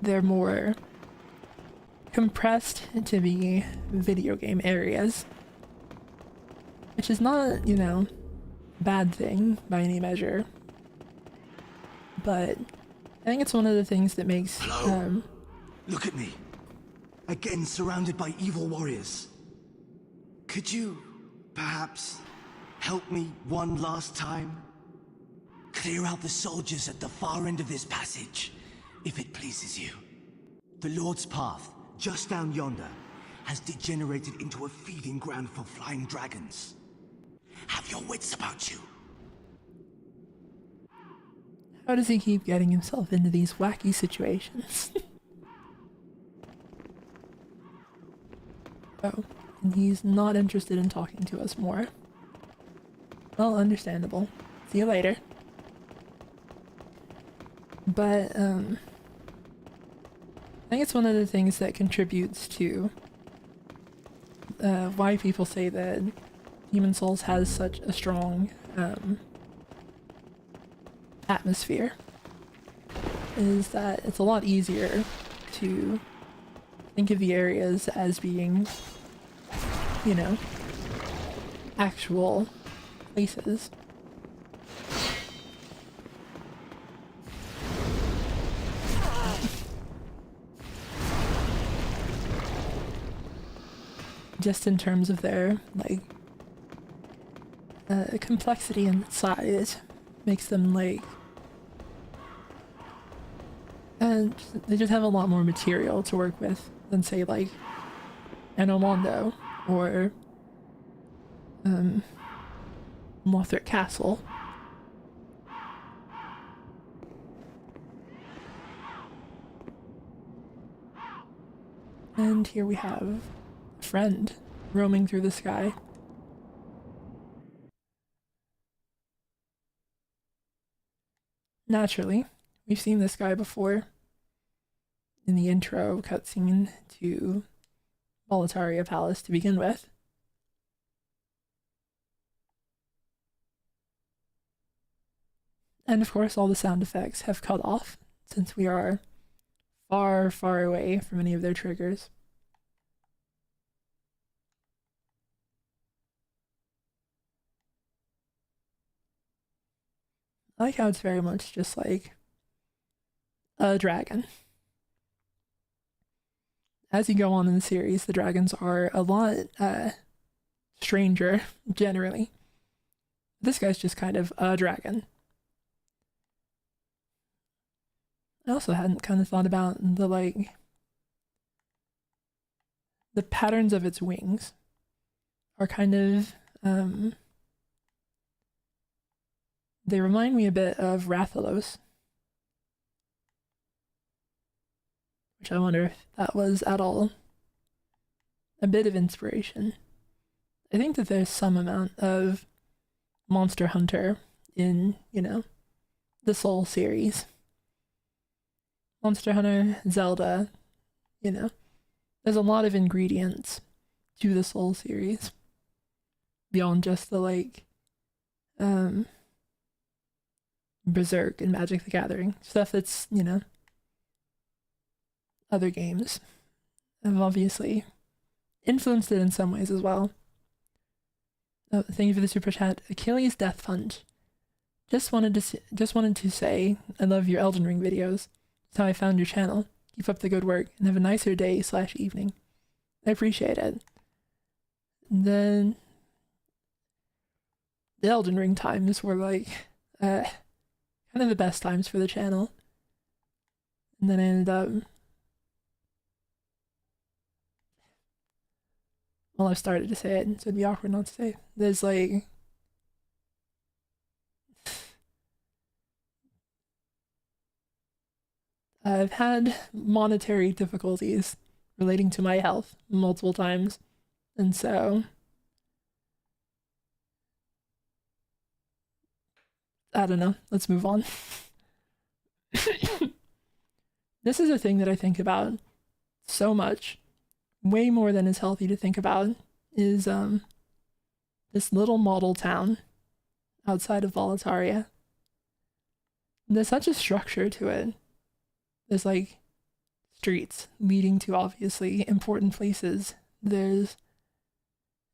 they're more compressed to be video game areas. Which is not, you know, a bad thing by any measure. But I think it's one of the things that makes... Hello? Look at me. Again surrounded by evil warriors. Could you, perhaps, help me one last time? Clear out the soldiers at the far end of this passage, if it pleases you. The Lord's Path, just down yonder, has degenerated into a feeding ground for flying dragons. Have your wits about you. How does he keep getting himself into these wacky situations? Oh, and he's not interested in talking to us more. Well, understandable. See you later. But, I think it's one of the things that contributes to why people say that Demon Souls has such a strong atmosphere, is that it's a lot easier to think of the areas as being, you know, actual places. Just in terms of their, like, complexity and size makes them, like, and they just have a lot more material to work with than, say, like, Enomondo or Mothric Castle. And here we have a friend roaming through the sky. Naturally, we've seen this guy before in the intro cutscene to Boletaria Palace to begin with. And of course, all the sound effects have cut off since we are far, far away from any of their triggers. I like how it's very much just like a dragon. As you go on in the series, the dragons are a lot stranger, generally. This guy's just kind of a dragon. I also hadn't kind of thought about the patterns of its wings are kind of, they remind me a bit of Rathalos. Which I wonder if that was at all a bit of inspiration. I think that there's some amount of Monster Hunter in, the Soul series. Monster Hunter, Zelda, there's a lot of ingredients to the Soul series. Beyond just the, Berserk and Magic the Gathering. Stuff that's, other games have obviously influenced it in some ways as well. Oh, thank you for the super chat. Achilles Death Punch. Just wanted to say I love your Elden Ring videos. That's how I found your channel. Keep up the good work and have a nicer day/evening. I appreciate it. And then the Elden Ring times were kind of the best times for the channel. And then I ended up I've started to say it, so it'd be awkward not to say. There's I've had monetary difficulties relating to my health multiple times, and so I don't know. Let's move on. This is a thing that I think about so much. Way more than is healthy to think about is this little model town outside of Boletaria. There's such a structure to it. There's streets leading to obviously important places. There's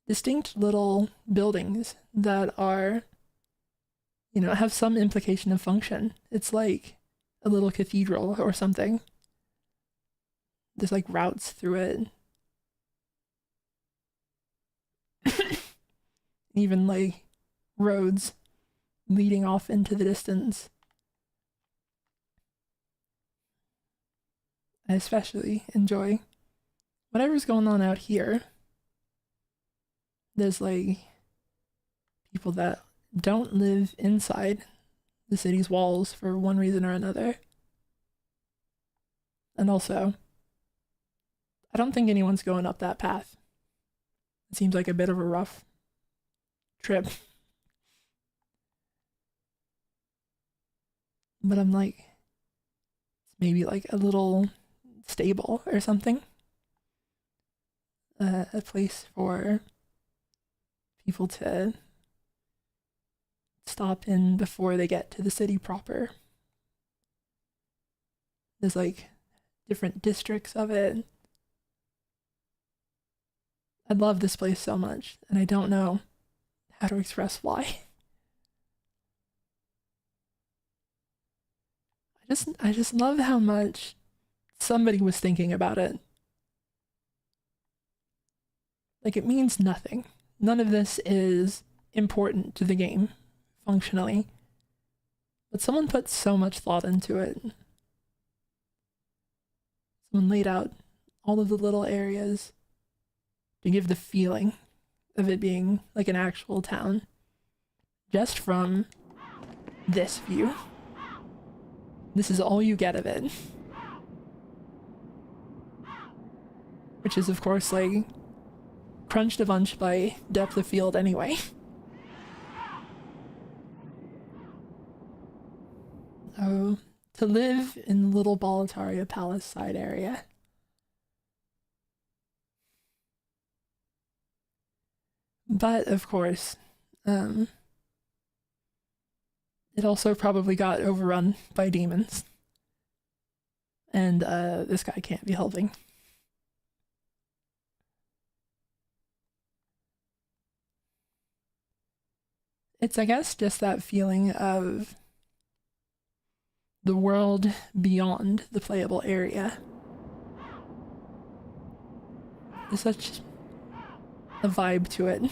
distinct little buildings that are, have some implication of function. It's like a little cathedral or something. There's routes through it. Even roads leading off into the distance. I especially enjoy whatever's going on out here. There's people that don't live inside the city's walls for one reason or another. And also, I don't think anyone's going up that path. It seems like a bit of a rough trip. But I'm it's maybe a little stable or something. A place for people to stop in before they get to the city proper. There's different districts of it. I love this place so much, and I don't know how to express why. I just love how much somebody was thinking about it. It means nothing. None of this is important to the game, functionally. But someone put so much thought into it. Someone laid out all of the little areas to give the feeling of it being an actual town. Just from this view. This is all you get of it. which is of course like crunched a bunch by depth of field anyway. Oh, to live in the little Boletaria Palace side area. But of course, it also probably got overrun by demons. And this guy can't be helping. It's, I guess, just that feeling of the world beyond the playable area. There's such a vibe to it. It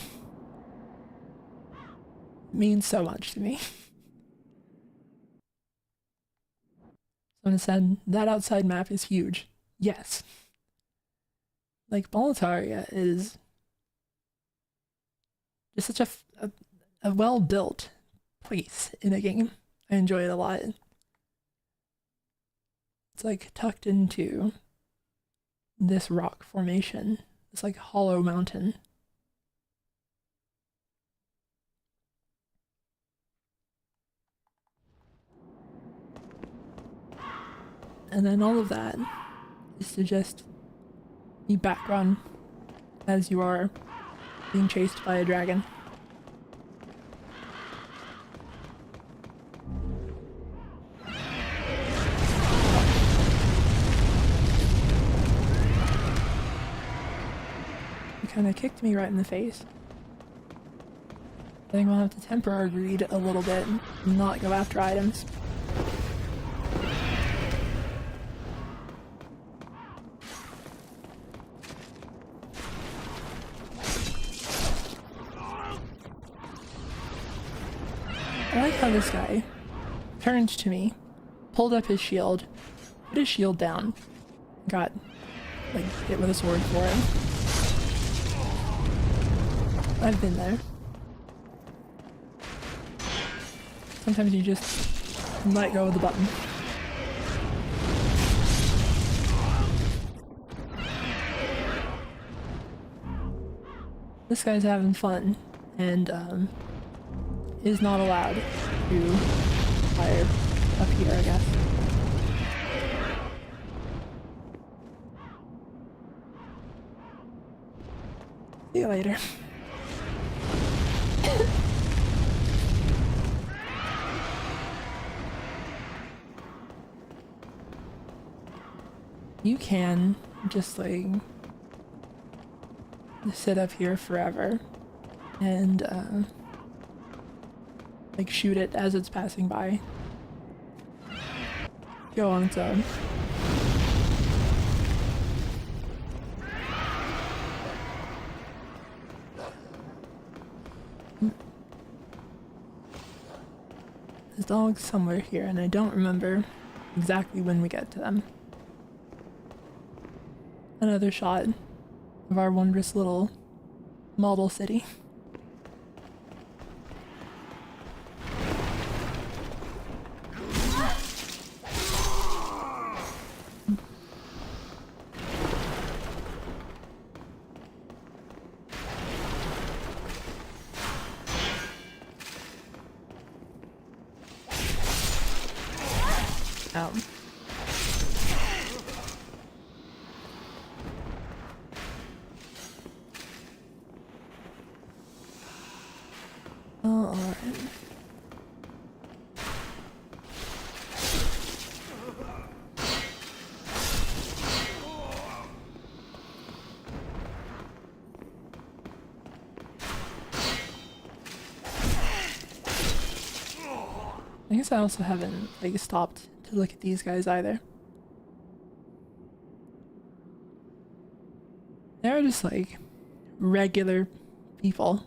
means so much to me. Someone said, that outside map is huge. Yes. Like, Boletaria is just such a well-built place in a game. I enjoy it a lot. It's like tucked into this rock formation, this like hollow mountain. And then all of that is to just be background as you are being chased by a dragon. He kind of kicked me right in the face. I think we'll have to temper our greed a little bit and not go after items. I like how this guy turned to me, pulled up his shield, put his shield down, got like hit with a sword for it. I've been there. Sometimes you just let go of the button. This guy's having fun and is not allowed to fire up here, I guess. See you later. You can just like sit up here forever and like shoot it as it's passing by. Go on its own. There's dogs somewhere here and I don't remember exactly when we get to them. Another shot of our wondrous little model city. Ow. Oh, alright. I guess I also haven't like stopped to look at these guys either. They're just like regular people.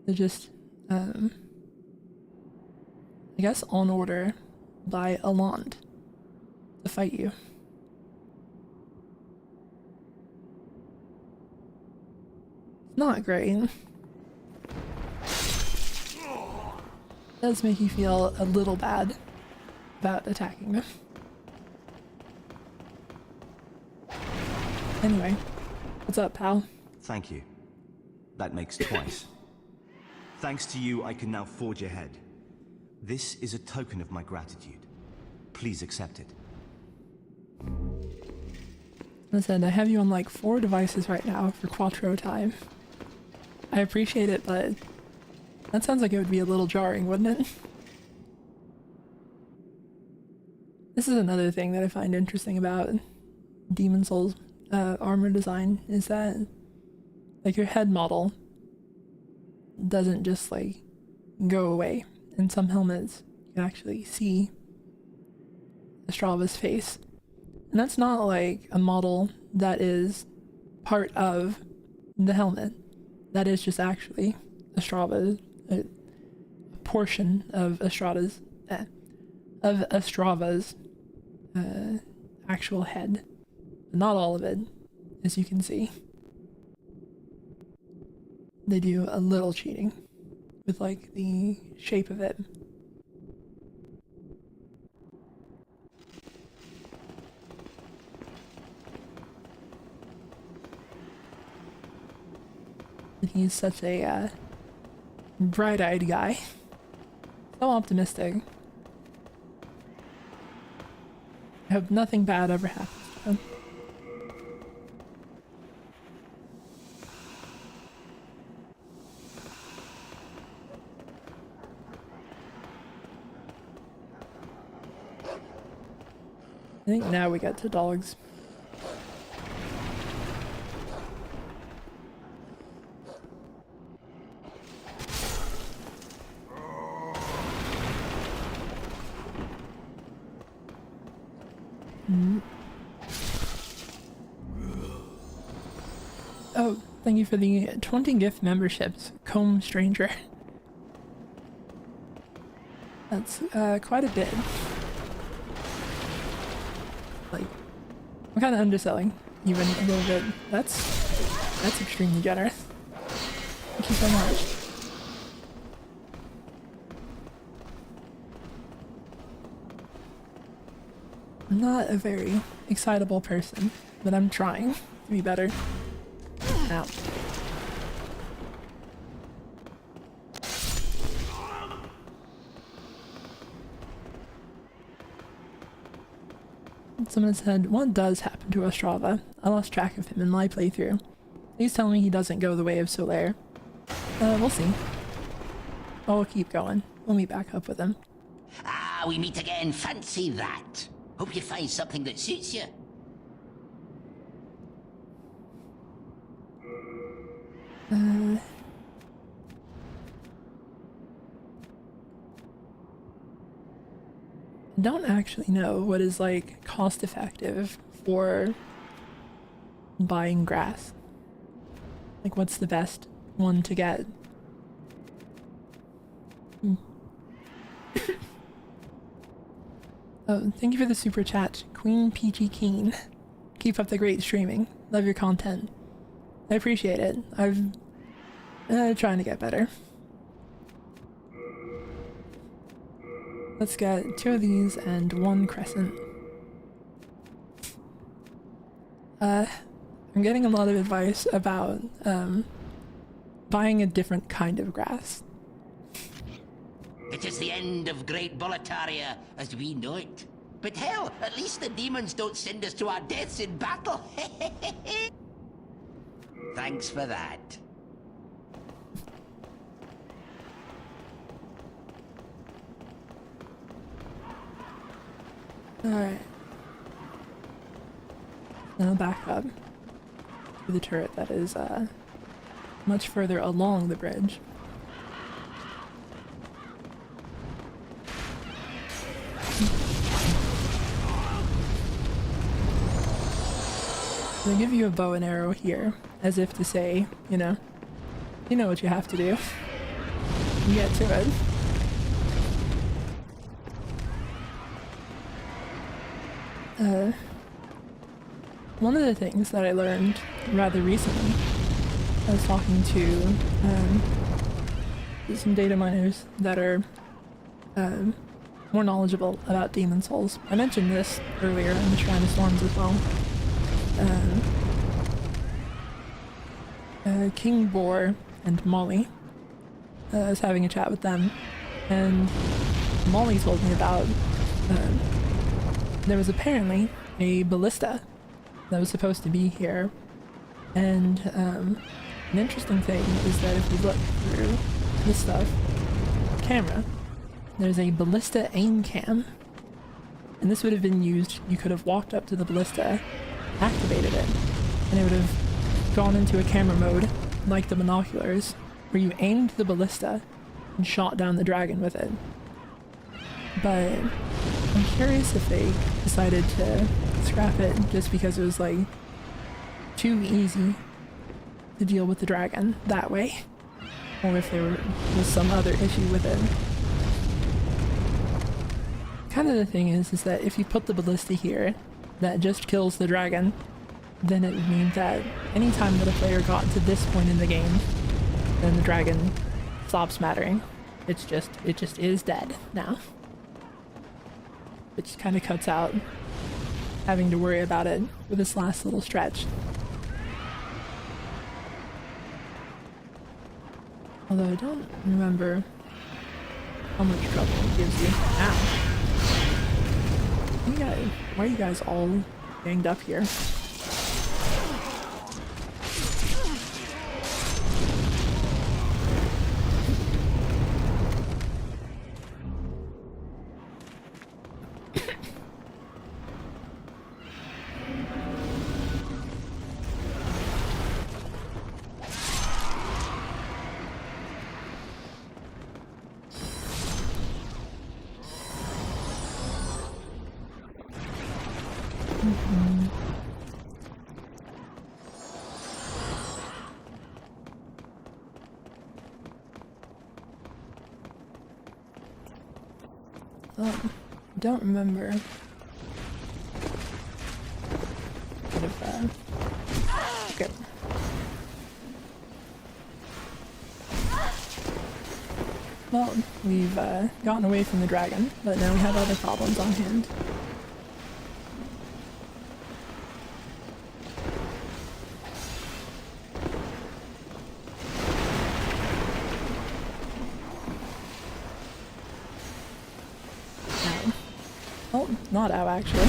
They're just, I guess on order by Alond to fight you. Not great. Does make you feel a little bad about attacking them. Anyway, what's up, pal? Thank you. That makes twice. Thanks to you, I can now forge ahead. This is a token of my gratitude. Please accept it. Listen, I have you on like 4 devices right now for Quattro time. I appreciate it, but that sounds like it would be a little jarring, wouldn't it? This is another thing that I find interesting about Demon Souls armor design, is that like your head model doesn't just like go away. In some helmets, you can actually see Astrava's face. And that's not like a model that is part of the helmet. That is just actually Astrava's, a portion of Astrava's actual head. But not all of it, as you can see. They do a little cheating with like the shape of it. He's such a bright-eyed guy. So optimistic. I hope nothing bad ever happens to him. I think now we get to dogs. Oh, thank you for the 20 gift memberships, Comb Stranger. That's quite a bit. Like, I'm kind of underselling, even a little bit. That's extremely generous. Thank you so much. I'm not a very excitable person, but I'm trying to be better. Ow. Someone said, what does happen to Astrava? I lost track of him in my playthrough. Please tell me he doesn't go the way of Solaire. We'll see. Oh, we'll keep going. We'll meet back up with him. Ah, we meet again. Fancy that. Hope you find something that suits you. I don't actually know what is like cost effective for buying grass. Like what's the best one to get? Oh, thank you for the super chat, Queen Peachy Keen. Keep up the great streaming. Love your content. I appreciate it. I'm trying to get better. Let's get 2 of these and 1 crescent. I'm getting a lot of advice about buying a different kind of grass. It is the end of Great Boletaria as we know it. But hell, at least the demons don't send us to our deaths in battle. Thanks for that. Alright. Now back up to the turret that is much further along the bridge. They give you a bow and arrow here, as if to say, you know what you have to do. You get to it. One of the things that I learned rather recently, I was talking to some data miners that are more knowledgeable about Demon Souls. I mentioned this earlier in the Shrine of Storms as well. King Boar and Molly. I was having a chat with them, and Molly told me about there was apparently a ballista that was supposed to be here, and an interesting thing is that if you look through this stuff, camera, there's a ballista aim cam, and this would have been used. You could have walked up to the ballista, activated it, and it would have gone into a camera mode like the binoculars, where you aimed the ballista and shot down the dragon with it. But I'm curious if they decided to scrap it just because it was like too easy to deal with the dragon that way, or if there was some other issue with it. Kind of the thing is that if you put the ballista here that just kills the dragon, then it would mean that anytime that a player got to this point in the game, then the dragon stops mattering. It just is dead now. Which kind of cuts out having to worry about it with this last little stretch. Although I don't remember how much trouble it gives you. Ow. Why are you guys all ganged up here? Don't remember. Okay. Well, we've gotten away from the dragon, but now we have other problems on hand. Not ow, actually.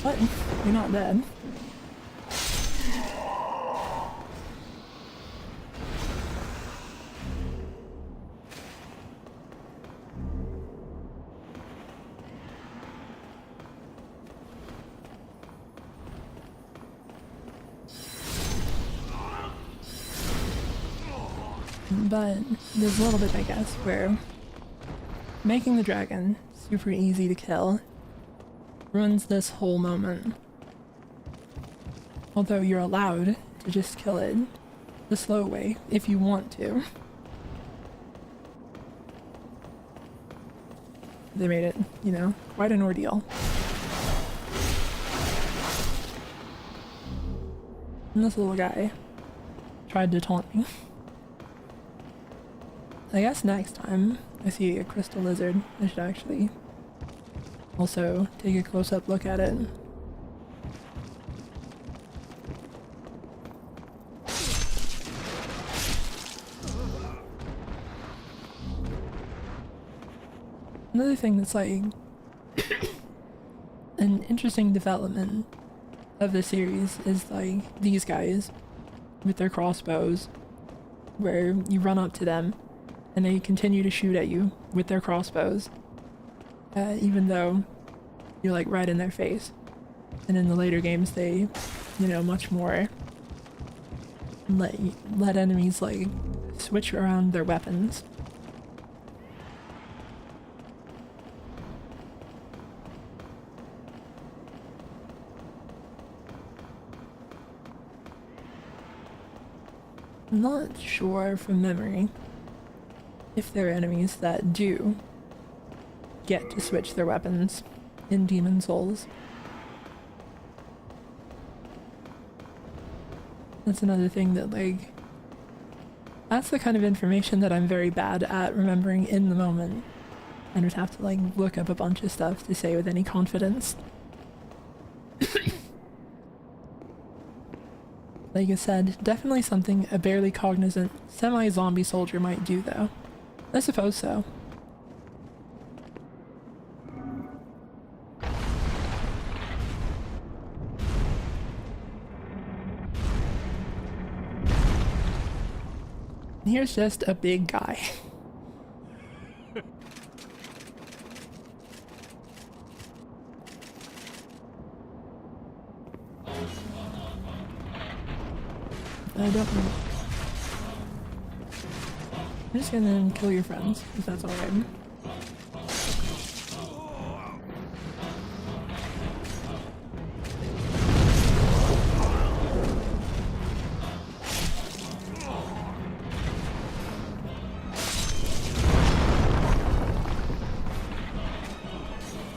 What? You're not dead. But there's a little bit, I guess, where making the dragon super easy to kill ruins this whole moment. Although you're allowed to just kill it the slow way if you want to. They made it, you know, quite an ordeal. And this little guy tried to taunt me. I guess next time I see a crystal lizard, I should actually also take a close-up look at it. Another thing that's like an interesting development of the series is like these guys with their crossbows, where you run up to them and they continue to shoot at you with their crossbows, even though you're like right in their face. And in the later games they, you know, much more let enemies like switch around their weapons. I'm not sure from memory if there are enemies that do get to switch their weapons in Demon Souls. That's another thing that like That's the kind of information that I'm very bad at remembering in the moment. I just have to like look up a bunch of stuff to say with any confidence. Like I said, definitely something a barely cognizant semi-zombie soldier might do though. I suppose so. Here's just a big guy. I don't know. I'm just gonna kill your friends, if that's alright.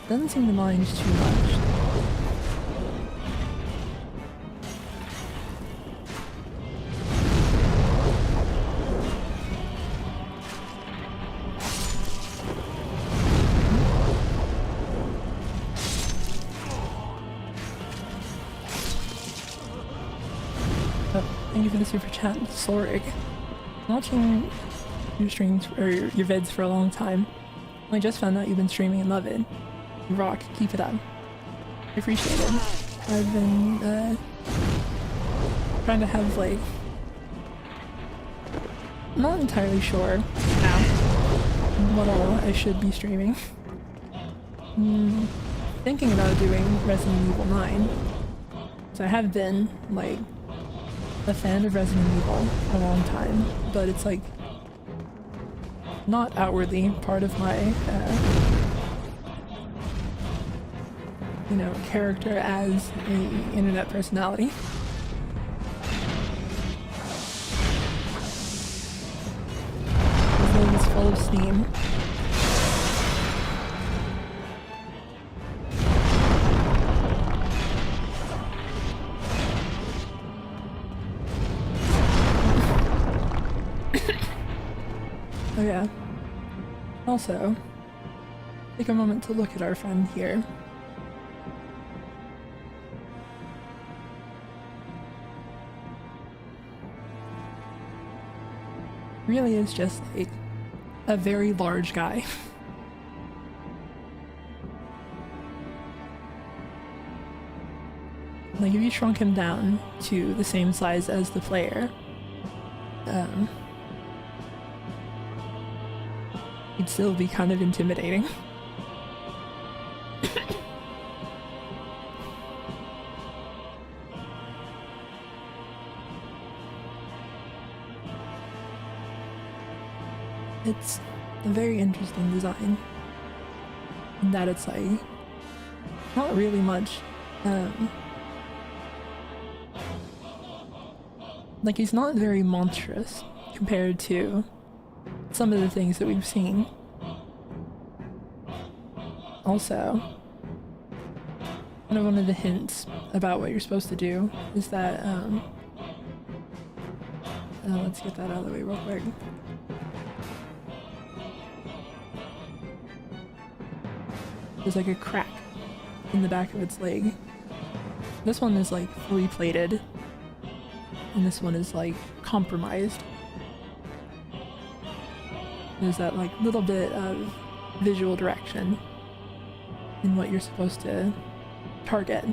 Doesn't seem to mind too much. Thank you for the super chat, Sorig. Watching your streams or your vids for a long time. I just found out you've been streaming and love it. You rock, keep it up. I appreciate it. I've been trying to have like, I'm not entirely sure what all I should be streaming. Thinking about doing Resident Evil 9. So I have been like a fan of Resident Evil a long time, but it's like not outwardly part of my you know, character as an internet personality. This thing is full of steam. Oh yeah. Also, take a moment to look at our friend here. Really is just like a very large guy. Like if you shrunk him down to the same size as the player, he'd still be kind of intimidating. It's a very interesting design in that it's like not really much like he's not very monstrous compared to some of the things that we've seen. Also, kind of one of the hints about what you're supposed to do is that let's get that out of the way real quick. There's like a crack in the back of its leg. This one is like fully plated, and this one is like compromised. There's that like little bit of visual direction in what you're supposed to target.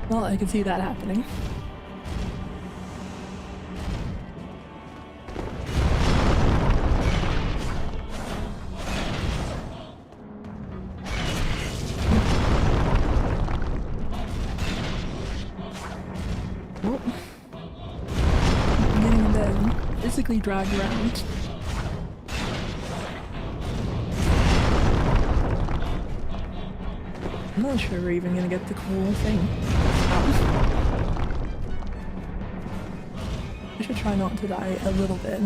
Well, I can see that happening. Oh. I'm getting physically dragged around. I'm not sure we're even gonna get the cool thing. I should try not to die a little bit.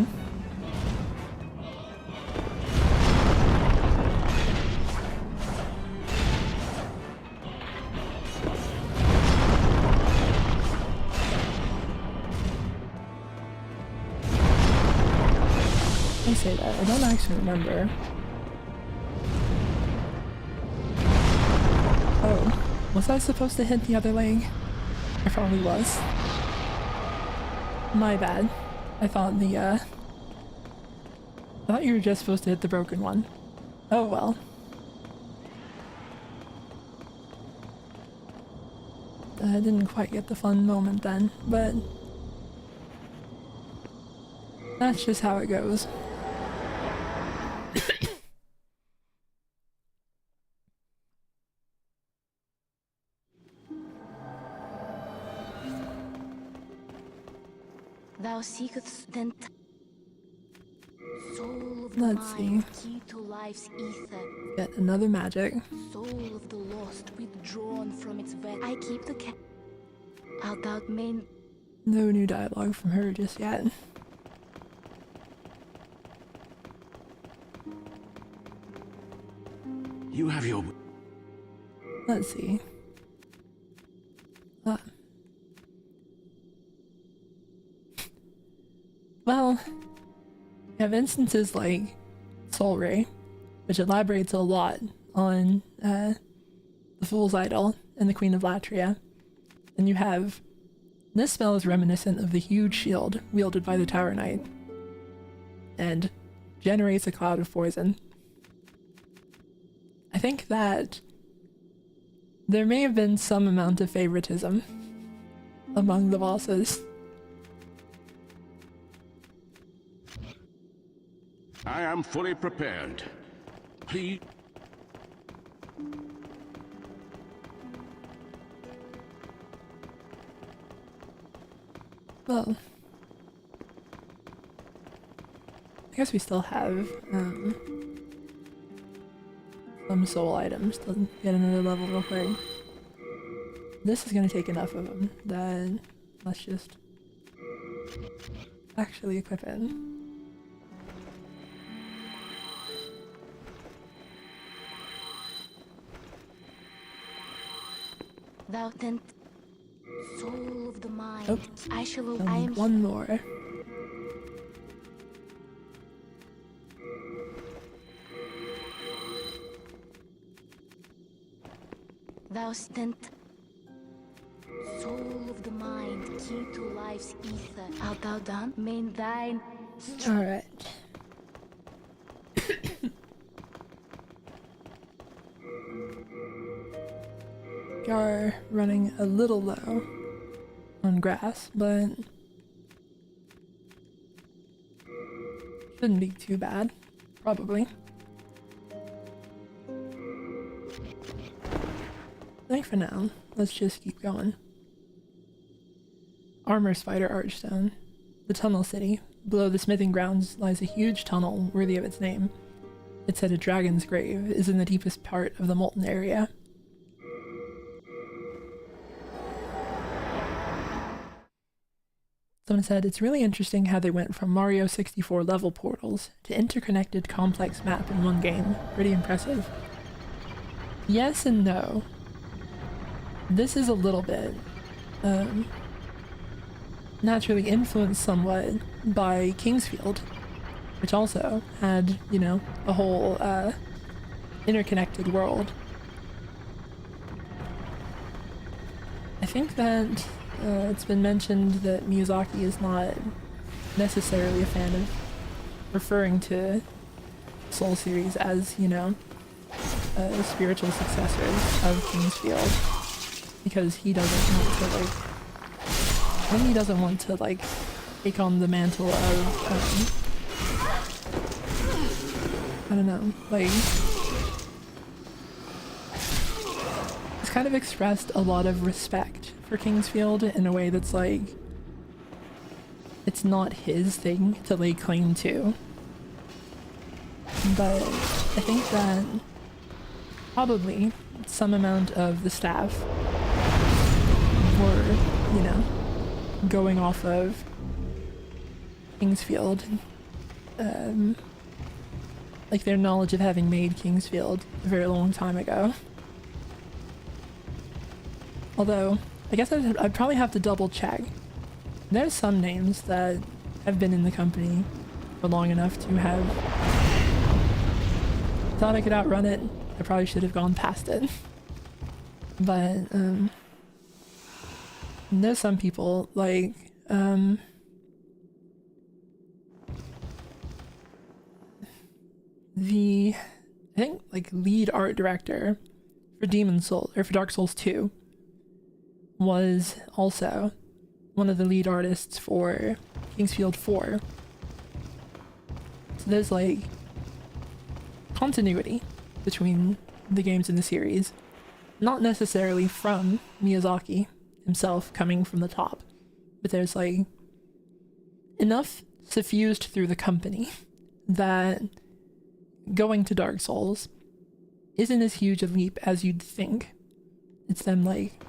I say that, I don't actually remember. Oh, was I supposed to hit the other leg? I probably was. My bad. I thought I thought you were just supposed to hit the broken one. Oh well. I didn't quite get the fun moment then, but that's just how it goes. Thou seekest then soul of the Let's mind, see. key to life's ether. Get another magic. Soul of the lost, withdrawn from its bed. I keep the cat. Art thou main? No new dialogue from her just yet. You have your... Let's see. Well, you have instances like Soul Ray, which elaborates a lot on the Fool's Idol and the Queen of Latria. And you have... This spell is reminiscent of the huge shield wielded by the Tower Knight, and generates a cloud of poison. I think that there may have been some amount of favoritism among the bosses. I am fully prepared. Please... Well, I guess we still have some soul items to get another level real quick. This is gonna take enough of them that let's just actually equip it. Thou then soul of the mind. Oh, I shall. I am one more. Thou stent soul of the mind, key to life's ether. Art thou done? Main thine. Alright. We are running a little low on grass, but shouldn't be too bad, probably. I think for now, let's just keep going. Armor Spider Archstone. The Tunnel City. Below the smithing grounds lies a huge tunnel worthy of its name. It said a dragon's grave is in the deepest part of the molten area. Someone said, it's really interesting how they went from Mario 64 level portals to interconnected complex map in one game. Pretty impressive. Yes and no. This is a little bit naturally influenced somewhat by Kingsfield, which also had, you know, a whole interconnected world. I think that it's been mentioned that Miyazaki is not necessarily a fan of referring to Soul series as, you know, spiritual successors of Kingsfield, because he doesn't want to, like, he doesn't want to, like, take on the mantle of, I don't know, like, he's kind of expressed a lot of respect for Kingsfield in a way that's like, it's not his thing to lay claim to. But I think that probably some amount of the staff were, you know, going off of Kingsfield, like their knowledge of having made Kingsfield a very long time ago. Although, I guess I'd probably have to double check. There's some names that have been in the company for long enough to have thought I could outrun it. I probably should have gone past it. But, there's some people, like, I think, like, lead art director for for Dark Souls 2 was also one of the lead artists for Kingsfield 4. So there's, like, continuity between the games in the series. Not necessarily from Miyazaki himself coming from the top, but there's, like, enough suffused through the company that going to Dark Souls isn't as huge a leap as you'd think. It's them, like,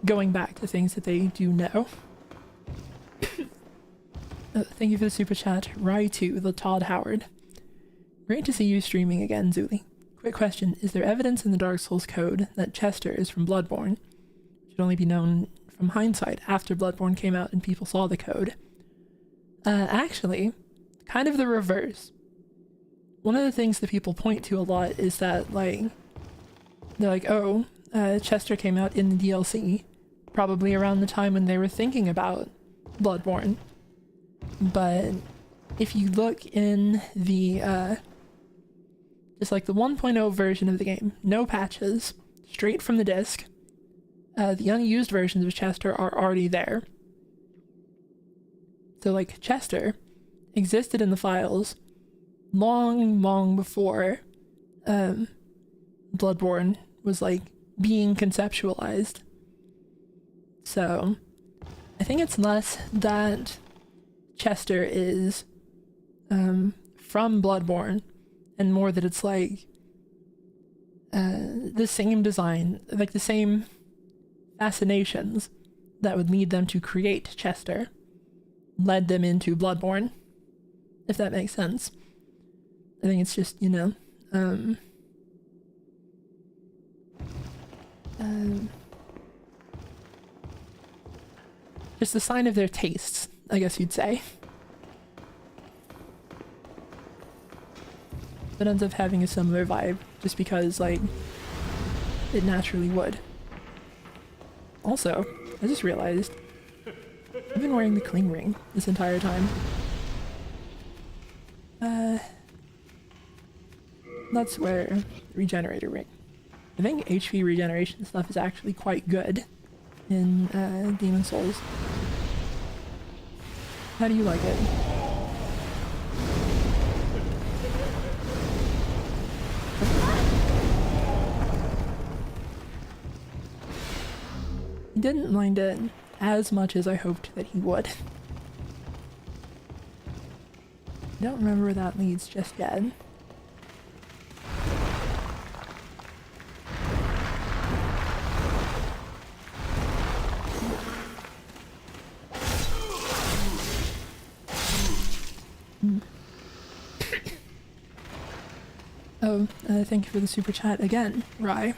going back to things that they do know. Thank you for the super chat. Rai2, the Todd Howard. Great to see you streaming again, Zuli. Quick question, is there evidence in the Dark Souls code that Chester is from Bloodborne? It should only be known from hindsight after Bloodborne came out and people saw the code. Actually, kind of the reverse. One of the things that people point to a lot is that, like, they're like, oh, Chester came out in the DLC, probably around the time when they were thinking about Bloodborne. But if you look in the, just like the 1.0 version of the game, no patches, straight from the disc, the unused versions of Chester are already there. So, like, Chester existed in the files long before Bloodborne was, like, being conceptualized. So I think it's less that Chester is from Bloodborne and more that it's like the same design, like the same fascinations that would lead them to create Chester led them into Bloodborne, if that makes sense. I think it's just, you know, just a sign of their tastes, I guess you'd say. It ends up having a similar vibe, just because, like, it naturally would. Also, I just realized I've been wearing the cling ring this entire time. That's where the regenerator ring. I think HP regeneration stuff is actually quite good in Demon Souls. How do you like it? He didn't mind it as much as I hoped that he would. I don't remember where that leads just yet. Oh, thank you for the super chat again, Rai.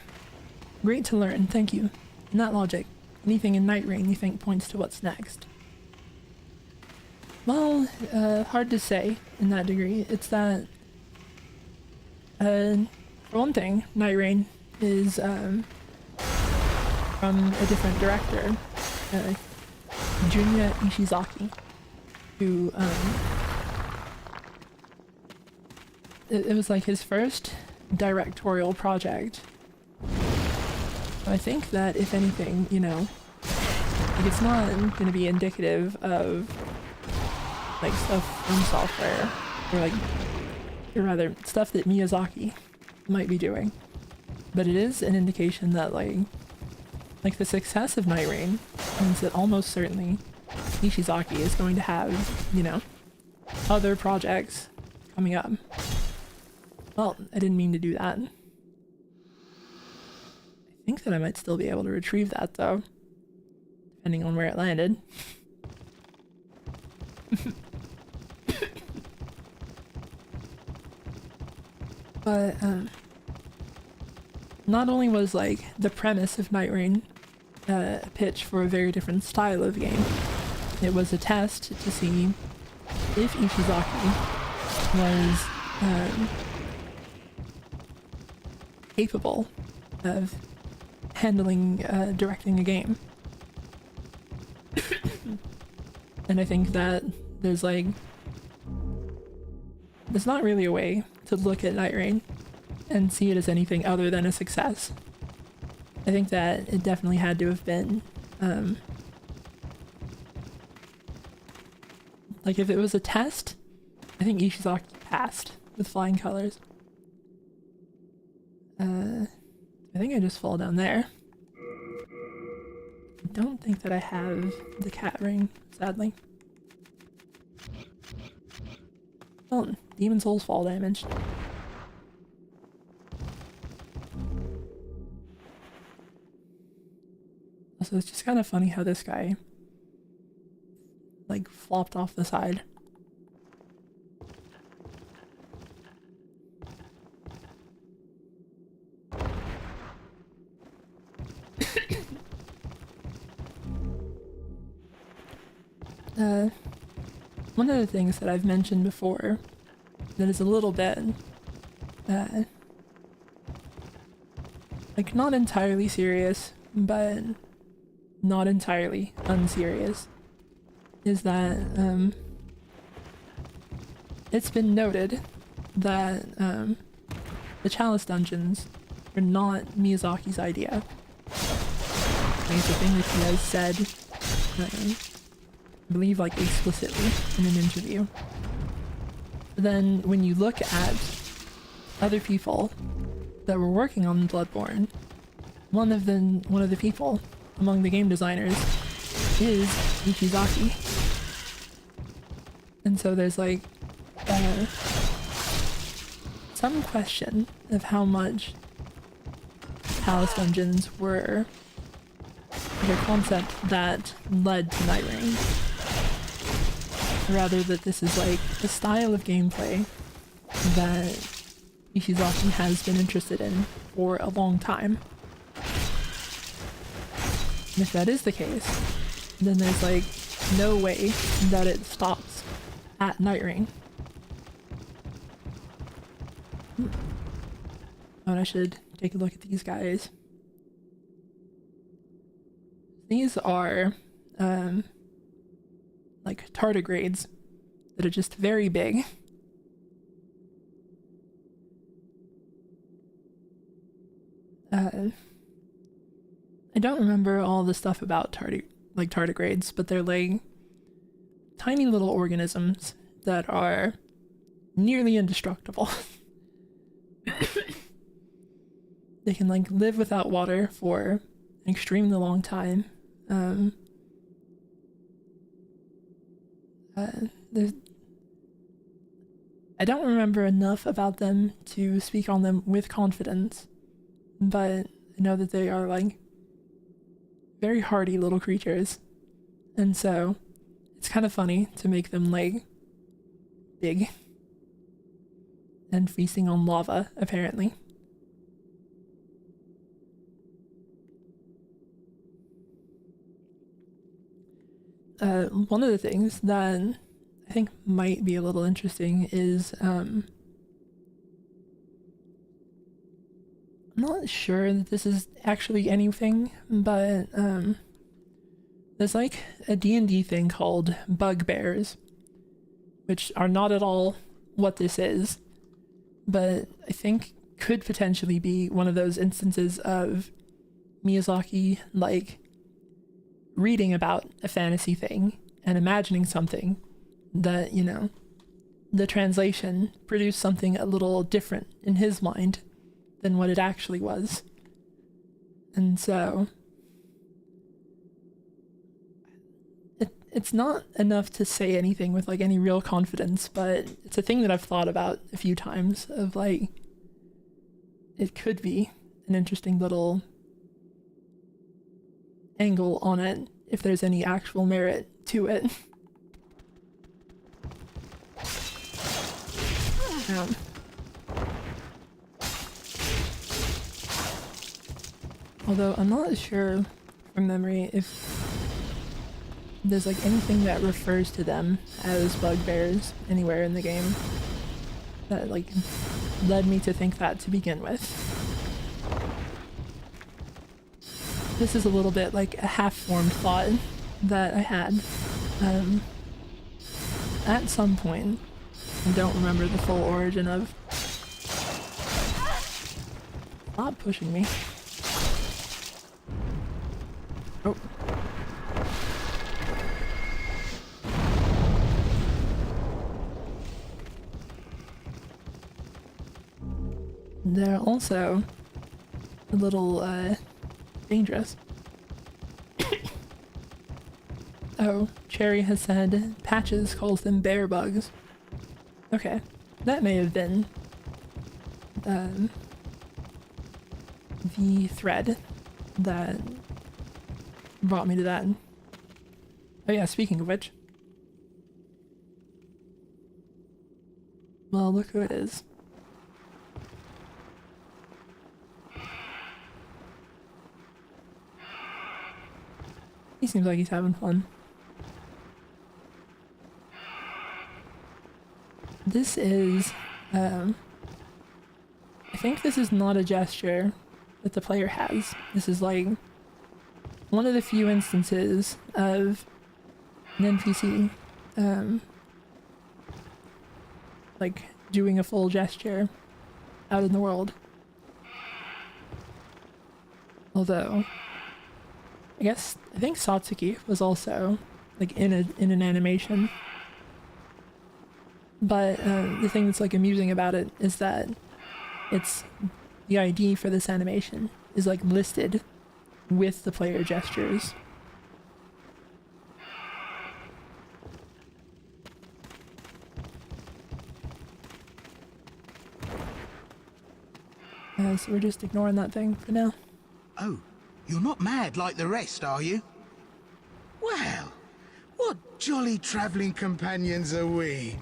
Great to learn, thank you. In that logic, anything in Night Rain you think points to what's next? Well, hard to say in that degree. It's that, for one thing, Night Rain is from a different director, Junya Ishizaki, who it was like his first directorial project. I think that if anything, you know, like it's not going to be indicative of like stuff from software or rather stuff that Miyazaki might be doing, but it is an indication that like the success of Night Rain means that almost certainly Ishizaki is going to have, you know, other projects coming up. Well, I didn't mean to do that. I think that I might still be able to retrieve that though, depending on where it landed. But not only was like the premise of Night Rain a pitch for a very different style of game, it was a test to see if Ishizaki was capable of handling directing a game. And I think that there's not really a way to look at Night Rain and see it as anything other than a success. I think that it definitely had to have been like if it was a test, I think Ishizaki passed with flying colors. I think I just fall down there. I don't think that I have the cat ring, sadly. Oh, Demon Soul's fall damage. Also, it's just kind of funny how this guy like flopped off the side. One of the things that I've mentioned before that is a little bit like not entirely serious, but not entirely unserious, is that it's been noted that the Chalice dungeons are not Miyazaki's idea. It's a thing that he has said, I believe, like explicitly in an interview. But then when you look at other people that were working on Bloodborne, one of the people among the game designers is Ishizaki. And so there's like some question of how much Chalice dungeons were the concept that led to Night Rain. Rather that this is like a style of gameplay that Ishizaki has been interested in for a long time. And if that is the case, then there's like no way that it stops at Night Rain. Oh, and I should take a look at these guys. These are like tardigrades that are just very big. I don't remember all the stuff about tardigrades, but they're like tiny little organisms that are nearly indestructible. They can like live without water for an extremely long time. I don't remember enough about them to speak on them with confidence, but I know that they are like very hardy little creatures, and so it's kind of funny to make them like big and feasting on lava, apparently. One of the things that I think might be a little interesting is I'm not sure that this is actually anything, but there's like a D&D thing called bugbears, which are not at all what this is, but I think could potentially be one of those instances of Miyazaki like reading about a fantasy thing and imagining something that, you know, the translation produced something a little different in his mind than what it actually was. And so it's not enough to say anything with like any real confidence, but it's a thing that I've thought about a few times of like, it could be an interesting little angle on it if there's any actual merit to it. Although I'm not sure from memory if there's like anything that refers to them as bugbears anywhere in the game that like led me to think that to begin with. This is a little bit like a half-formed thought that I had at some point. I don't remember the full origin of. Stop pushing me. Oh. They're also a little dangerous. Oh, Cherry has said Patches calls them bear bugs. Okay, that may have been the thread that brought me to that. Oh yeah, speaking of which. Well, look who it is. He seems like he's having fun. This is, I think this is not a gesture that the player has. This is like one of the few instances of an NPC, like doing a full gesture out in the world. Although, I think Satsuki was also like in an animation. But the thing that's like amusing about it is that it's the ID for this animation is like listed with the player gestures. So we're just ignoring that thing for now. Oh, you're not mad like the rest, are you? Well, what jolly travelling companions are we?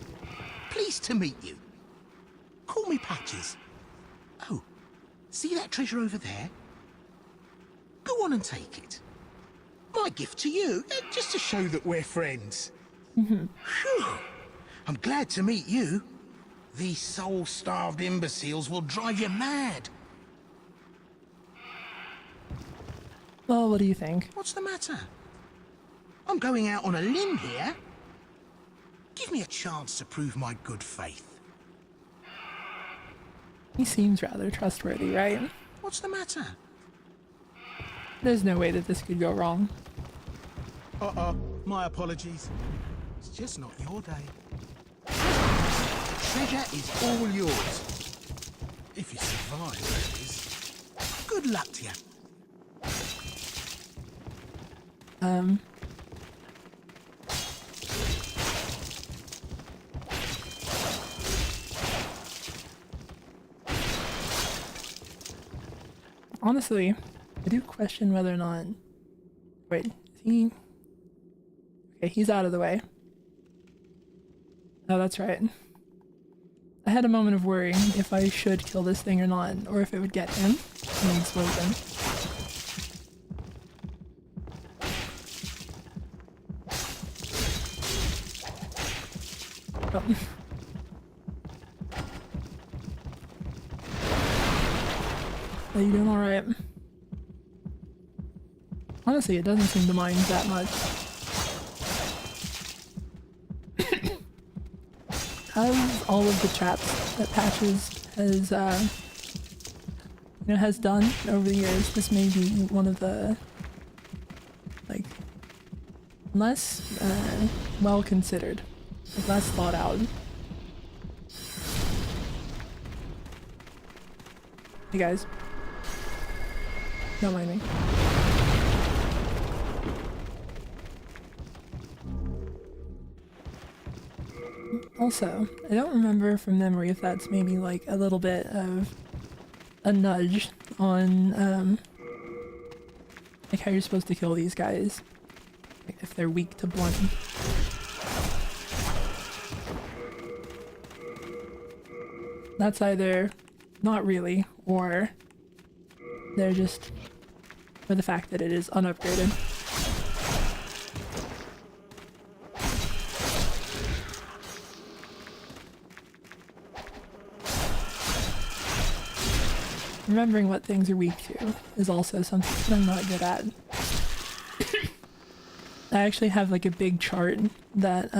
Pleased to meet you. Call me Patches. Oh, see that treasure over there? Go on and take it. My gift to you, just to show that we're friends. Phew. I'm glad to meet you. These soul-starved imbeciles will drive you mad. Well, what do you think? What's the matter? I'm going out on a limb here. Give me a chance to prove my good faith. He seems rather trustworthy, right? What's the matter? There's no way that this could go wrong. My apologies. It's just not your day. The treasure is all yours. If you survive, that is. Good luck to you. Honestly, I do question whether or not... Wait, is he... Okay, he's out of the way. Oh, that's right. I had a moment of worry if I should kill this thing or not, or if it would get him in the explosion. Oh. Are you doing alright? Honestly, it doesn't seem to mind that much. Of all of the traps that Patches has, has done over the years, this may be one of the, like, less, well considered, like, less thought out. Hey guys. Don't mind me. Also, I don't remember from memory if that's maybe like a little bit of a nudge on like how you're supposed to kill these guys, like if they're weak to blunt. That's either not really, or they're just or the fact that it is unupgraded. Remembering what things are weak to is also something that I'm not good at. I actually have like a big chart that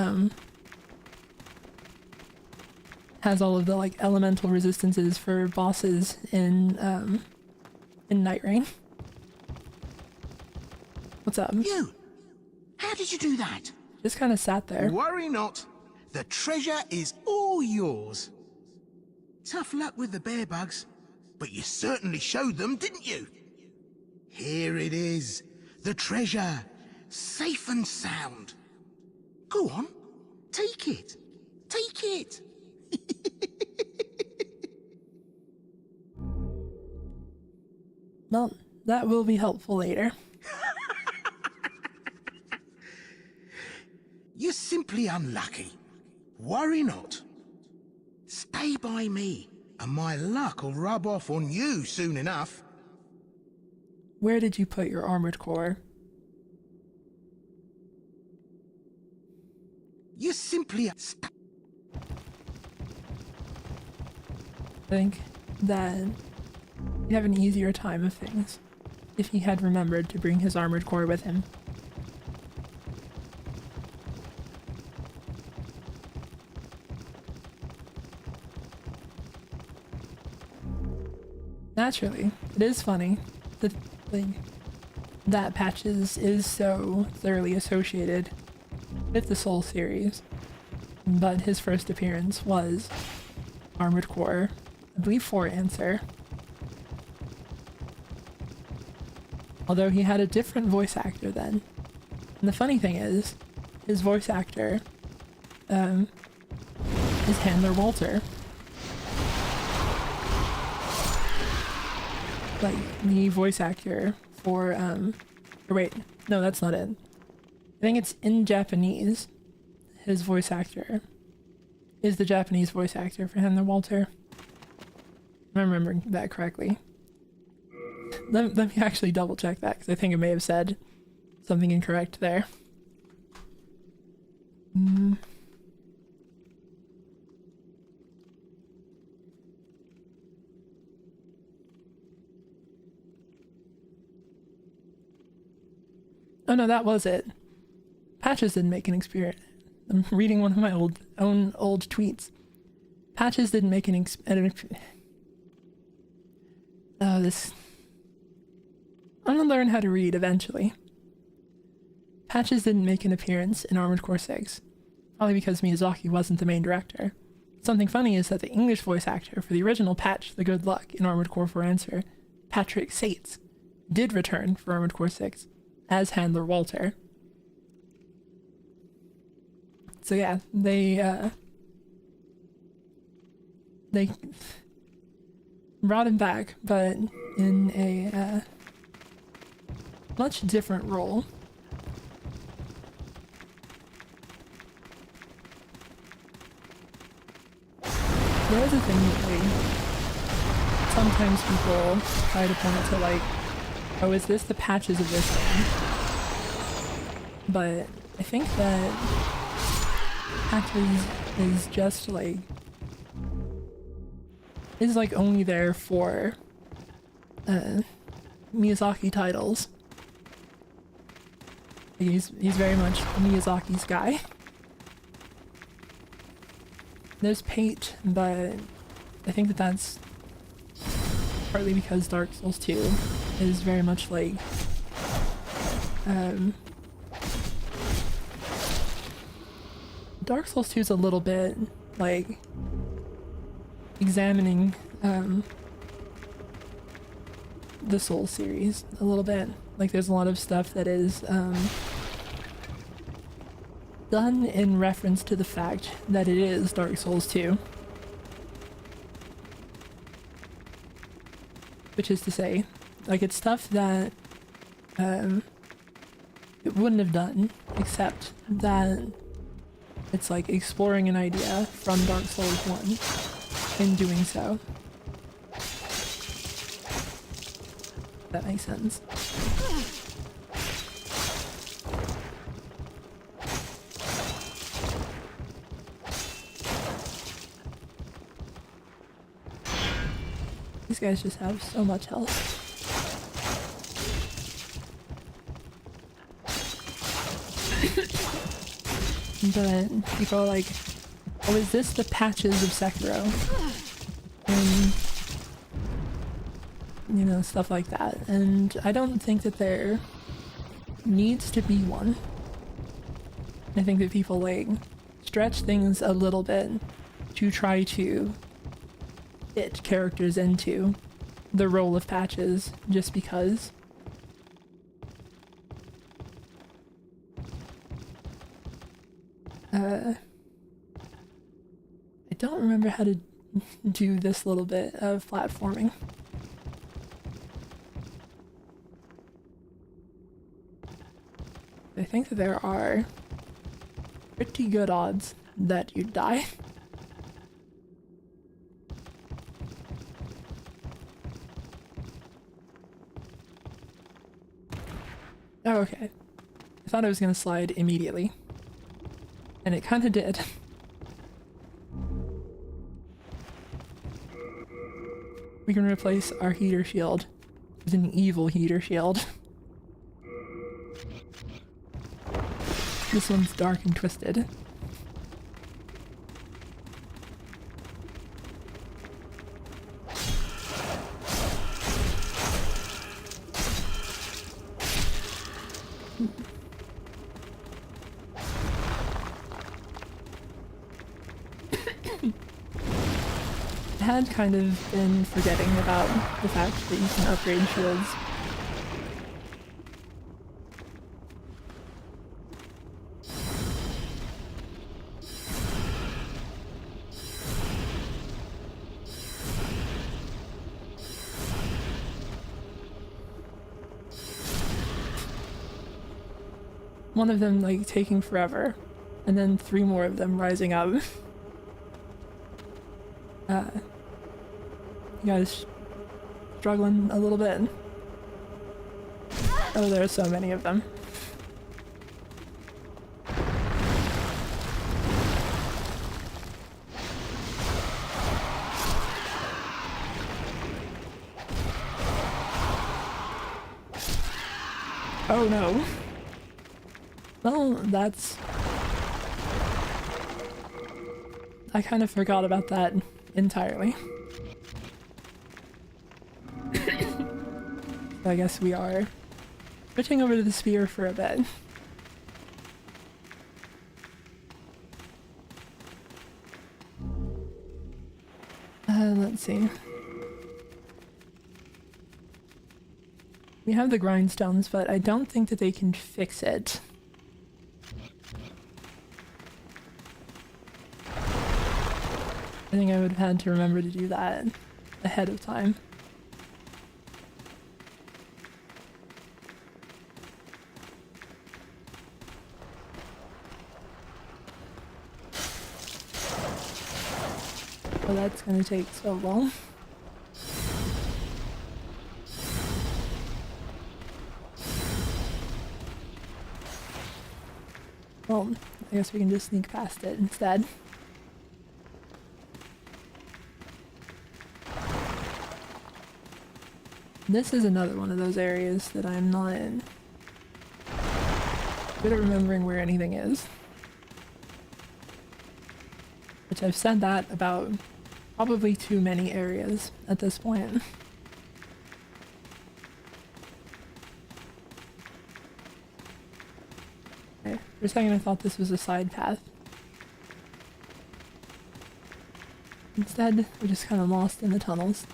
has all of the like elemental resistances for bosses in Night Rain. What's up? You! How did you do that? Just kind of sat there. Worry not. The treasure is all yours. Tough luck with the bear bugs, but you certainly showed them, didn't you? Here it is. The treasure. Safe and sound. Go on. Take it. Take it. Well, that will be helpful later. You're simply unlucky. Worry not. Stay by me, and my luck will rub off on you soon enough. Where did you put your armored core? You're simply... I think that he'd have an easier time of things if he had remembered to bring his armored core with him. Naturally, it is funny that that Patches is so thoroughly associated with the Soul series, but his first appearance was Armored Core, I believe 4 Answer. Although he had a different voice actor then. And the funny thing is, his voice actor is Handler Walter. Like, the voice actor for, or wait, no, that's not it. I think it's in Japanese. His voice actor is the Japanese voice actor for Handler Walter. If I'm remembering that correctly. Let me actually double check that, because I think I may have said something incorrect there. Oh no, that was it. Patches didn't make an experience. I'm reading one of my old tweets. Patches didn't make an oh, this... I'm gonna learn how to read eventually. Patches didn't make an appearance in Armored Core 6. Probably because Miyazaki wasn't the main director. Something funny is that the English voice actor for the original Patch the Good Luck in Armored Core 4 Answer, Patrick Sates, did return for Armored Core 6 as Handler Walter. So yeah, they brought him back, but in a much different role. There is a thing that sometimes people try to point to, like, oh, is this the patches of this thing? But I think that patches is just like, is like only there for Miyazaki titles. He's very much Miyazaki's guy. There's Pate, but I think that that's partly because Dark Souls 2 is very much like Dark Souls 2 is a little bit like examining the Souls series a little bit. Like, there's a lot of stuff that is done in reference to the fact that it is Dark Souls 2. Which is to say, like, it's stuff that it wouldn't have done, except that it's like exploring an idea from Dark Souls 1 in doing so. That makes sense. These guys just have so much health. But people are like, oh, is this the patches of Sekiro? And, you know, stuff like that. And I don't think that there needs to be one. I think that people, like, stretch things a little bit to try to fit characters into the role of patches just because. I don't remember how to do this little bit of platforming. I think that there are pretty good odds that you die. Oh, okay. I thought I was gonna slide immediately. And it kinda did. We can replace our heater shield with an evil heater shield. This one's dark and twisted. I had kind of been forgetting about the fact that you can upgrade shields. One of them like taking forever, and then 3 more of them rising up. You guys struggling a little bit? Oh, there are so many of them. Oh no. Well, that's... I kind of forgot about that entirely. So I guess we are switching over to the spear for a bit. Let's see. We have the grindstones, but I don't think that they can fix it. I think I would have had to remember to do that ahead of time. Oh, that's gonna take so long. Well, I guess we can just sneak past it instead. This is another one of those areas that I'm not good at remembering where anything is. Which I've said that about probably too many areas at this point. Okay, for a second I thought this was a side path. Instead, we're just kind of lost in the tunnels.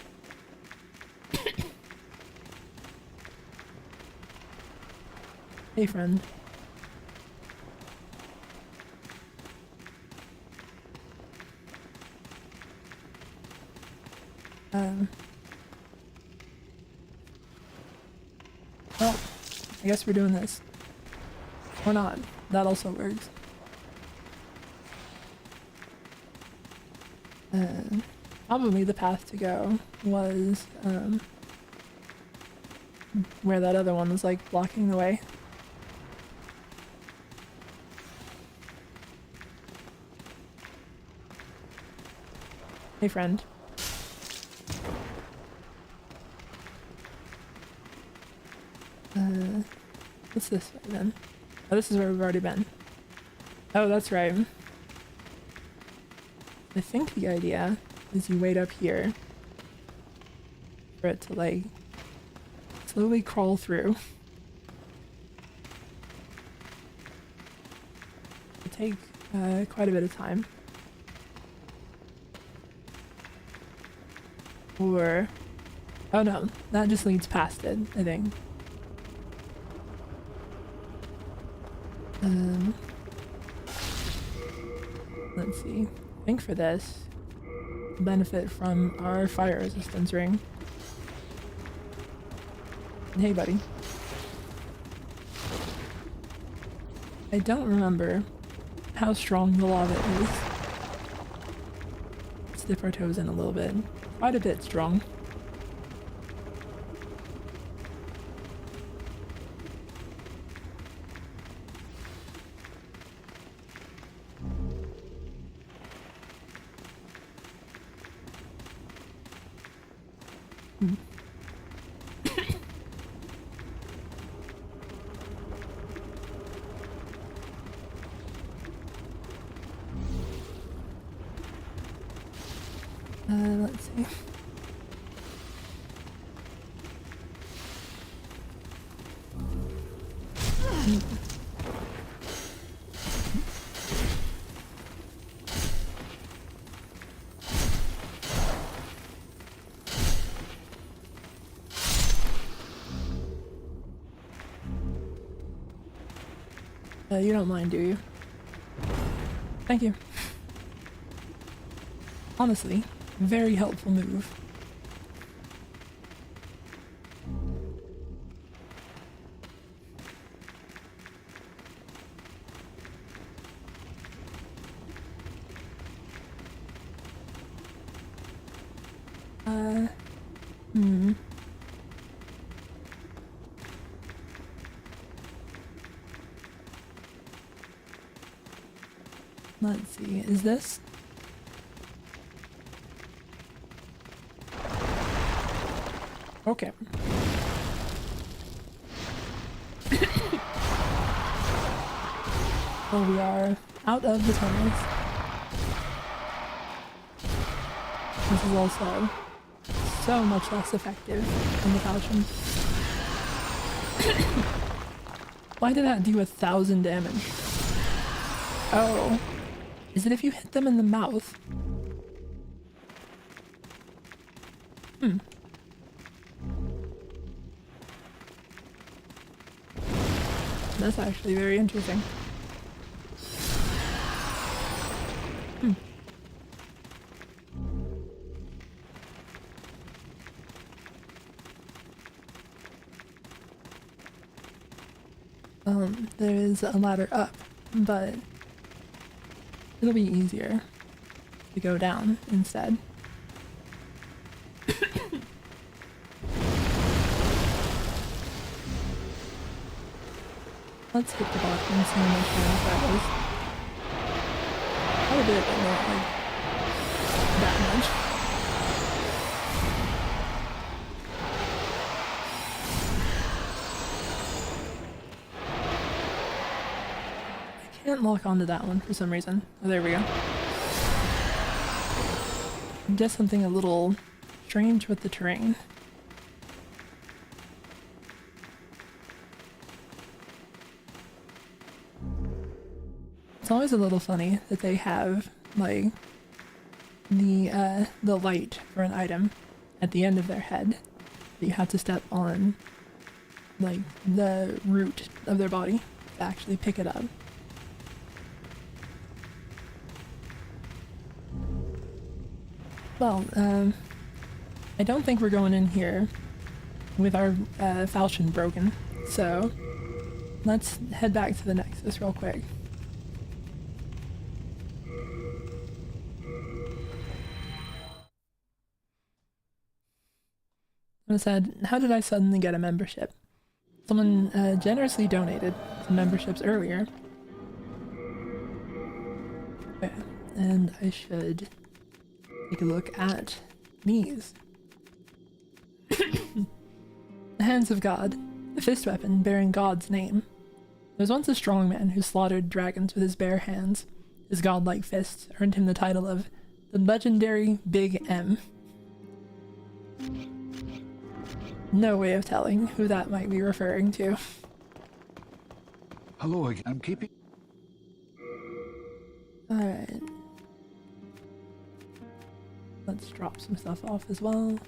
Hey, friend. Well, I guess we're doing this. Or not. That also works. Probably the path to go was, where that other one was, like, blocking the way. Hey, friend. What's this way then? Oh, this is where we've already been. Oh, that's right. I think the idea is you wait up here for it to, like, slowly crawl through. It'll take quite a bit of time. Or... oh no, that just leads past it, I think. Let's see. I think for this, benefit from our fire resistance ring. Hey, buddy. I don't remember how strong the lava is. Let's dip our toes in a little bit. Quite a bit strong. Let's see. You don't mind, do you? Thank you. Honestly, very helpful move. Let's see, is this? Okay. Well, we are out of the tunnels. This is also so much less effective than the falchion. Why did that do 1,000 damage? Oh. Is it if you hit them in the mouth? That's actually very interesting. There is a ladder up, but it'll be easier to go down instead. Let's hit the bottom and see how much damage that is. Quite a bit, but not like that much. I can't lock onto that one for some reason. Oh, there we go. Just something a little strange with the terrain. It's always a little funny that they have, like, the light for an item at the end of their head. You have to step on, like, the root of their body to actually pick it up. Well, I don't think we're going in here with our falchion broken, so let's head back to the Nexus real quick. I said, how did I suddenly get a membership? Someone generously donated some memberships earlier. Okay, and I should take a look at these. The Hands of God. a fist weapon bearing God's name. There was once a strong man who slaughtered dragons with his bare hands. His godlike fists earned him the title of the legendary Big M. No way of telling who that might be referring to. Hello again. I'm keeping... Alright. Let's drop some stuff off as well.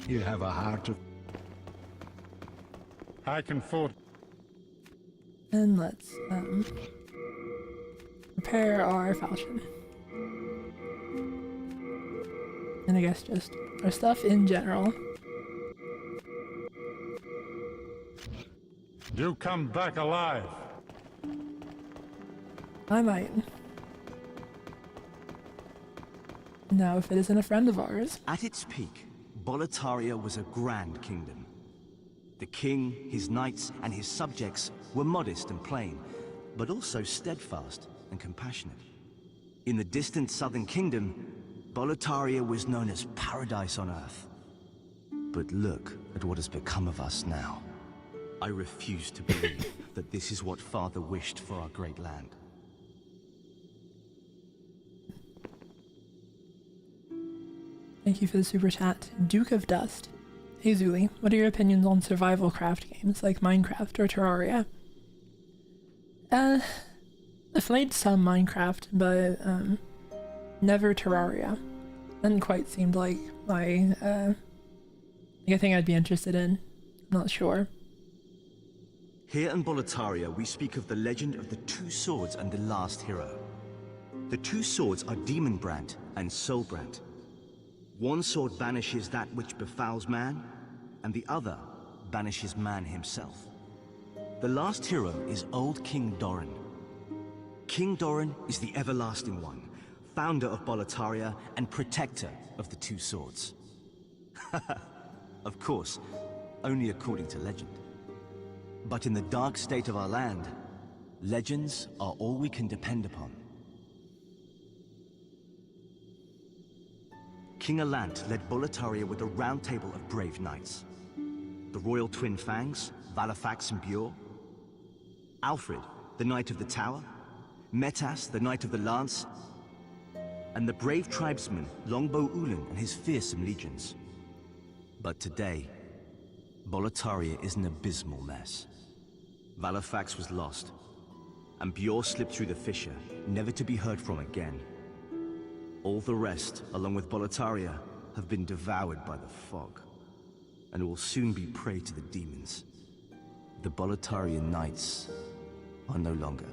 You have a heart of... I can afford. And let's repair our falchion. And I guess just our stuff in general. You come back alive. I might. Now, if it isn't a friend of ours. At its peak, Boletaria was a grand kingdom. The king, his knights, and his subjects were modest and plain, but also steadfast and compassionate. In the distant southern kingdom, Boletaria was known as paradise on earth. But look at what has become of us now. I refuse to believe that this is what Father wished for our great land. Thank you for the super chat, Duke of Dust. Hey Zuli, what are your opinions on survival craft games like Minecraft or Terraria? I've played some Minecraft, but never Terraria. Doesn't quite seem like my a thing I'd be interested in. I'm not sure. Here in Boletaria, we speak of the legend of the two swords and the last hero. The two swords are Demonbrand and Soulbrand. One sword banishes that which befouls man, and the other banishes man himself. The last hero is Old King Doran. King Doran is the Everlasting One, founder of Boletaria and protector of the two swords. Of course, only according to legend. But in the dark state of our land, legends are all we can depend upon. King Alant led Boletaria with a round table of brave knights. The royal twin Fangs, Valafax and Bjor. Alfred, the Knight of the Tower. Metas, the Knight of the Lance. And the brave tribesman, Longbow Ulan and his fearsome legions. But today, Boletaria is an abysmal mess. Valafax was lost, and Bjor slipped through the fissure, never to be heard from again. All the rest, along with Boletaria, have been devoured by the fog, and will soon be prey to the demons. The Boletarian Knights are no longer.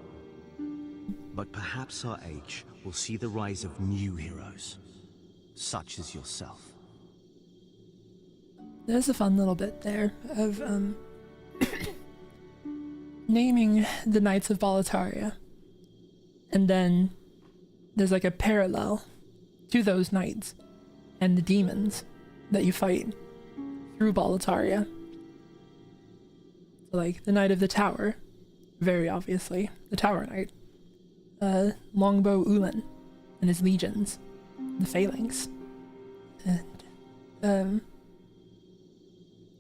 But perhaps our age will see the rise of new heroes, such as yourself. There's a fun little bit there of naming the Knights of Boletaria, and then there's like a parallel to those knights and the demons that you fight through Boletaria. So like the Knight of the Tower, very obviously, the Tower Knight. Longbow Ulan and his legions, the Phalanx. And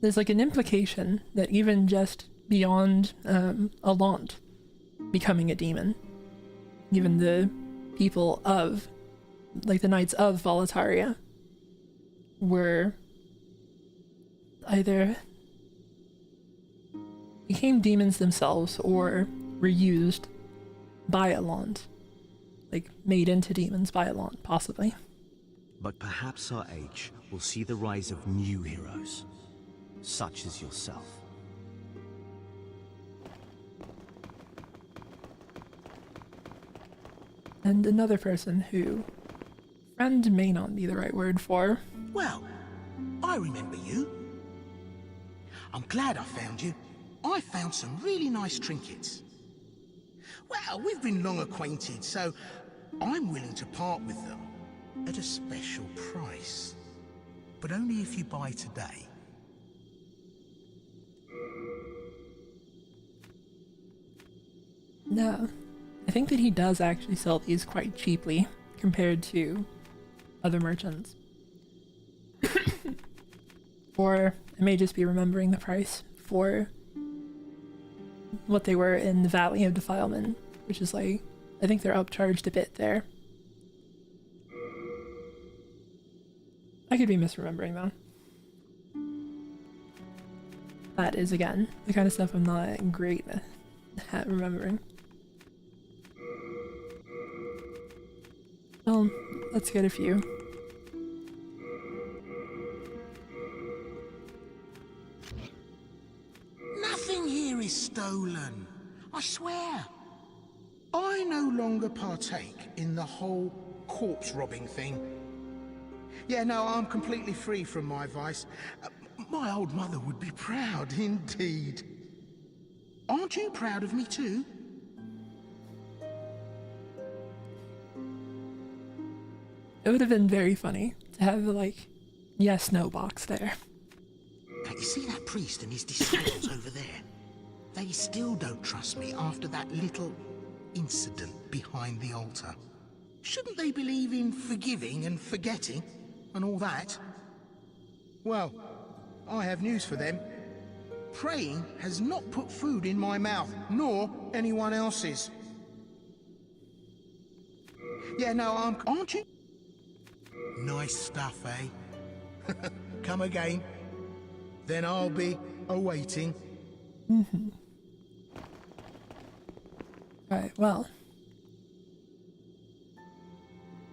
there's like an implication that even just beyond Alant becoming a demon, even the people of, like the Knights of Boletaria, were either became demons themselves or were used by Alant, like made into demons by Alant, possibly. But perhaps our age will see the rise of new heroes, such as yourself. And another person who friend may not be the right word for. Well, I remember you. I'm glad I found you. I found some really nice trinkets. Well, we've been long acquainted, so I'm willing to part with them at a special price. But only if you buy today. No, I think that he does actually sell these quite cheaply compared to other merchants. Or I may just be remembering the price for what they were in the Valley of Defilement, which is like, I think they're upcharged a bit there. I could be misremembering though. That is, again, the kind of stuff I'm not great at remembering. Well, let's get a few. Nothing here is stolen. I swear. I no longer partake in the whole corpse robbing thing. Yeah, no, I'm completely free from my vice. My old mother would be proud indeed. Aren't you proud of me too? It would have been very funny to have the, like, yes-no box there. Now, you see that priest and his disciples over there? They still don't trust me after that little incident behind the altar. Shouldn't they believe in forgiving and forgetting and all that? Well, I have news for them. Praying has not put food in my mouth, nor anyone else's. Yeah, no, aren't you? Nice stuff, eh? Come again. Then I'll be awaiting. Right, well.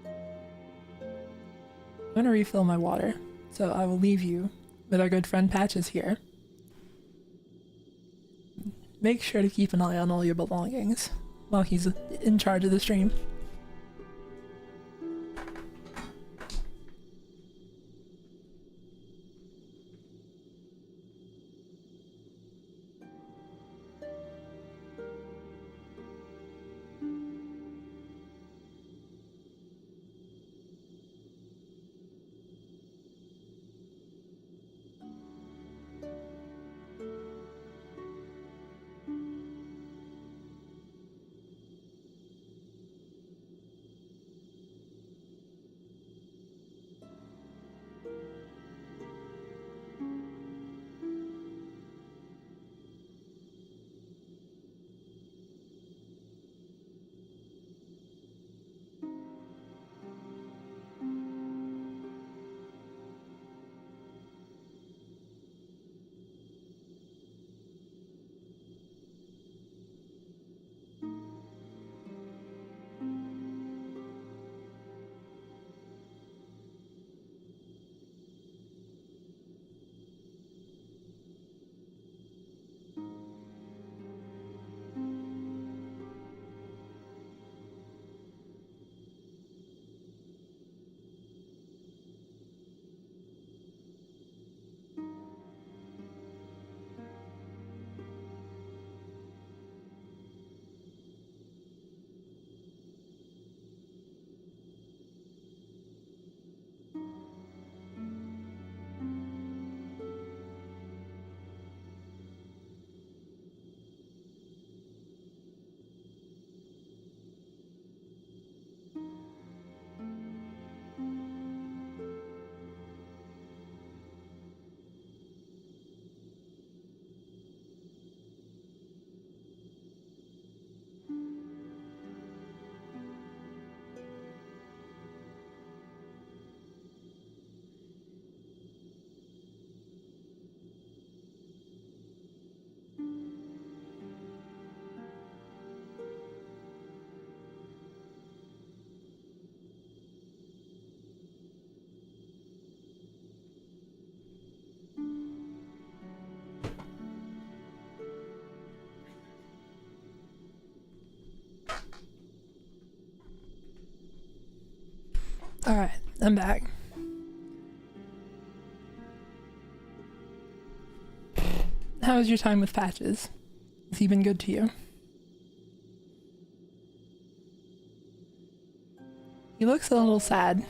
I'm gonna refill my water, so I will leave you with our good friend Patches here. Make sure to keep an eye on all your belongings while he's in charge of the stream. Alright, I'm back. How was your time with Patches? Has he been good to you? He looks a little sad.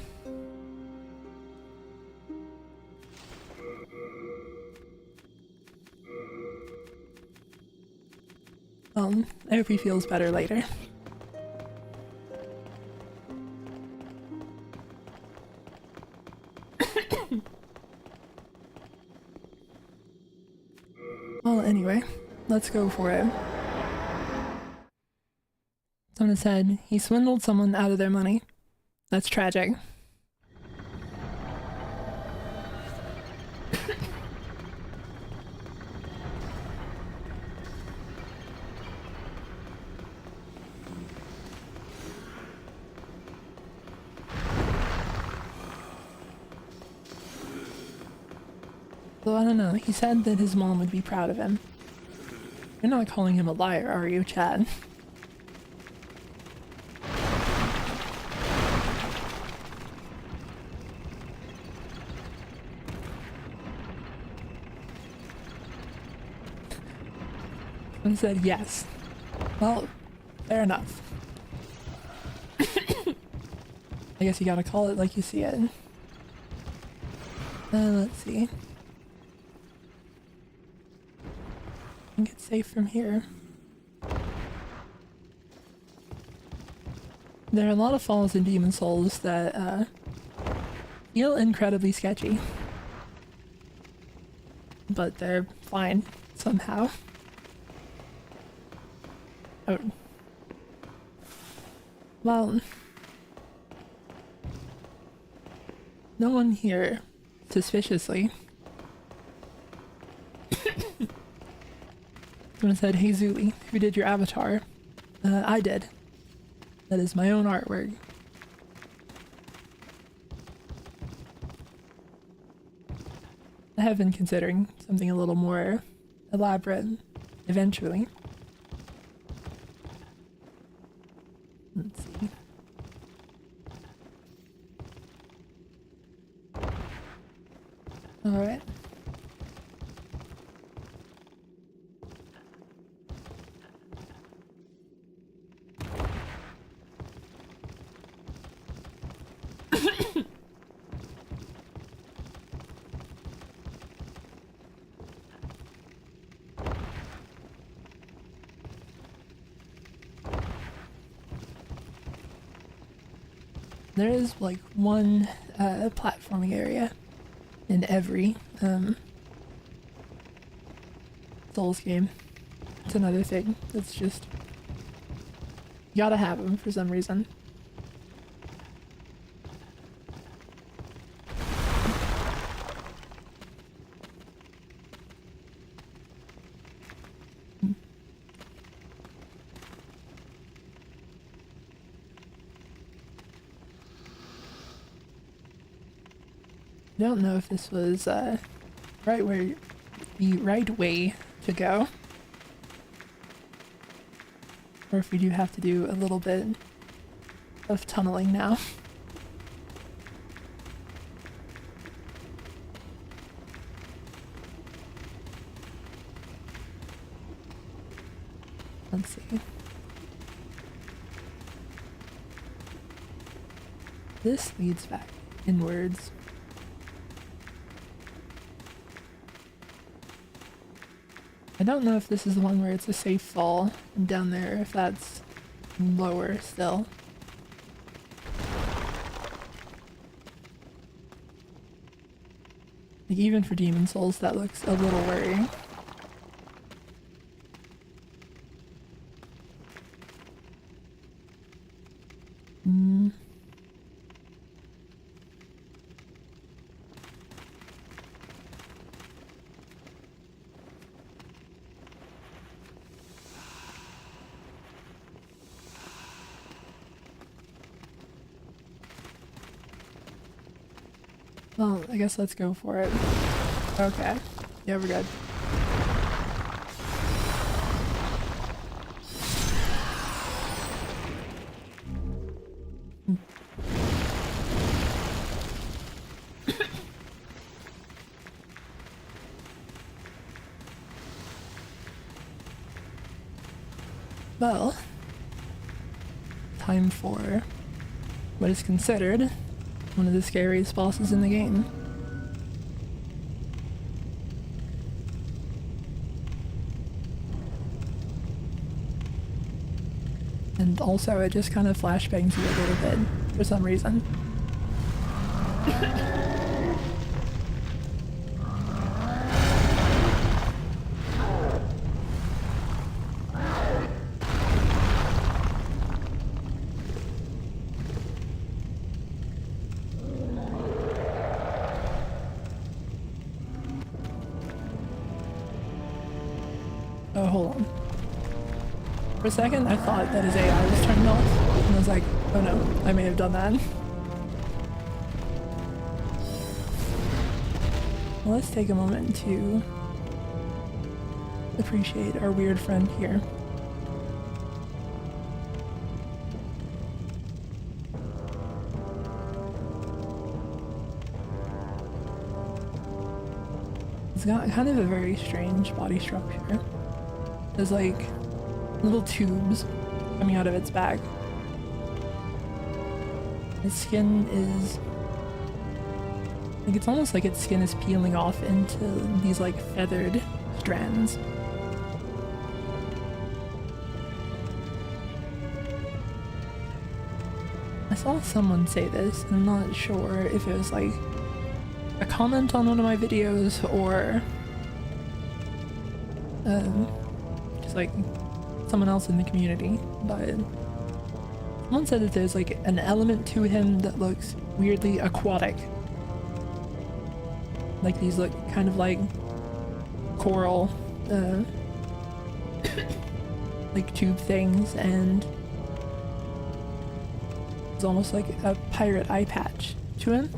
I hope he feels better later. Well, anyway, let's go for it. Someone said he swindled someone out of their money. That's tragic. So I don't know, he said that his mom would be proud of him. You're not calling him a liar, are you, Chad? Someone said yes. Well, fair enough. I guess you gotta call it like you see it. Let's see. I think it's safe from here. There are a lot of falls in Demon Souls that feel incredibly sketchy. But they're fine somehow. Oh. Well, no one here, suspiciously. Someone said, "Hey Zuli, who did your avatar?" I did. That is my own artwork. I have been considering something a little more elaborate eventually. Let's see. Alright. There is like one platforming area in every Souls game. It's another thing. It's just you gotta have them for some reason. I don't know if this was the right way to go, or if we do have to do a little bit of tunneling now. Let's see. This leads back inwards. I don't know if this is the one where it's a safe fall, and down there if that's lower still. Like even for Demon Souls that looks a little worrying. Well, I guess let's go for it. Okay. Yeah, we're good. Well, time for what is considered one of the scariest bosses in the game. And also it just kind of flashbangs you a little bit for some reason. Oh, hold on. For a second, I thought that his AI was turned off, and I was like, oh no, I may have done that. Well, let's take a moment to appreciate our weird friend here. It's got kind of a very strange body structure. There's like little tubes coming out of its back. Its skin is like, it's almost like its skin is peeling off into these like feathered strands. I saw someone say this, and I'm not sure if it was like a comment on one of my videos or just like someone else in the community, but someone said that there's like an element to him that looks weirdly aquatic. Like these look kind of like coral like tube things, and it's almost like a pirate eye patch to him.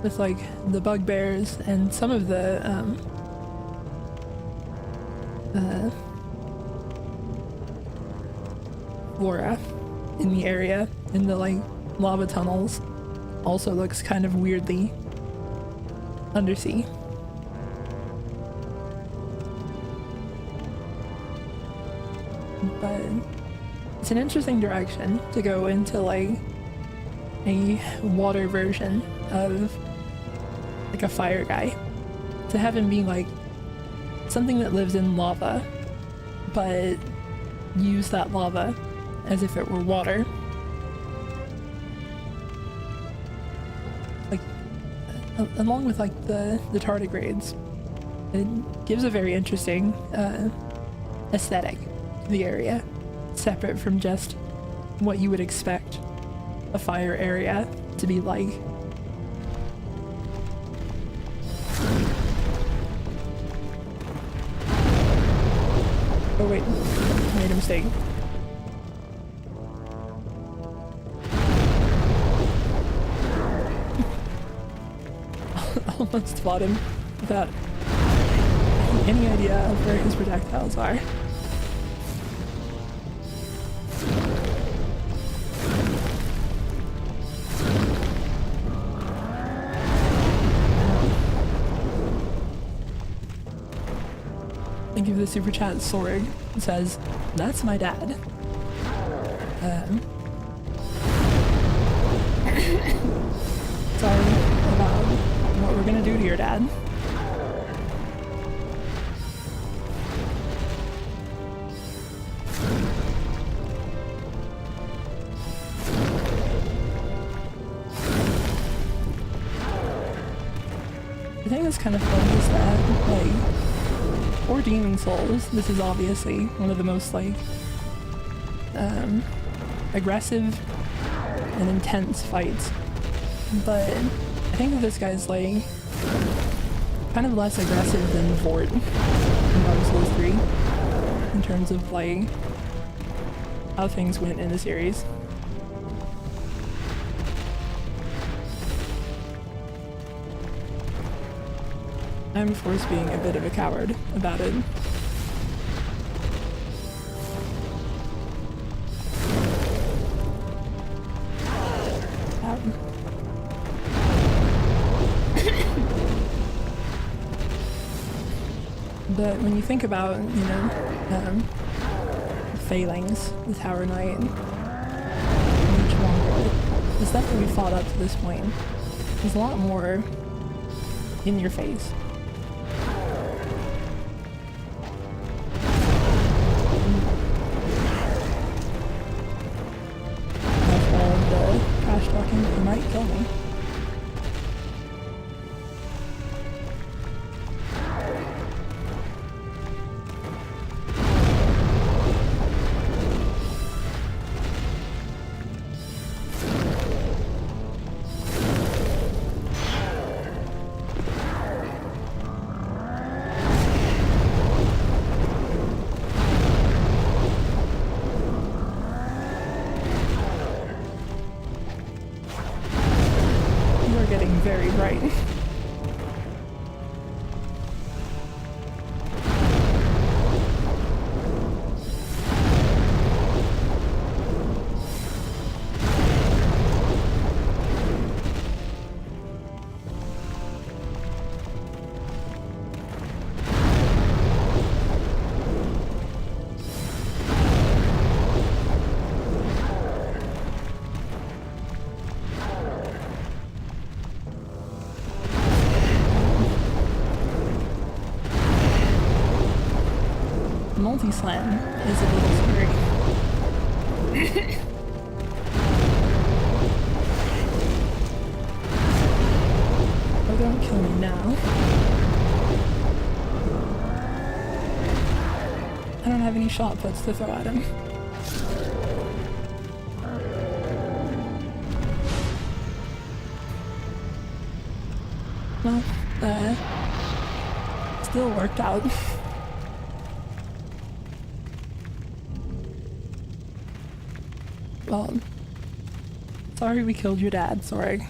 With like the bugbears and some of the flora in the area, in the like lava tunnels, also looks kind of weirdly undersea. But it's an interesting direction to go into, like a water version of like a fire guy, to have him be like something that lives in lava but use that lava as if it were water, like along with like the tardigrades. It gives a very interesting aesthetic to the area, separate from just what you would expect a fire area to be like. Oh wait, I made a mistake. Almost fought him without any idea of where his projectiles are. Thank you for the super chat. Sorg says, "That's my dad." Sorry about what we're gonna do to your dad. The thing that's kind of fun is that, like, for Demon Souls, this is obviously one of the most, like, aggressive and intense fights. But I think that this guy's, like, kind of less aggressive than Vort in Dark Souls 3, in terms of, like, how things went in the series. I'm, of course, being a bit of a coward about it. But when you think about, you know, Failings, the Tower Knight, Leechmonger, the stuff that we fought up to this point is a lot more in your face. After all of the trash talking, he might kill me. very bright. Multi-slam is a little scary. Oh, don't kill me now. I don't have any shot puts to throw at him. Well, still worked out. Well, sorry we killed your dad, sorry.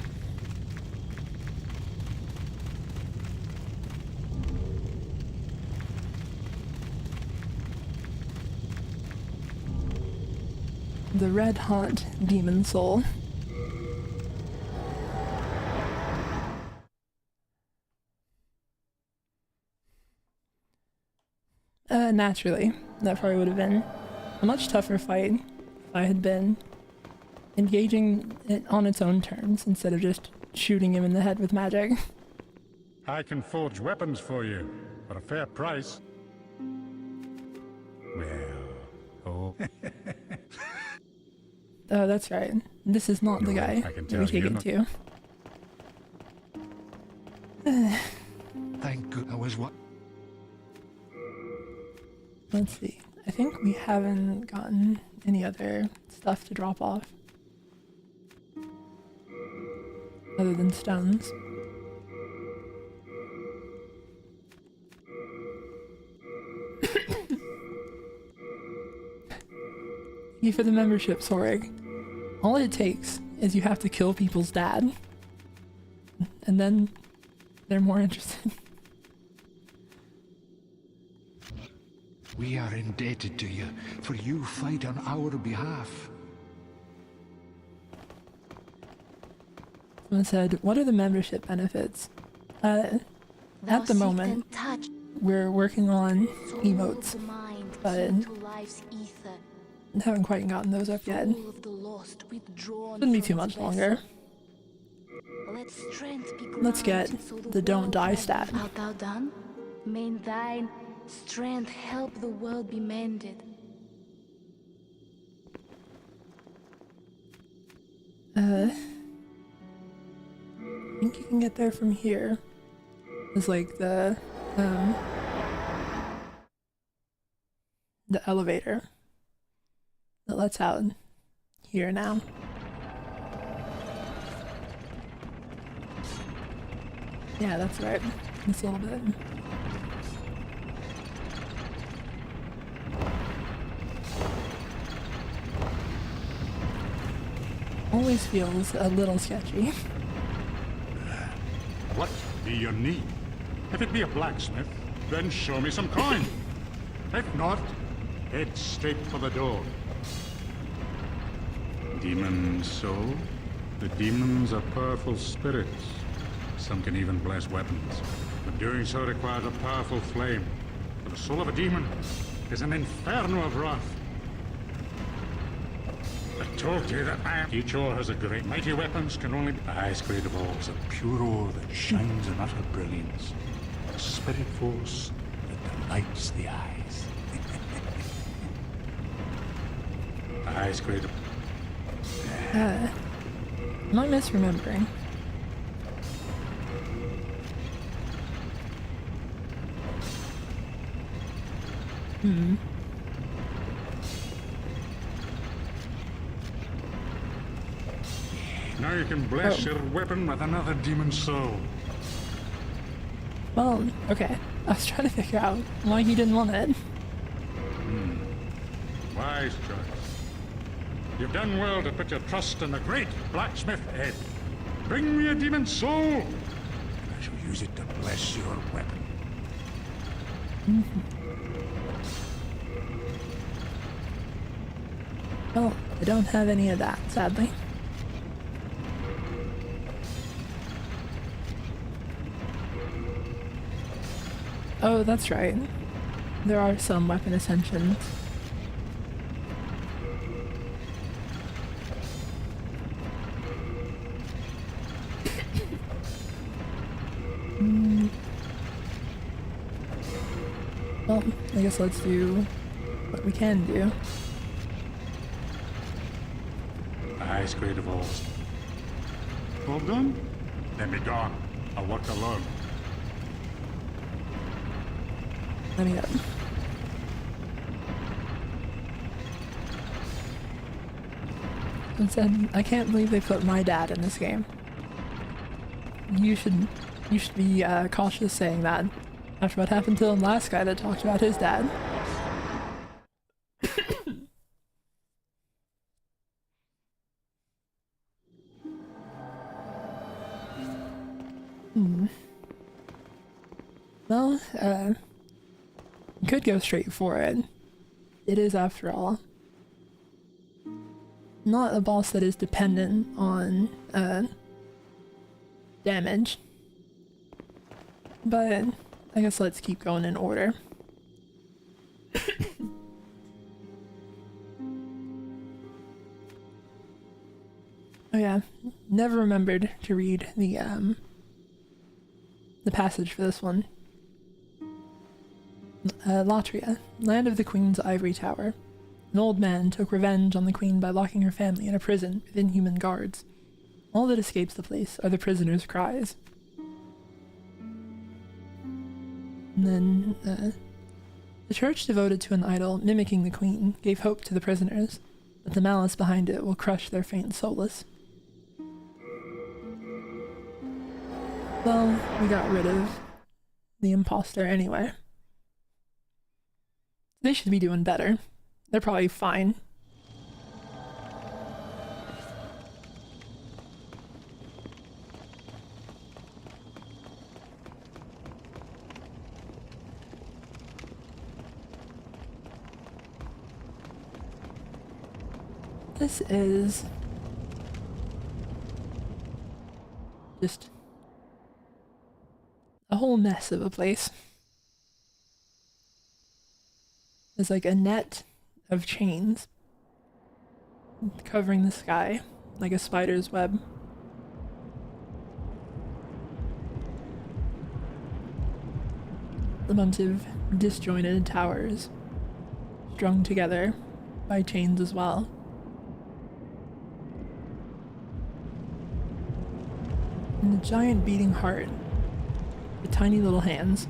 The Red Haunt Demon Soul. Naturally, that probably would have been a much tougher fight if I had been engaging it on its own terms instead of just shooting him in the head with magic. I can forge weapons for you for a fair price. Well, oh. Oh, that's right. This is not the guy I can that we tell take it to. Thank God I was what? Let's see. I think we haven't gotten any other stuff to drop off. Other than stones. Thank you for the membership, Sorig. All it takes is you have to kill people's dad. And then they're more interested. We are indebted to you, for you fight on our behalf. Someone said, what are the membership benefits? At the moment, we're working on emotes, but haven't quite gotten those up yet. Shouldn't be too much longer. Let's get the don't die stat. Art thou done? May thine strength help the world be mended. I think you can get there from here. It's like the elevator that lets out here now. Yeah, that's right. It's a little bit. Always feels a little sketchy. What be your need? If it be a blacksmith, then show me some coin. If not, head straight for the door. Demon soul? The demons are powerful spirits. Some can even bless weapons, but doing so requires a powerful flame. For the soul of a demon is an inferno of wrath. I told you that each ore has a great mighty weapons can only be the highest grade of all is a pure ore that shines in utter brilliance. A spirit force that delights the eyes. The highest grade of... Am I misremembering? Now you can bless your weapon with another demon soul. Well, okay. I was trying to figure out why he didn't want it. Wise choice. You've done well to put your trust in the great blacksmith Ed. Bring me a demon soul! I shall use it to bless your weapon. Well, I don't have any of that, sadly. Oh, that's right. There are some weapon ascensions. Well, I guess let's do what we can do. Nice, great of all. All done? Then be gone. I'll work alone. Let me go. And said, I can't believe they put my dad in this game. You should be cautious saying that after what happened to the last guy that talked about his dad. Well, you could go straight for it. It is, after all, not a boss that is dependent on damage. But I guess let's keep going in order. Oh yeah, never remembered to read the passage for this one. Latria, land of the Queen's ivory tower. An old man took revenge on the Queen by locking her family in a prison with inhuman guards. All that escapes the place are the prisoners' cries. And then, the church devoted to an idol mimicking the Queen gave hope to the prisoners, but the malice behind it will crush their faint solace. Well, we got rid of the imposter anyway. They should be doing better. They're probably fine. This is just a whole mess of a place. There's like a net of chains covering the sky like a spider's web. A bunch of disjointed towers strung together by chains as well. And a giant beating heart with tiny little hands.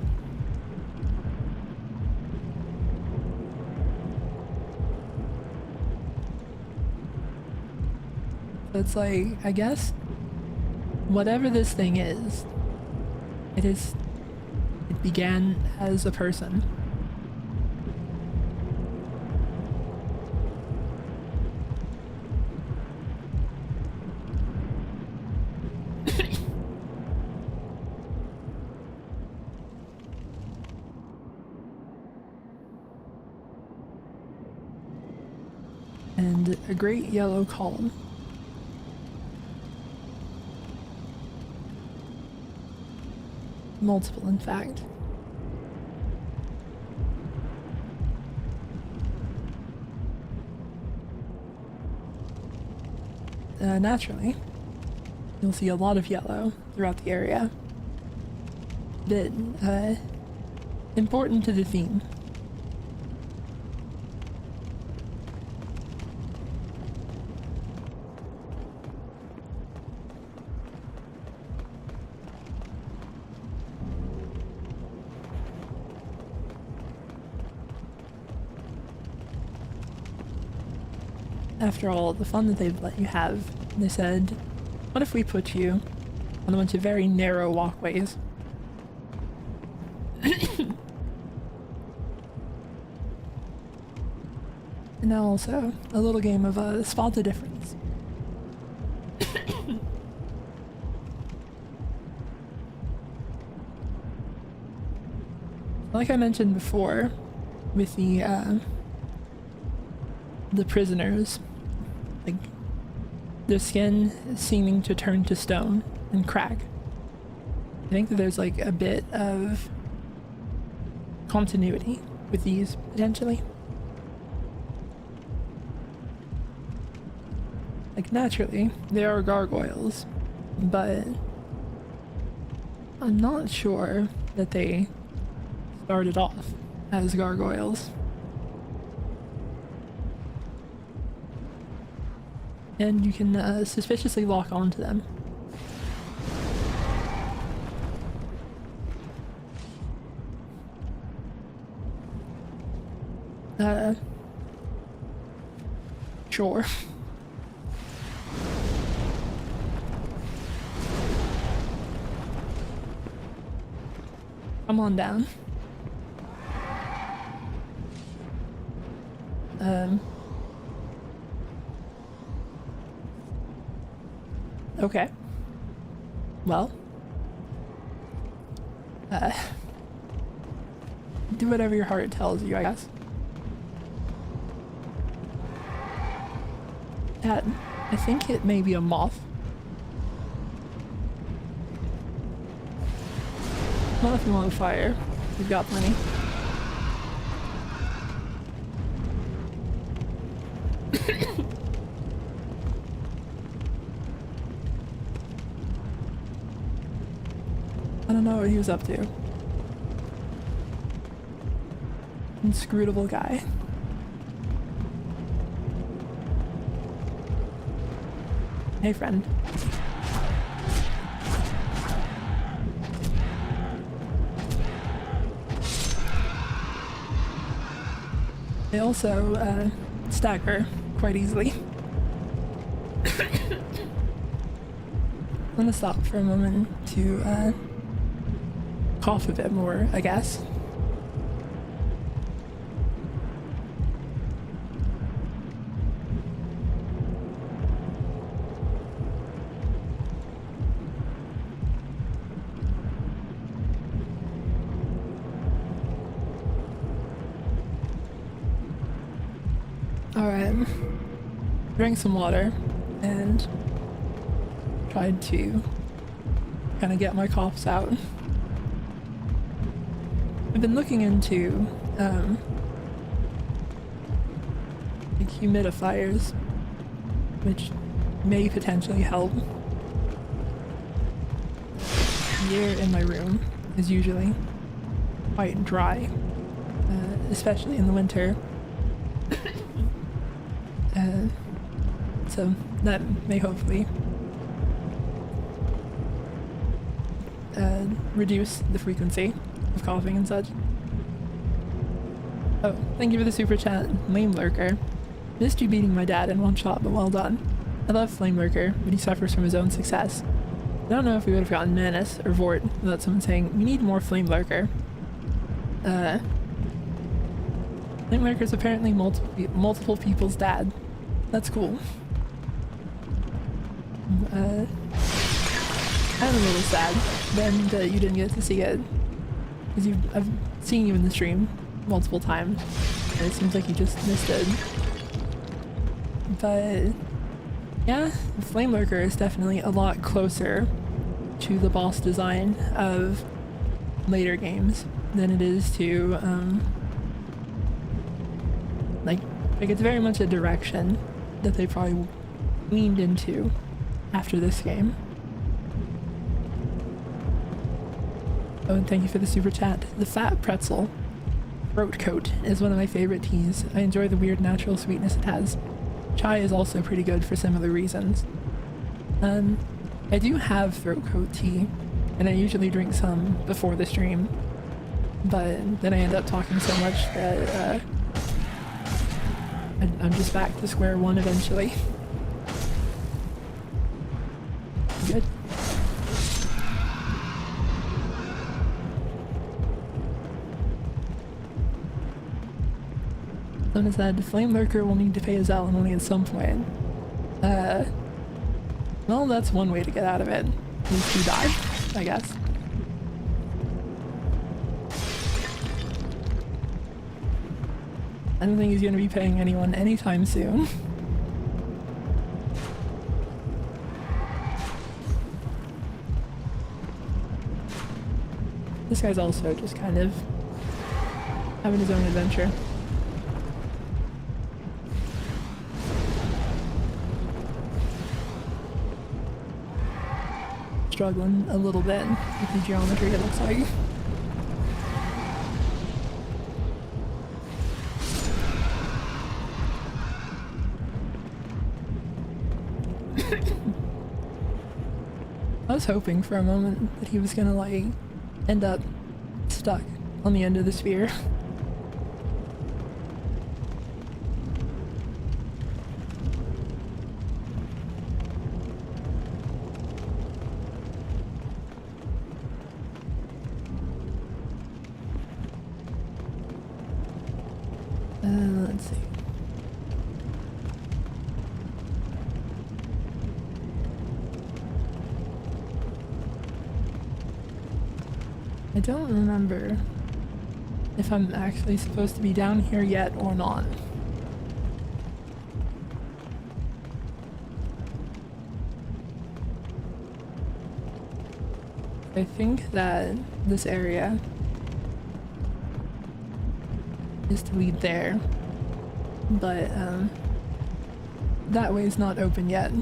So it's like, I guess, whatever this thing is, it began as a person. And a great yellow column. Multiple, in fact. Naturally, you'll see a lot of yellow throughout the area. But, important to the theme. After all the fun that they've let you have, they said, what if we put you on a bunch of very narrow walkways? And now also, a little game of spot the difference. Like I mentioned before, with the prisoners, like their skin seeming to turn to stone and crack. I think that there's like a bit of continuity with these potentially. Like naturally, they are gargoyles, but I'm not sure that they started off as gargoyles. And you can suspiciously lock onto them. Sure. Come on down. Okay. Well. Do whatever your heart tells you, I guess. That, I think it may be a moth. Not if you want fire. We've got plenty. I don't know what he was up to. Inscrutable guy. Hey, friend. They also stagger quite easily. I'm gonna stop for a moment to cough a bit more, I guess. Alright, drank some water and tried to kind of get my coughs out. I've been looking into like humidifiers, which may potentially help. The air in my room is usually quite dry, especially in the winter. So that may hopefully reduce the frequency of coughing and such. Oh, thank you for the super chat, Lame Lurker. Missed you beating my dad in one shot, but well done. I love Flame Lurker, but he suffers from his own success. I don't know if we would have gotten Manus or Vort without someone saying, we need more Flame Lurker. Flame Lurker is apparently multiple people's dad. That's cool. I'm a little sad then that you didn't get to see it, because I've seen you in the stream multiple times, and it seems like you just missed it. But yeah, Flame Lurker is definitely a lot closer to the boss design of later games than it is to like it's very much a direction that they probably leaned into after this game. Oh, and thank you for the super chat. The Fat Pretzel Throat Coat is one of my favorite teas. I enjoy the weird natural sweetness it has. Chai is also pretty good for similar reasons. I do have Throat Coat tea, and I usually drink some before the stream, but then I end up talking so much that I'm just back to square one eventually. Good. Someone said, Flame Lurker will need to pay his alimony at some point. Well, that's one way to get out of it. Is to die, I guess. I don't think he's gonna be paying anyone anytime soon. This guy's also just kind of having his own adventure. Struggling a little bit with the geometry, it looks like. I was hoping for a moment that he was gonna like end up stuck on the end of the sphere. Let's see. I don't remember if I'm actually supposed to be down here yet or not. I think that this area is to lead there, but that way is not open yet.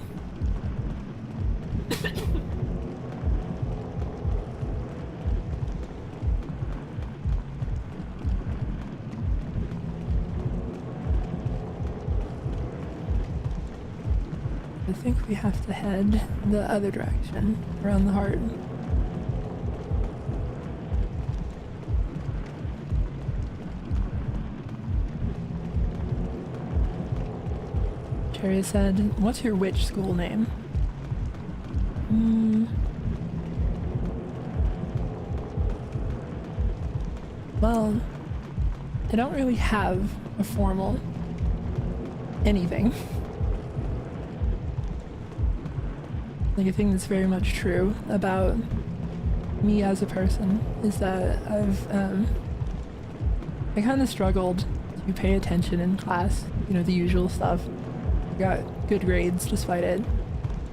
I think we have to head the other direction, around the heart. Cherry said, "What's your witch school name?" Well, I don't really have a formal anything. Like, a thing that's very much true about me as a person is that I kind of struggled to pay attention in class, you know, the usual stuff. Got good grades despite it,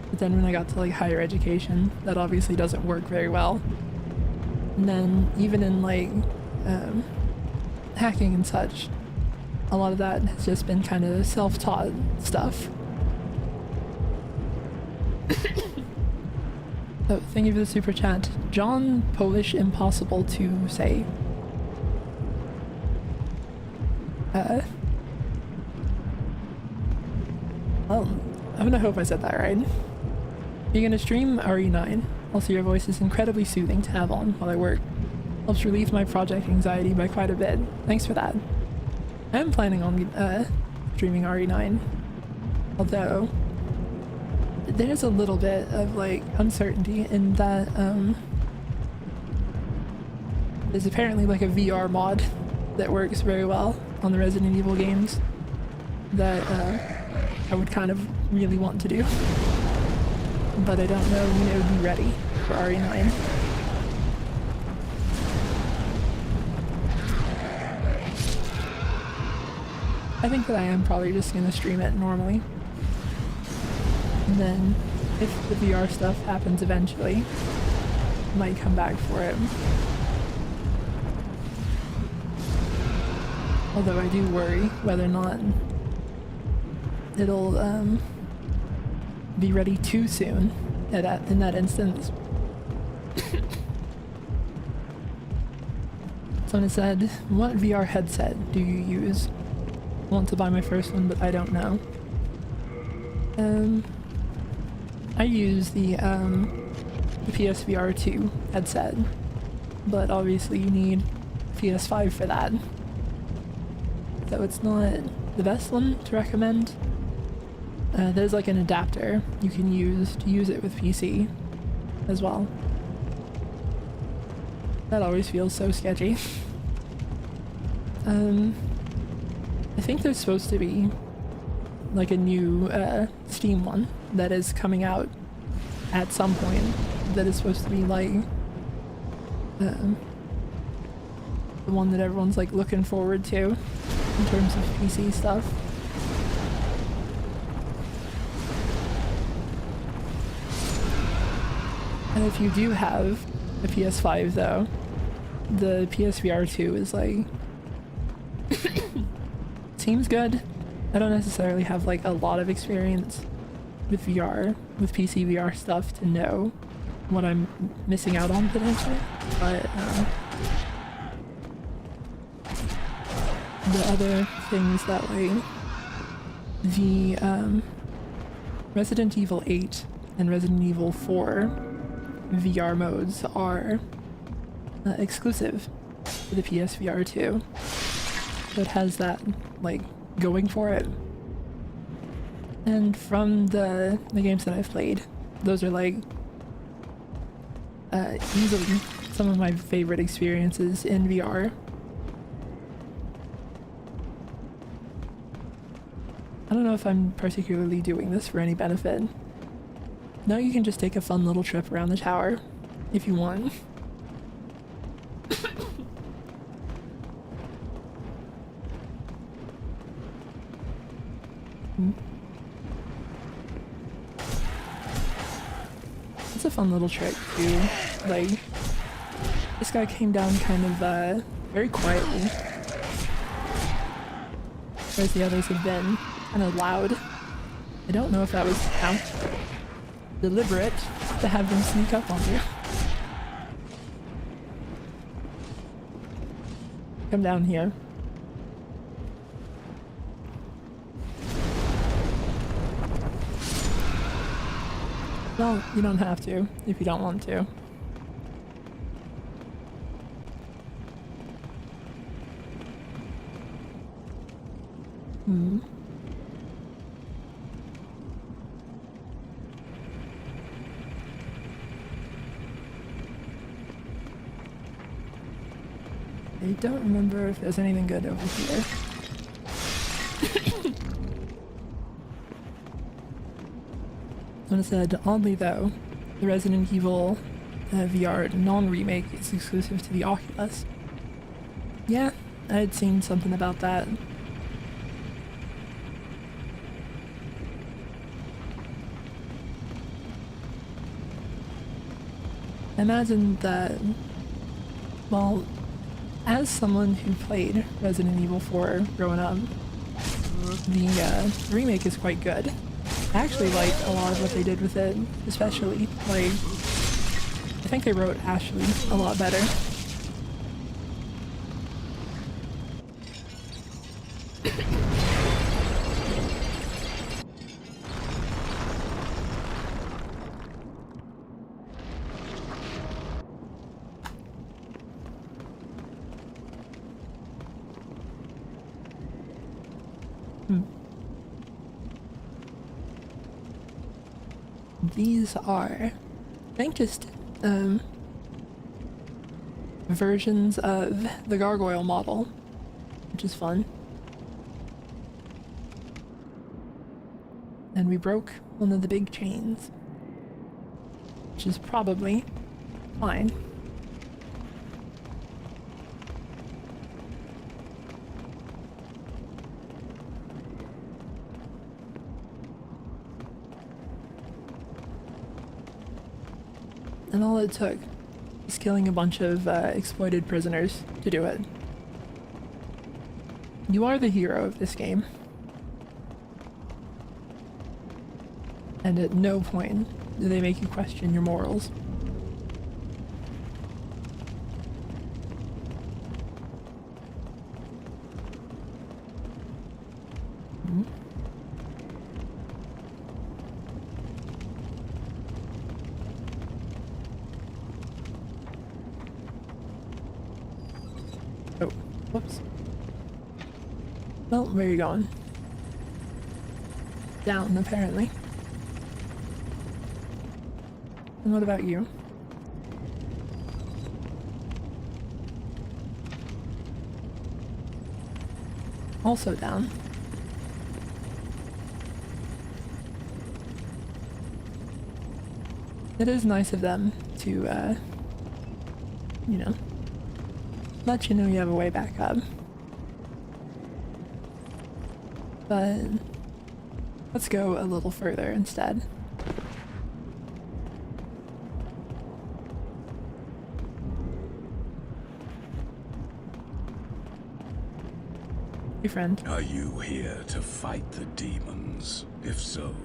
but then when I got to like higher education, that obviously doesn't work very well. And then even in like hacking and such, a lot of that has just been kind of self-taught stuff. So thank you for the super chat. John, Polish, impossible to say. Well, I'm gonna hope I said that right. You're gonna stream RE9. Also, your voice is incredibly soothing to have on while I work. Helps relieve my project anxiety by quite a bit. Thanks for that. I am planning on streaming RE9. Although, there's a little bit of like uncertainty in that there's apparently like a VR mod that works very well on the Resident Evil games that I would kind of really want to do, but I don't know when it would be ready for RE9. I think that I am probably just going to stream it normally. And then, if the VR stuff happens eventually, I might come back for it. Although I do worry whether or not it'll be ready too soon in that instance. Someone said, "What VR headset do you use?" I want to buy my first one, but I don't know. I use the PSVR 2 headset, but obviously you need PS5 for that. So it's not the best one to recommend. There's like an adapter you can use to use it with PC as well. That always feels so sketchy. I think there's supposed to be like a new Steam one that is coming out at some point that is supposed to be like the one that everyone's like looking forward to. in terms of PC stuff. And if you do have a PS5 though, the PSVR 2 is like seems good. I don't necessarily have like a lot of experience with VR, with PC VR stuff to know what I'm missing out on potentially, but the other things that like the Resident Evil 8 and Resident Evil 4 VR modes are exclusive to the PSVR 2, so it has that like going for it. And from the games that I've played, those are like easily some of my favorite experiences in VR. I don't know if I'm particularly doing this for any benefit. No, you can just take a fun little trip around the tower if you want. It's a fun little trick too. Like, this guy came down kind of very quietly, whereas the others have been kind of loud. I don't know if that was deliberate to have them sneak up on you. Come down here. Well, you don't have to if you don't want to. I don't remember if there's anything good over here. Like I said, oddly though, the Resident Evil VR non-remake is exclusive to the Oculus. Yeah, I had seen something about that. I imagine that, well, as someone who played Resident Evil 4 growing up, the remake is quite good. I actually like a lot of what they did with it, especially, like, I think they wrote Ashley a lot better. These are, I think, just versions of the gargoyle model, which is fun. And we broke one of the big chains, which is probably fine. And all it took was killing a bunch of exploited prisoners to do it. You are the hero of this game. And at no point do they make you question your morals. Oh, whoops. Well, where are you going? Down, apparently. And what about you? Also down. It is nice of them to, you know, let you know you have a way back up. But let's go a little further instead. Hey friend. Are you here to fight the demons? If so,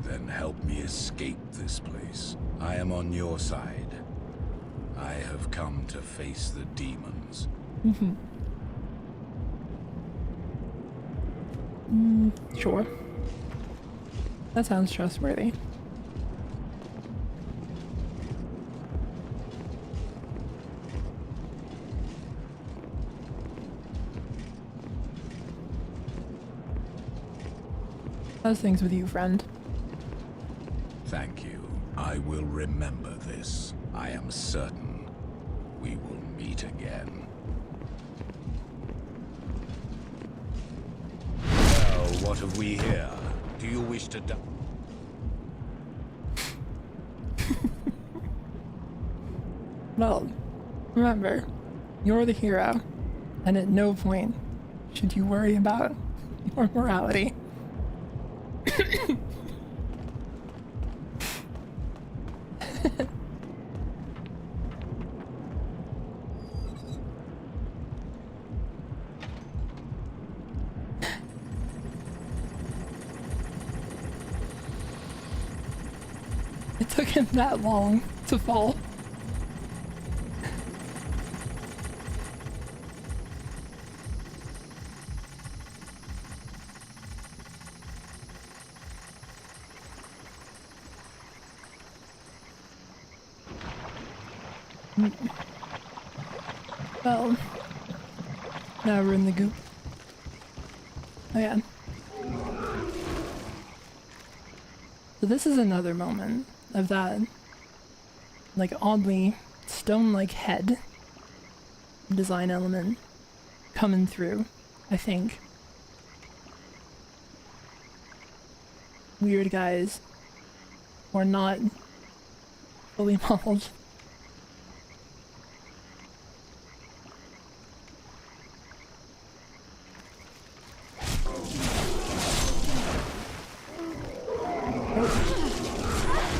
then help me escape this place. I am on your side. I have come to face the demons. Sure. That sounds trustworthy. How's things with you, friend? Thank you. I will remember this. I am certain we will meet again. Well, what have we here? Do you wish to die? Well, remember, you're the hero, and at no point should you worry about your morality. It took him that long to fall. Well, now we're in the goop. Oh yeah. So this is another moment of that, like, oddly stone-like head design element coming through, I think. Weird guys who are not fully modeled.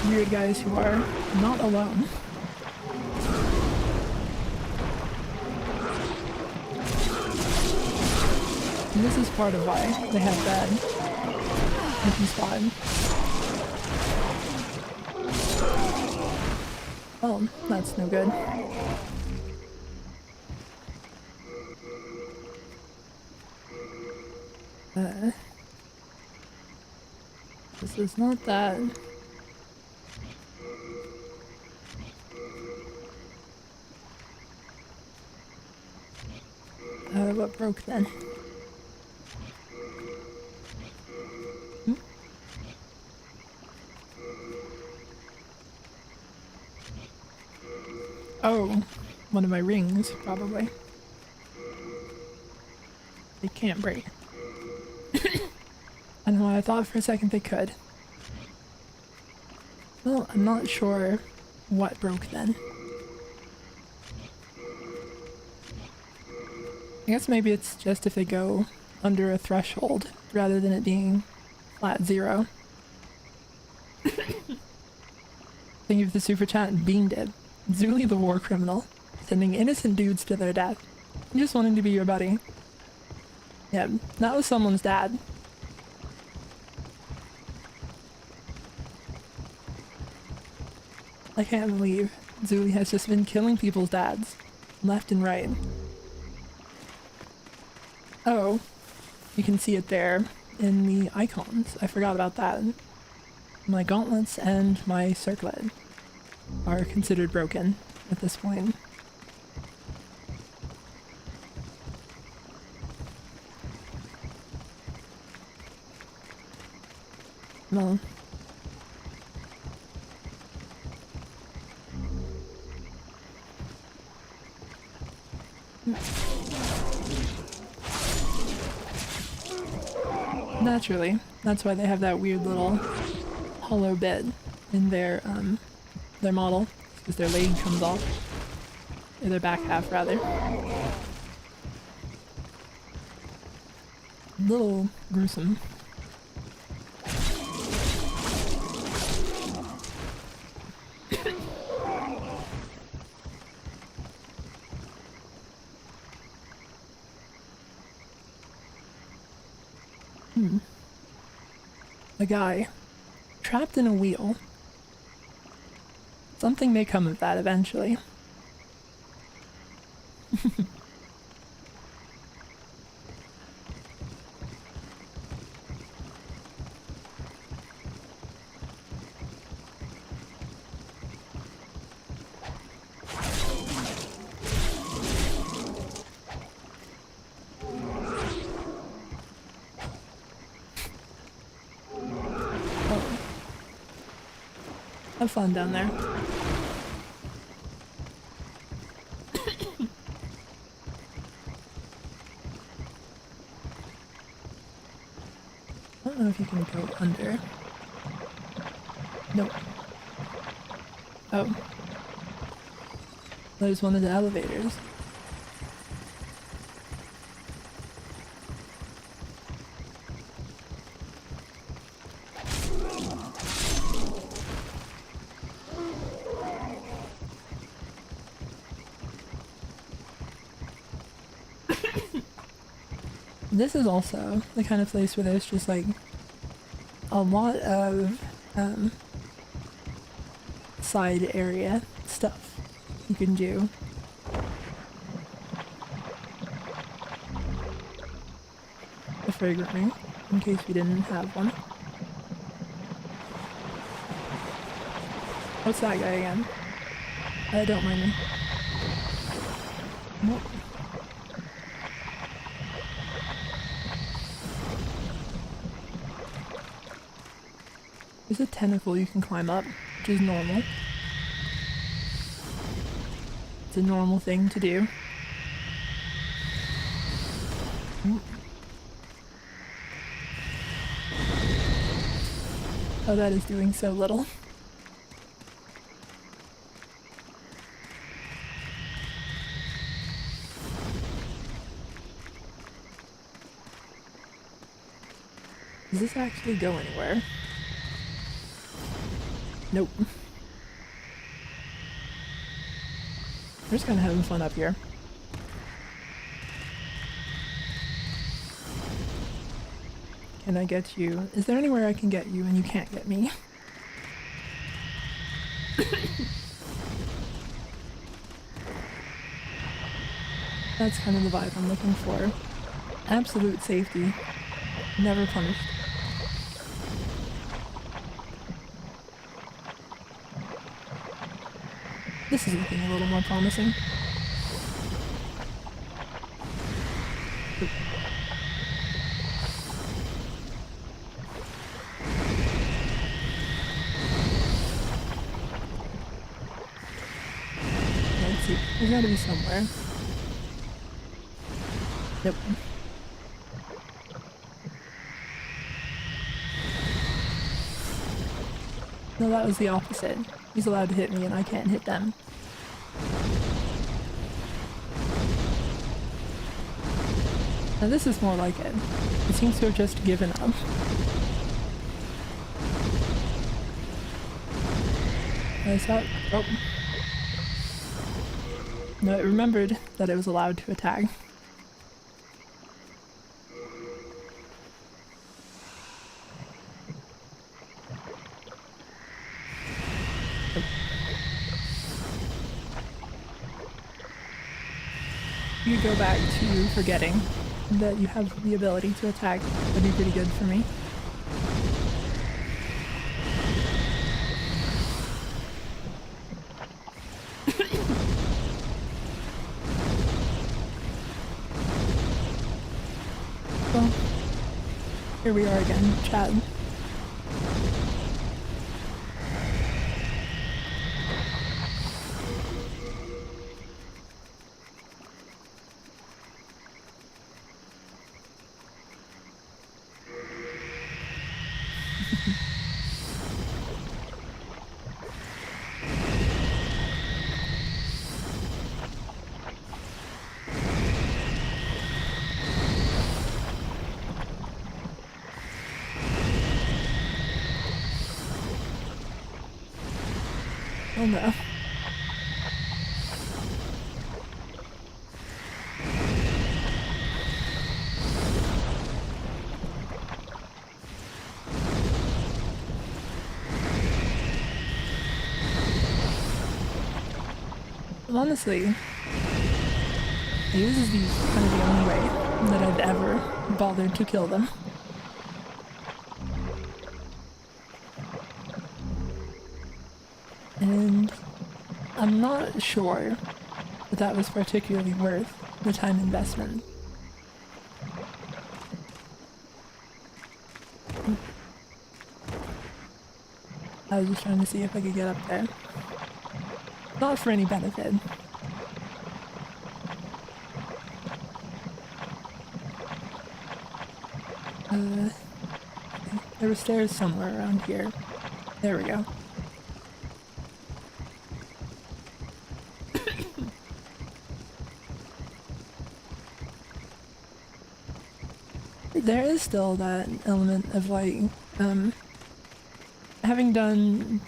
Weird guys who are not alone. And this is part of why they have that empty spot. Oh, that's no good. This is not that. What broke then? Oh, one of my rings, probably. They can't break. I don't know why I thought for a second they could. Well, I'm not sure what broke then. I guess maybe it's just if they go under a threshold rather than it being flat zero. Thank you for the super chat and beamed it. Zuli the war criminal, sending innocent dudes to their death. Just wanting to be your buddy. Yeah, that was someone's dad. I can't believe Zuli has just been killing people's dads, left and right. Oh, you can see it there in the icons. I forgot about that. My gauntlets and my circlet are considered broken at this point. Well, naturally, that's why they have that weird little hollow bit in their model, because their leg comes off, or their back half rather. little gruesome. A guy trapped in a wheel. Something may come of that eventually. Have fun down there. I don't know if you can go under. Nope. Oh. There's one of the elevators. This is also the kind of place where there's just like a lot of side area stuff you can do. A fragrant ring, in case we didn't have one. What's that guy again? Don't mind me. Nope. There's a tentacle you can climb up, which is normal. It's a normal thing to do. Oh, that is doing so little. Does this actually go anywhere? Nope. We're just kind of having fun up here. Can I get you? Is there anywhere I can get you and you can't get me? That's kind of the vibe I'm looking for. Absolute safety. Never punished. This is looking a little more promising. Oop. Let's see. There's gotta be somewhere. Nope. No, that was the opposite. He's allowed to hit me and I can't hit them. Now this is more like it. It seems to have just given up. I saw it. Oh. No, it remembered that it was allowed to attack. You go back to forgetting that you have the ability to attack. That'd be pretty good for me. Well, here we are again, Chad. Oh no. Honestly, this is kind of the only way that I've ever bothered to kill them. And I'm not sure that that was particularly worth the time investment. I was just trying to see if I could get up there. Not for any benefit. There were stairs somewhere around here. There we go. There is still that element of like, having done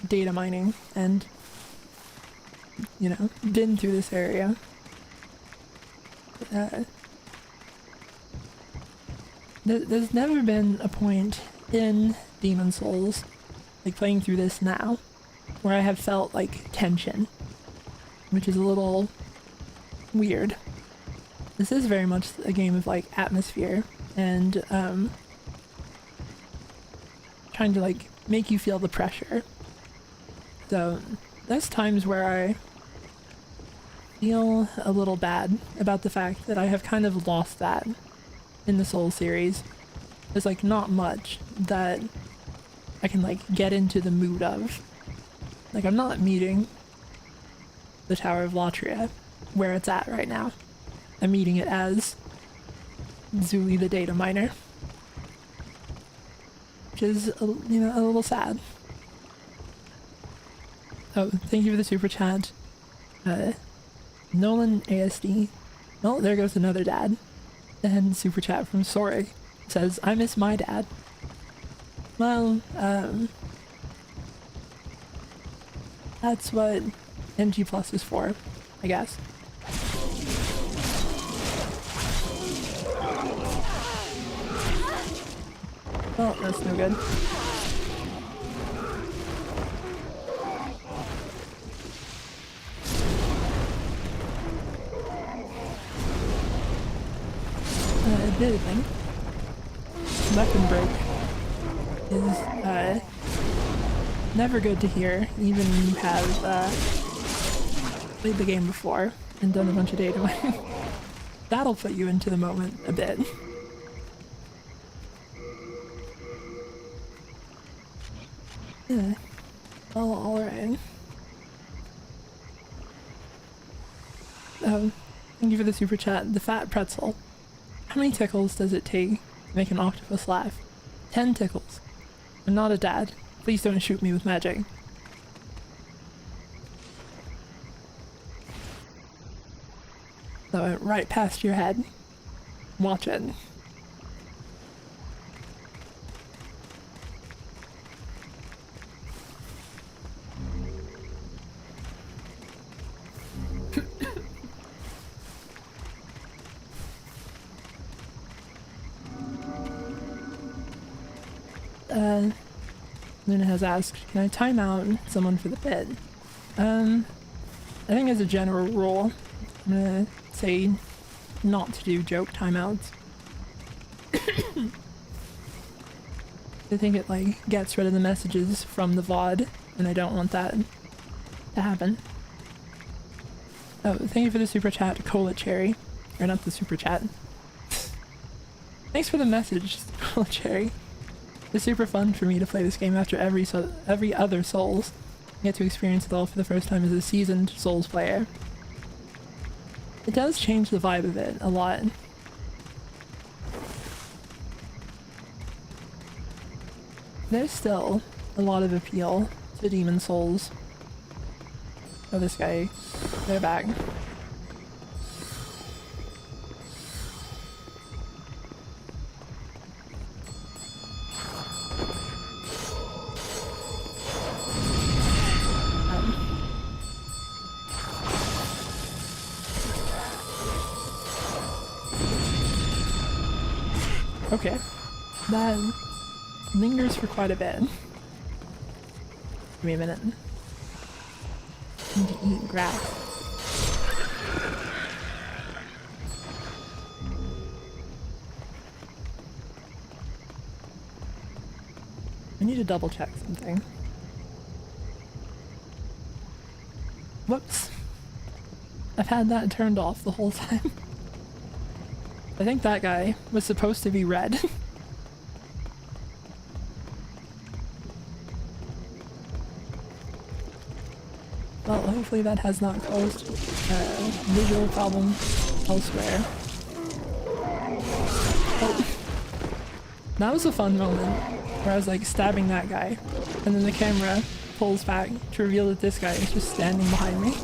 data mining and, you know, been through this area, there's never been a point in Demon Souls, like playing through this now, where I have felt like tension, which is a little weird. This is very much a game of like atmosphere and trying to like make you feel the pressure. So there's times where I feel a little bad about the fact that I have kind of lost that in the Souls series. There's like not much that I can like get into the mood of. Like I'm not meeting the Tower of Latria where it's at right now. I'm meeting it as Zuli the data miner, which is, you know, a little sad. Oh, thank you for the super chat. Nolan ASD. Oh, there goes another dad. And super chat from Sorry says, I miss my dad. Well, that's what NG Plus is for, I guess. Oh, that's no good. Admittedly, weapon break is never good to hear, even when you have played the game before and done a bunch of data mining. That'll put you into the moment a bit. Yeah. Oh, alright. Thank you for the super chat. The fat pretzel. How many tickles does it take to make an octopus laugh? 10 tickles. I'm not a dad. Please don't shoot me with magic. So right past your head. Watch it. Luna has asked, can I time out someone for the bit? I think as a general rule, I'm gonna say not to do joke timeouts. I think it like gets rid of the messages from the VOD, and I don't want that to happen. Oh, thank you for the super chat, Cola Cherry. Or not the super chat. Thanks for the message, Cola Cherry. It's super fun for me to play this game after every other Souls. I get to experience it all for the first time as a seasoned Souls player. It does change the vibe of it a lot. There's still a lot of appeal to Demon Souls. Oh, this guy. They're back. Okay. That lingers for quite a bit. Give me a minute. I need to eat grass. I need to double check something. Whoops. I've had that turned off the whole time. I think that guy was supposed to be red. Well, hopefully that has not caused visual problem elsewhere. Oh. That was a fun moment where I was like stabbing that guy, and then the camera pulls back to reveal that this guy is just standing behind me.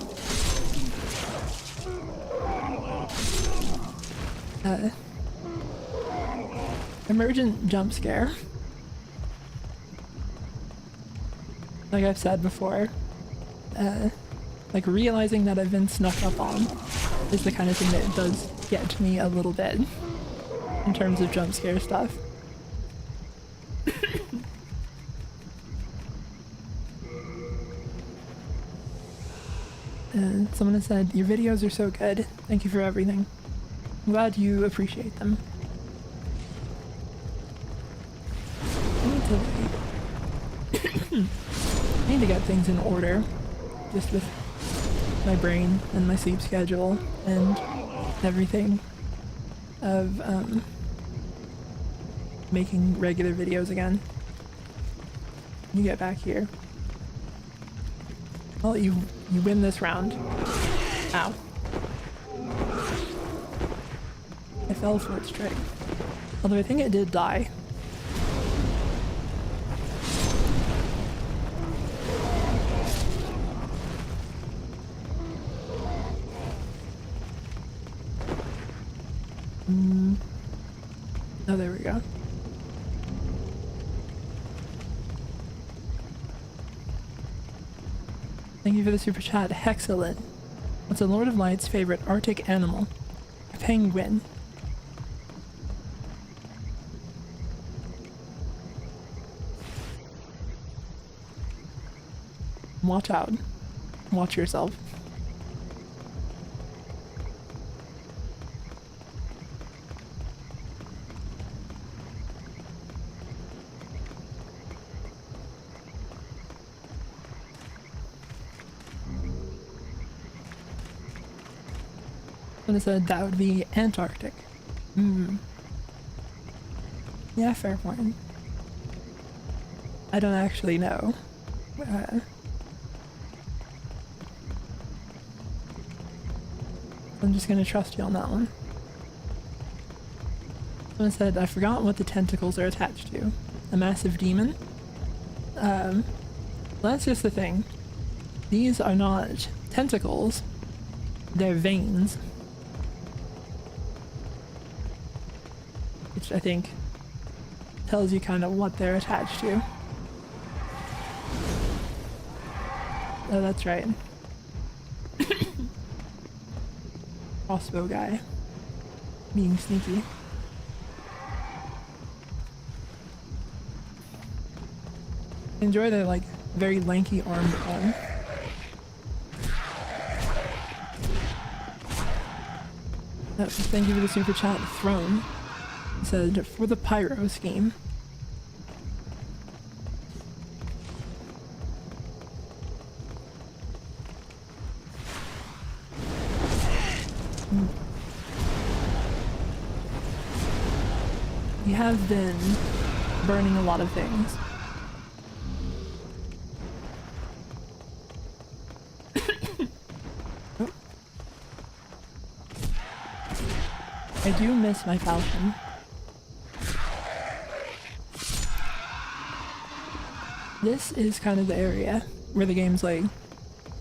Emergent jump scare. Like I've said before, like realizing that I've been snuck up on is the kind of thing that does get to me a little bit in terms of jump scare stuff. Someone has said, your videos are so good. Thank you for everything. I'm glad you appreciate them. I need to get things in order, just with my brain and my sleep schedule and everything of making regular videos again. You get back here. Well, you win this round. Ow. I fell for its trick. Although I think it did die. Oh, there we go. Thank you for the super chat, Hexalin. What's a Lord of Light's favorite Arctic animal? A penguin. Watch out. Watch yourself. I said that would be Antarctic. Yeah, fair point. I don't actually know. I'm just gonna trust you on that one. Someone said, I forgot what the tentacles are attached to. A massive demon? Well, that's just the thing. These are not tentacles. They're veins. Which I think tells you kind of what they're attached to. Oh, that's right. Crossbow guy. Being sneaky. Enjoy the, like, very lanky armed one. Thank you for the super chat, Throne. It said, for the pyro scheme. We have been burning a lot of things. Oh. I do miss my falcon. This is kind of the area where the game's like,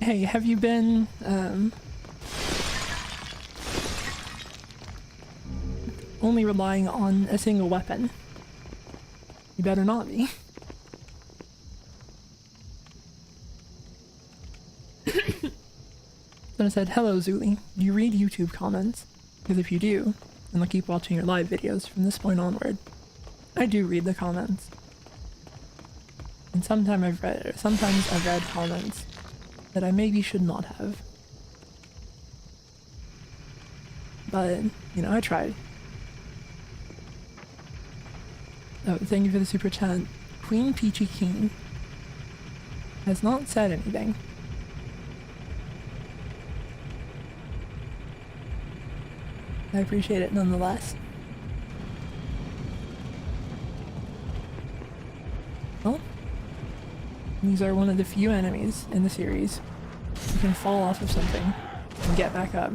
hey, have you been, only relying on a single weapon? You better not be. Then I said, hello Zuli, do you read YouTube comments? Because if you do, then I'll keep watching your live videos from this point onward. I do read the comments. And sometimes I've read comments that I maybe should not have. But, you know, I tried. Oh, thank you for the super chat. Queen Peachy King has not said anything. I appreciate it nonetheless. Well, these are one of the few enemies in the series who can fall off of something and get back up.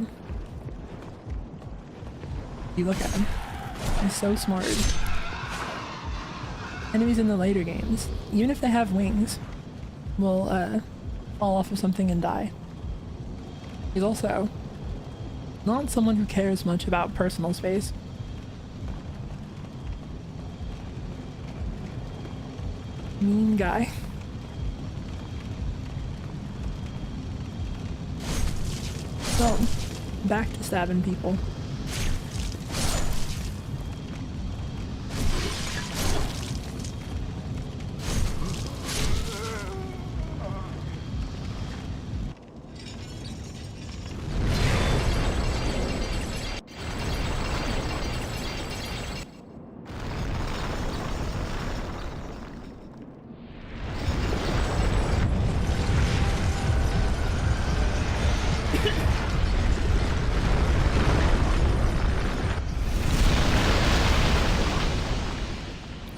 You look at him. He's so smart. Enemies in the later games, even if they have wings, will fall off of something and die. He's also not someone who cares much about personal space. Mean guy. So, back to stabbing people.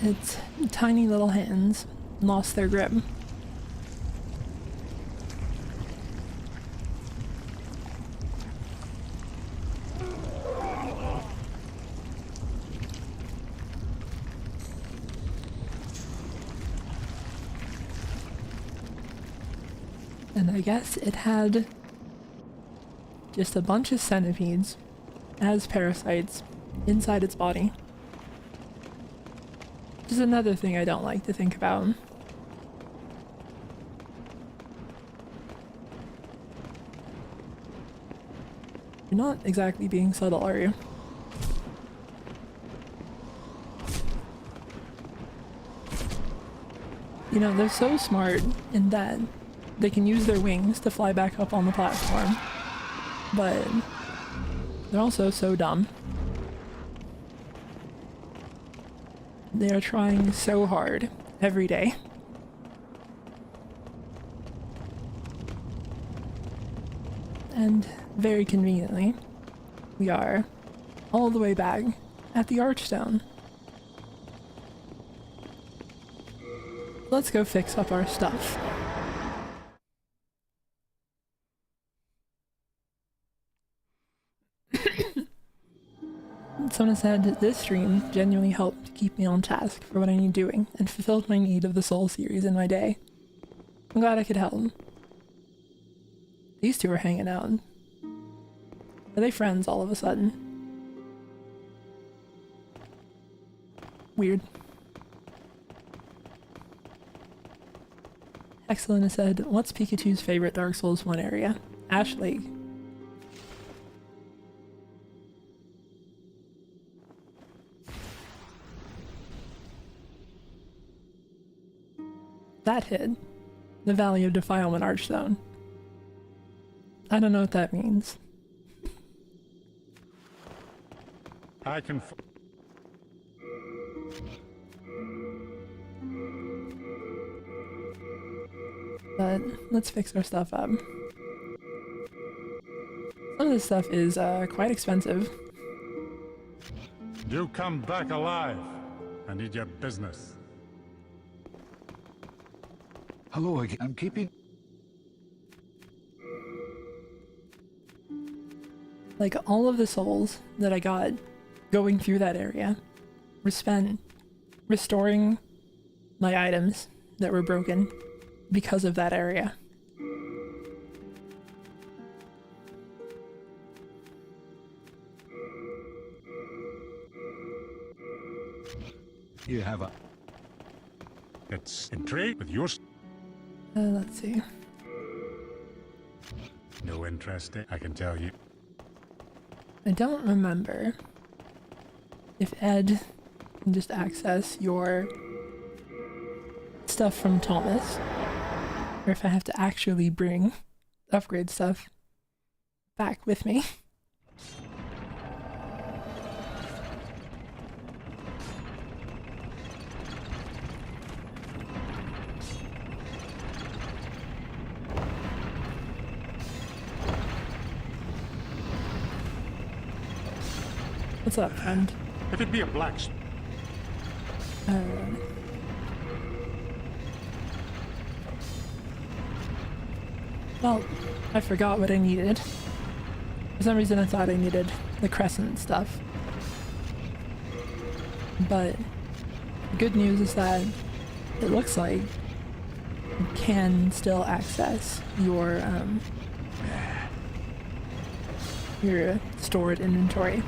Its tiny little hands lost their grip. And I guess it had just a bunch of centipedes as parasites inside its body. Which is another thing I don't like to think about. You're not exactly being subtle, are you? You know, they're so smart in that they can use their wings to fly back up on the platform, but they're also so dumb. They are trying so hard every day. And very conveniently, we are all the way back at the Archstone. Let's go fix up our stuff. Someone said this stream genuinely helped keep me on task for what I need doing and fulfilled my need of the Soul series in my day. I'm glad I could help. These two are hanging out. Are they friends all of a sudden? Weird. Excellent said, what's Pikachu's favorite Dark Souls 1 area? Ash Lake. That hit. The Valley of Defilement Archstone. I don't know what that means. I can. But let's fix our stuff up. Some of this stuff is quite expensive. You come back alive. I need your business. Hello again. I'm keeping... Like, all of the souls that I got going through that area were spent restoring my items that were broken because of that area. You have a... It's in trade with yours. Let's see. No interest, I can tell you. I don't remember if Ed and just access your stuff from Thomas, or if I have to actually bring upgrade stuff back with me. What's up, friend? If it be a blacksmith. Well, I forgot what I needed. For some reason I thought I needed the crescent stuff. But the good news is that it looks like you can still access your stored inventory.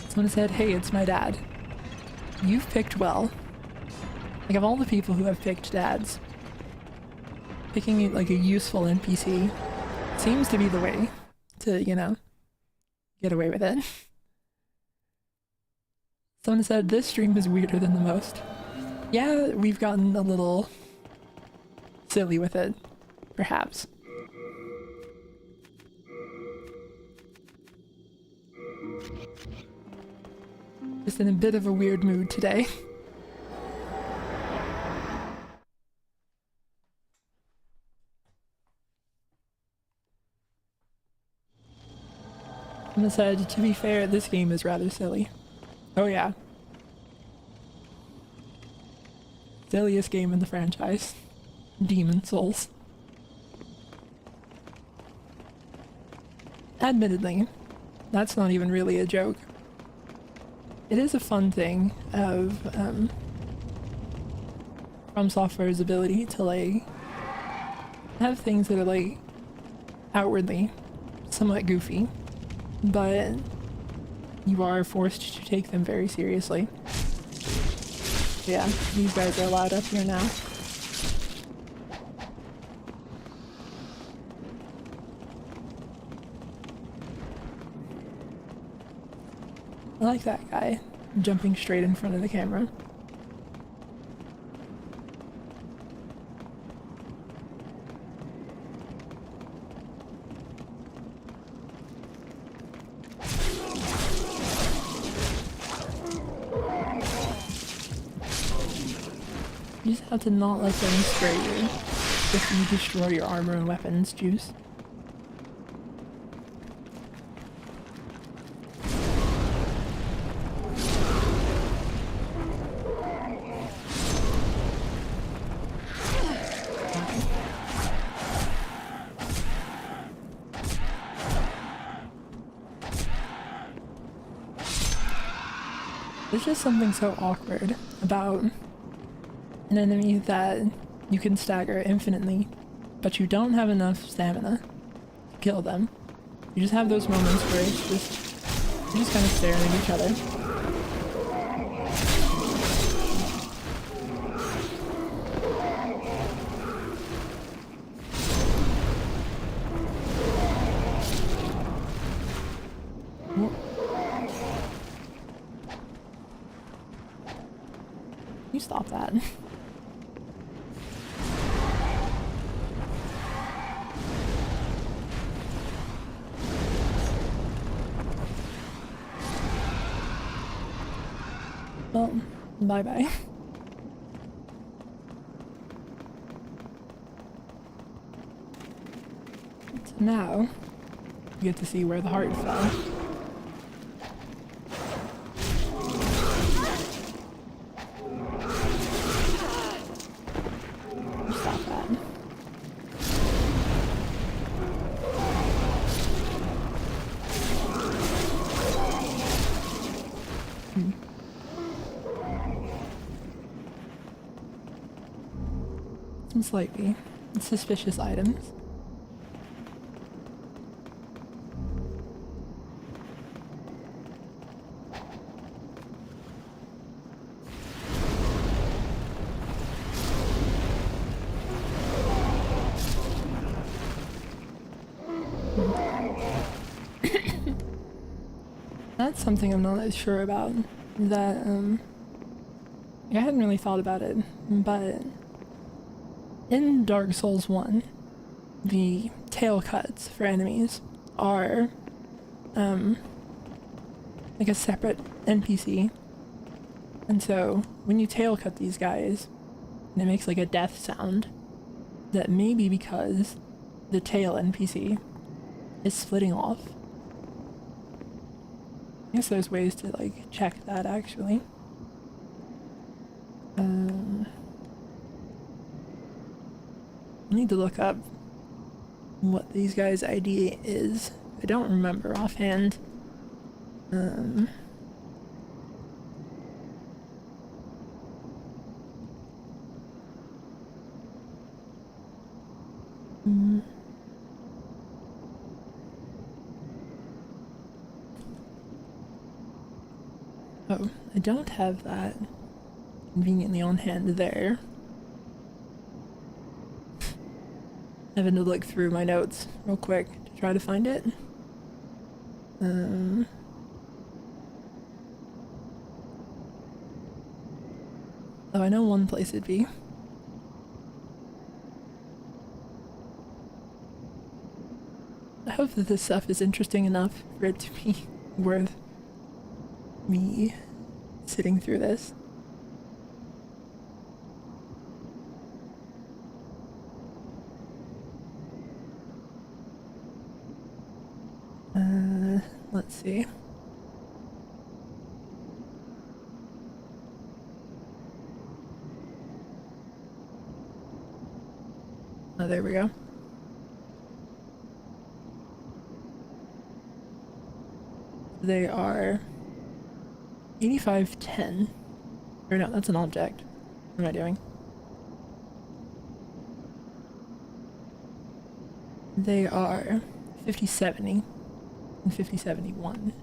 Someone said, "Hey, it's my dad." You've picked well. Like, of all the people who have picked dads, picking like a useful NPC seems to be the way to, you know, get away with it. Someone said, "This stream is weirder than the most." Yeah, we've gotten a little silly with it, perhaps. Just in a bit of a weird mood today. Someone said, "To be fair, this game is rather silly." Oh yeah. Silliest game in the franchise. Demon Souls. Admittedly, that's not even really a joke. It is a fun thing of From Software's ability to like have things that are like outwardly somewhat goofy, but you are forced to take them very seriously. Yeah, these guys are allowed up here now. I like that guy jumping straight in front of the camera. You just have to not let them spray you if you destroy your armor and weapons, Juice. There's just something so awkward about an enemy that you can stagger infinitely, but you don't have enough stamina to kill them. You just have those moments where it's just, you're just kind of staring at each other. You stop that. Well, bye-bye. So now, you get to see where the heart fell. Slightly suspicious items. That's something I'm not as sure about. That, I hadn't really thought about it, but in Dark Souls 1, the tail cuts for enemies are, like a separate NPC. And so, when you tail cut these guys, and it makes like a death sound, that may be because the tail NPC is splitting off. I guess there's ways to like check that actually. I need to look up what these guys' ID is. I don't remember offhand. Oh, I don't have that conveniently on hand there. Having to look through my notes real quick to try to find it. Oh, I know one place it'd be. I hope that this stuff is interesting enough for it to be worth me sitting through this. Let's see. Oh, there we go. They are 8510. Or no, that's an object. What am I doing? They are 5070 and 5071.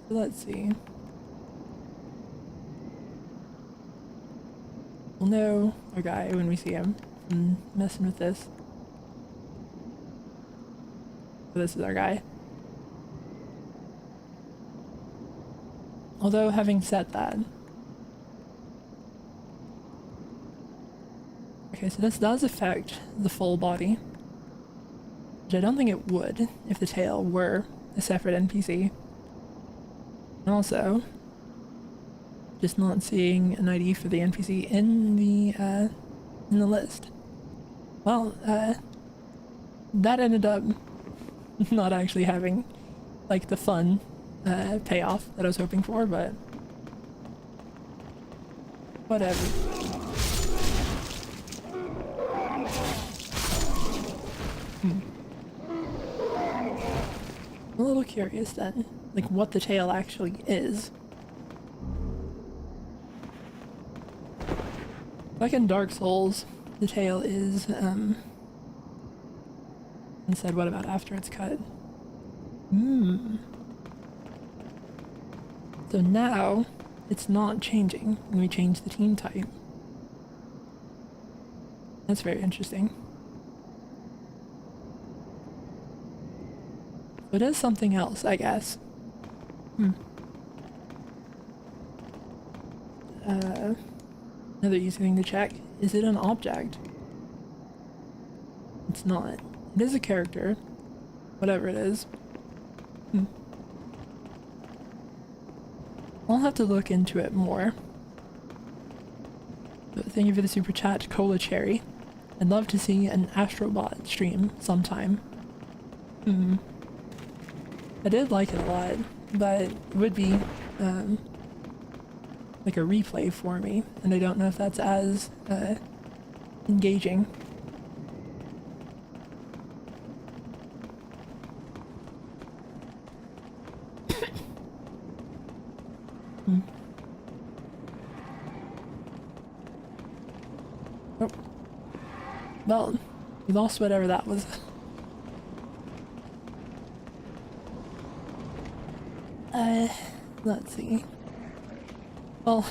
So let's see. We'll know our guy when we see him from messing with this. So this is our guy. Although, having said that... Okay, so this does affect the full body. Which I don't think it would if the tail were a separate NPC. And also, just not seeing an ID for the NPC in the list. Well, that ended up not actually having, like, the fun payoff that I was hoping for, but whatever. I'm a little curious then, like what the tail actually is. Like in Dark Souls, the tail is, and said what about after it's cut? So now, it's not changing when we change the team type. That's very interesting. It is something else, I guess. Another easy thing to check. Is it an object? It's not. It is a character. Whatever it is. I'll have to look into it more. But thank you for the super chat, Cola Cherry. I'd love to see an Astrobot stream sometime. I did like it a lot, but it would be like a replay for me, and I don't know if that's as engaging. Oh. Well, we lost whatever that was. Let's see. Well,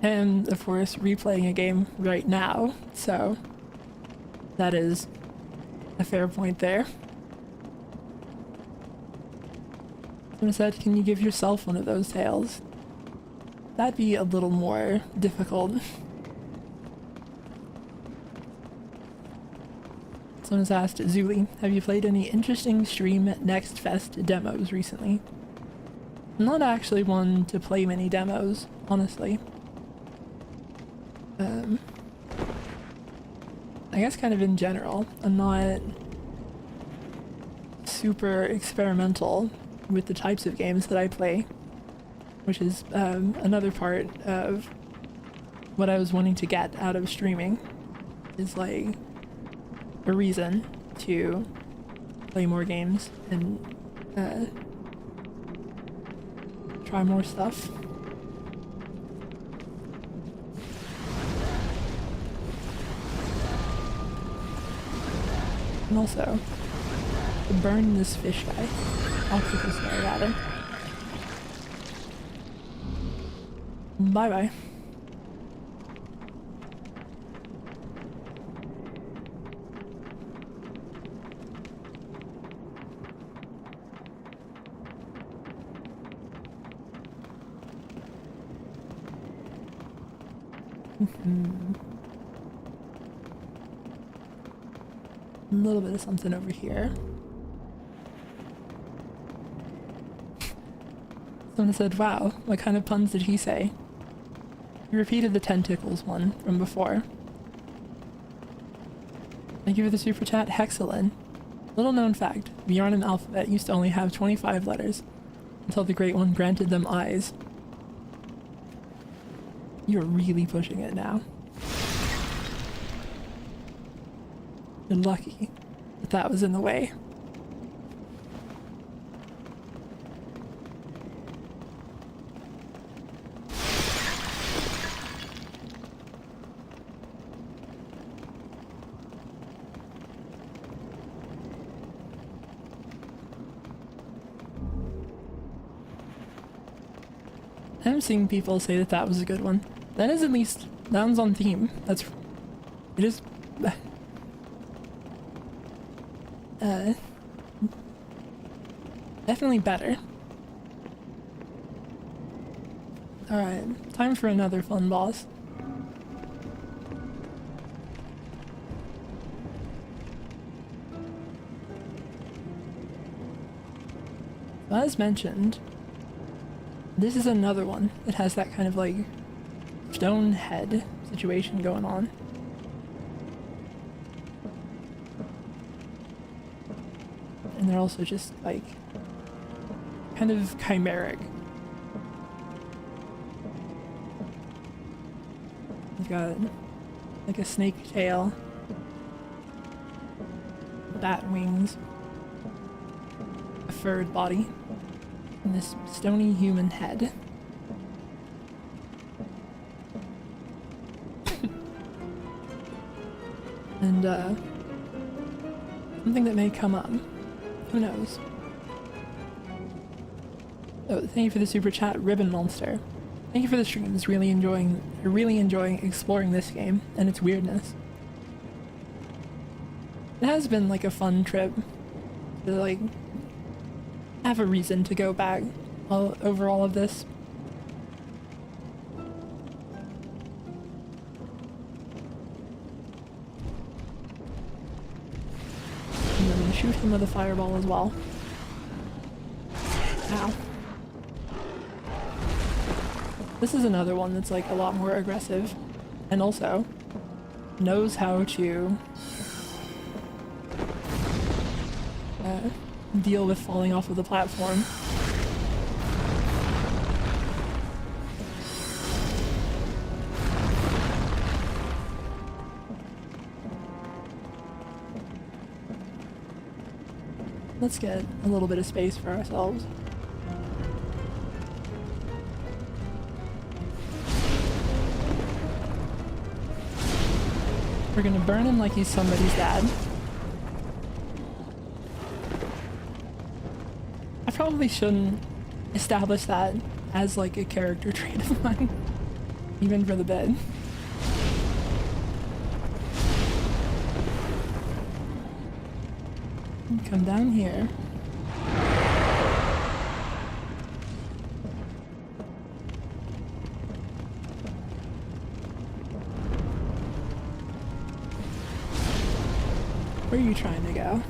and of course replaying a game right now, so that is a fair point there. Someone said, can you give yourself one of those tails? That'd be a little more difficult. Someone's asked, Zuli, have you played any interesting Stream Next Fest demos recently? I'm not actually one to play many demos, honestly. I guess kind of in general, I'm not super experimental with the types of games that I play, which is another part of what I was wanting to get out of streaming, is like a reason to play more games and try more stuff. And also, to burn this fish guy. Octopus guy, rather. Bye bye. A little bit of something over here. Someone said, wow, what kind of puns did he say? He repeated the tentacles one from before. Thank you for the super chat, Hexalin. Little known fact, the Yarnum alphabet used to only have 25 letters, until the Great One granted them eyes. You're really pushing it now. You're lucky that that was in the way. I'm seeing people say that that was a good one. That is at least, that one's on theme. It is, definitely better. Alright, time for another fun boss. As mentioned, this is another one that has that kind of like stone head situation going on. And they're also just like kind of chimeric. You've got like a snake tail, bat wings, a furred body, and this stony human head. And something that may come up. Who knows? Oh, thank you for the super chat, Ribbon Monster. Thank you for the streams. Really enjoying exploring this game and its weirdness. It has been like a fun trip to like have a reason to go back over all of this. And I'm gonna shoot him with a fireball as well. Ow. This is another one that's like a lot more aggressive and also knows how to deal with falling off of the platform. Let's get a little bit of space for ourselves. We're gonna burn him like he's somebody's dad. I probably shouldn't establish that as like a character trait of mine, even for the bit. Come down here. Where are you trying to go?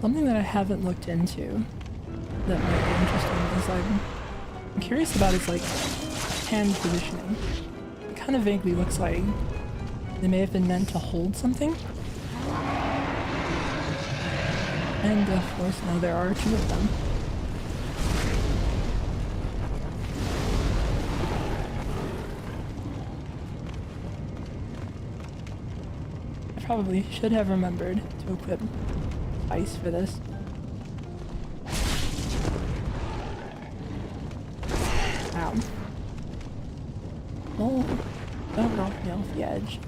Something that I haven't looked into that might be interesting is I'm curious about its like hand positioning. It kind of vaguely looks like they may have been meant to hold something. And of course now there are two of them. I probably should have remembered to equip ice for this. Ow. Oh, don't knock me off the edge.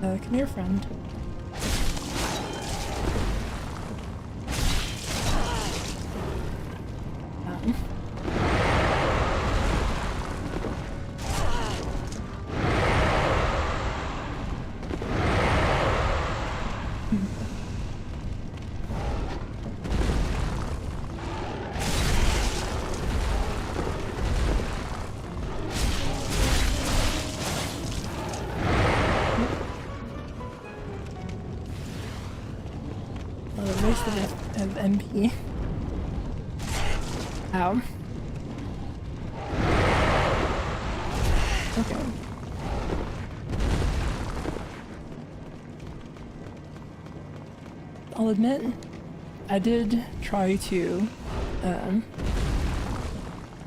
Come here, friend. Of MP. Ow. Okay. I'll admit, I did try to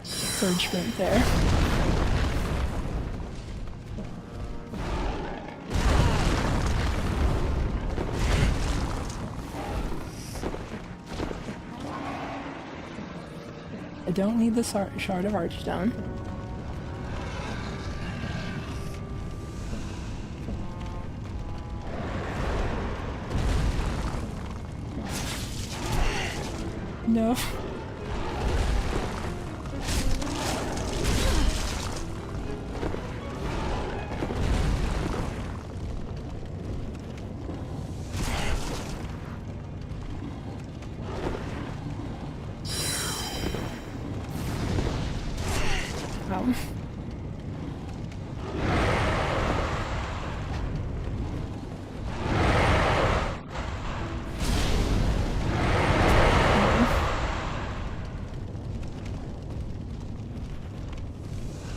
surge sprint there. I don't need the shard of Archstone. No.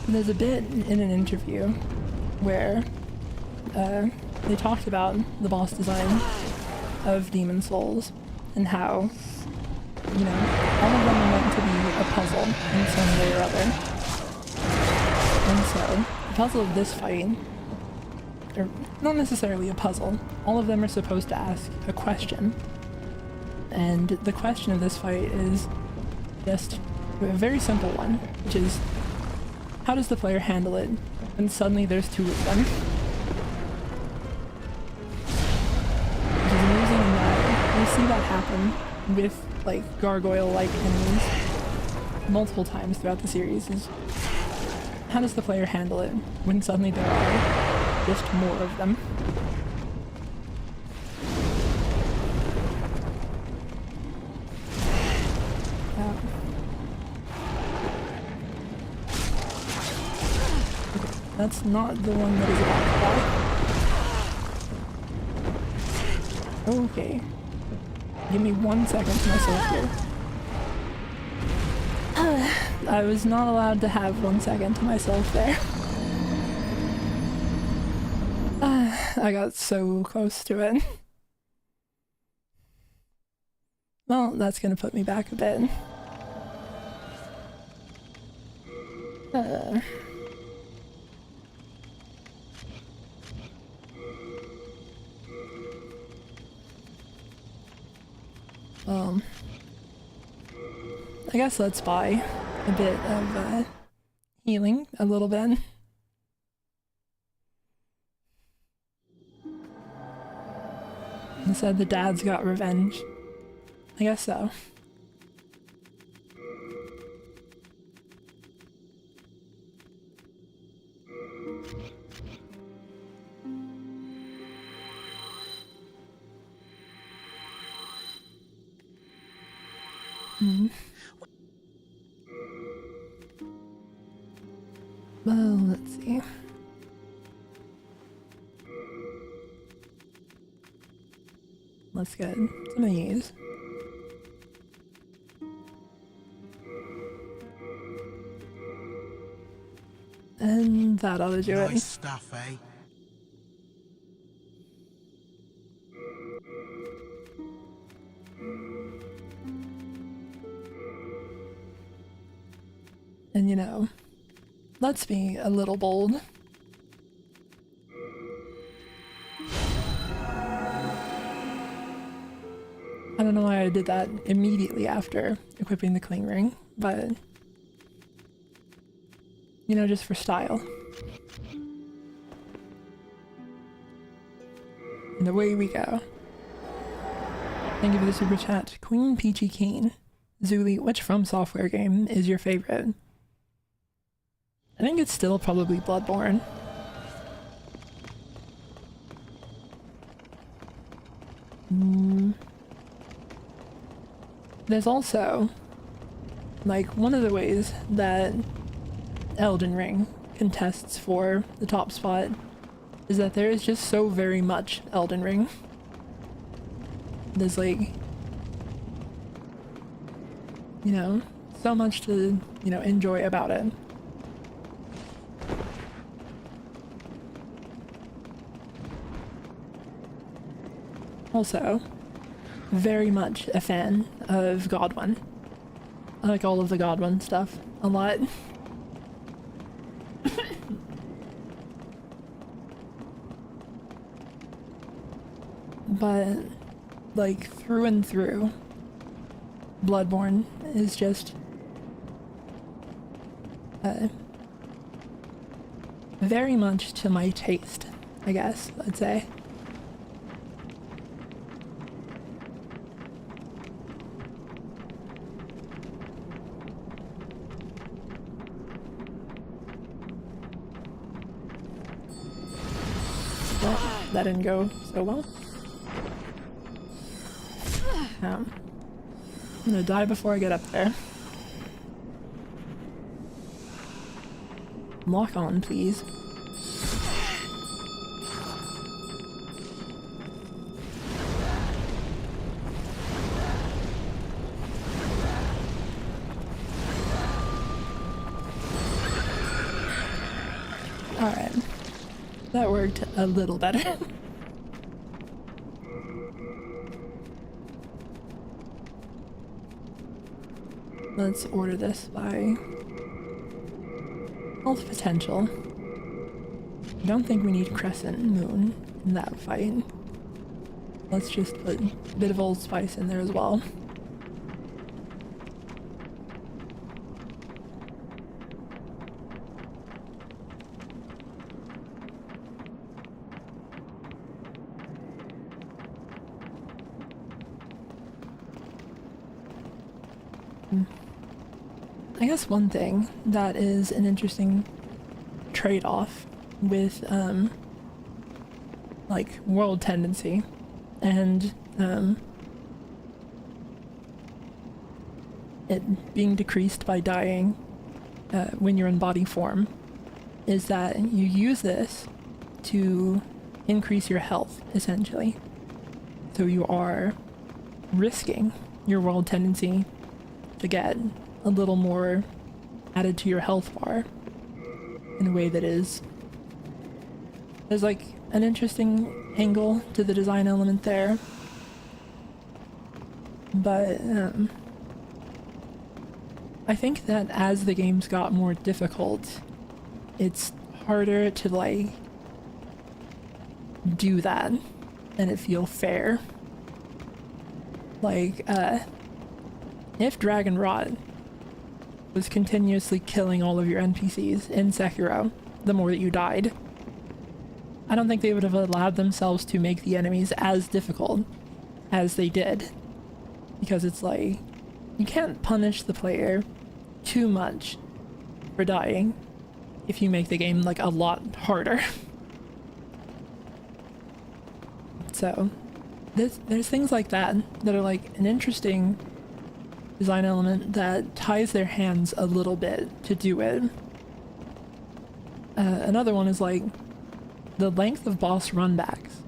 There's a bit in an interview where they talked about the boss design of Demon Souls and how, you know, all of them are meant to be a puzzle in some way or other. And so, the puzzle of this fight, or not necessarily a puzzle, all of them are supposed to ask a question. And the question of this fight is just a very simple one, which is, how does the player handle it when suddenly there's two of them? Which is amusing in that we see that happen with like gargoyle-like enemies multiple times throughout the series. Is how does the player handle it when suddenly there are just more of them? That's not the one that is about to die. Okay. Give me 1 second to myself here. I was not allowed to have 1 second to myself there. I got so close to it. Well, that's gonna put me back a bit. I guess let's buy a bit of healing, a little bit. It said the dad's got revenge. I guess so. Well, let's see. Let's get some of these. And that ought to do it. Nice stuff, eh? And you know, let's be a little bold. I don't know why I did that immediately after equipping the cling ring, but you know, just for style. And away we go. Thank you for the super chat. Queen Peachy Keen. Zuli, which From Software game is your favorite? I think it's still probably Bloodborne. There's also, like, one of the ways that Elden Ring contests for the top spot is that there is just so very much Elden Ring. There's like, you know, so much to, you know, enjoy about it. Also, very much a fan of Godwin. I like all of the Godwin stuff a lot. But, like, through and through, Bloodborne is just very much to my taste, I guess, I'd say. Well, that didn't go so well. I'm gonna die before I get up there. Lock on, please. Alright. That worked a little better. Let's order this by health potential. I don't think we need Crescent Moon in that fight. Let's just put a bit of Old Spice in there as well. I guess one thing that is an interesting trade-off with like world tendency and it being decreased by dying when you're in body form is that you use this to increase your health, essentially. So you are risking your world tendency to get a little more added to your health bar in a way that is... There's like an interesting angle to the design element there. But I think that as the games got more difficult, it's harder to like do that and it feel fair. Like if Dragon Rot was continuously killing all of your NPCs in Sekiro, the more that you died, I don't think they would have allowed themselves to make the enemies as difficult as they did. Because it's like, you can't punish the player too much for dying if you make the game like a lot harder. So, there's things like that that are like an interesting design element that ties their hands a little bit to do it. Another one is like the length of boss runbacks.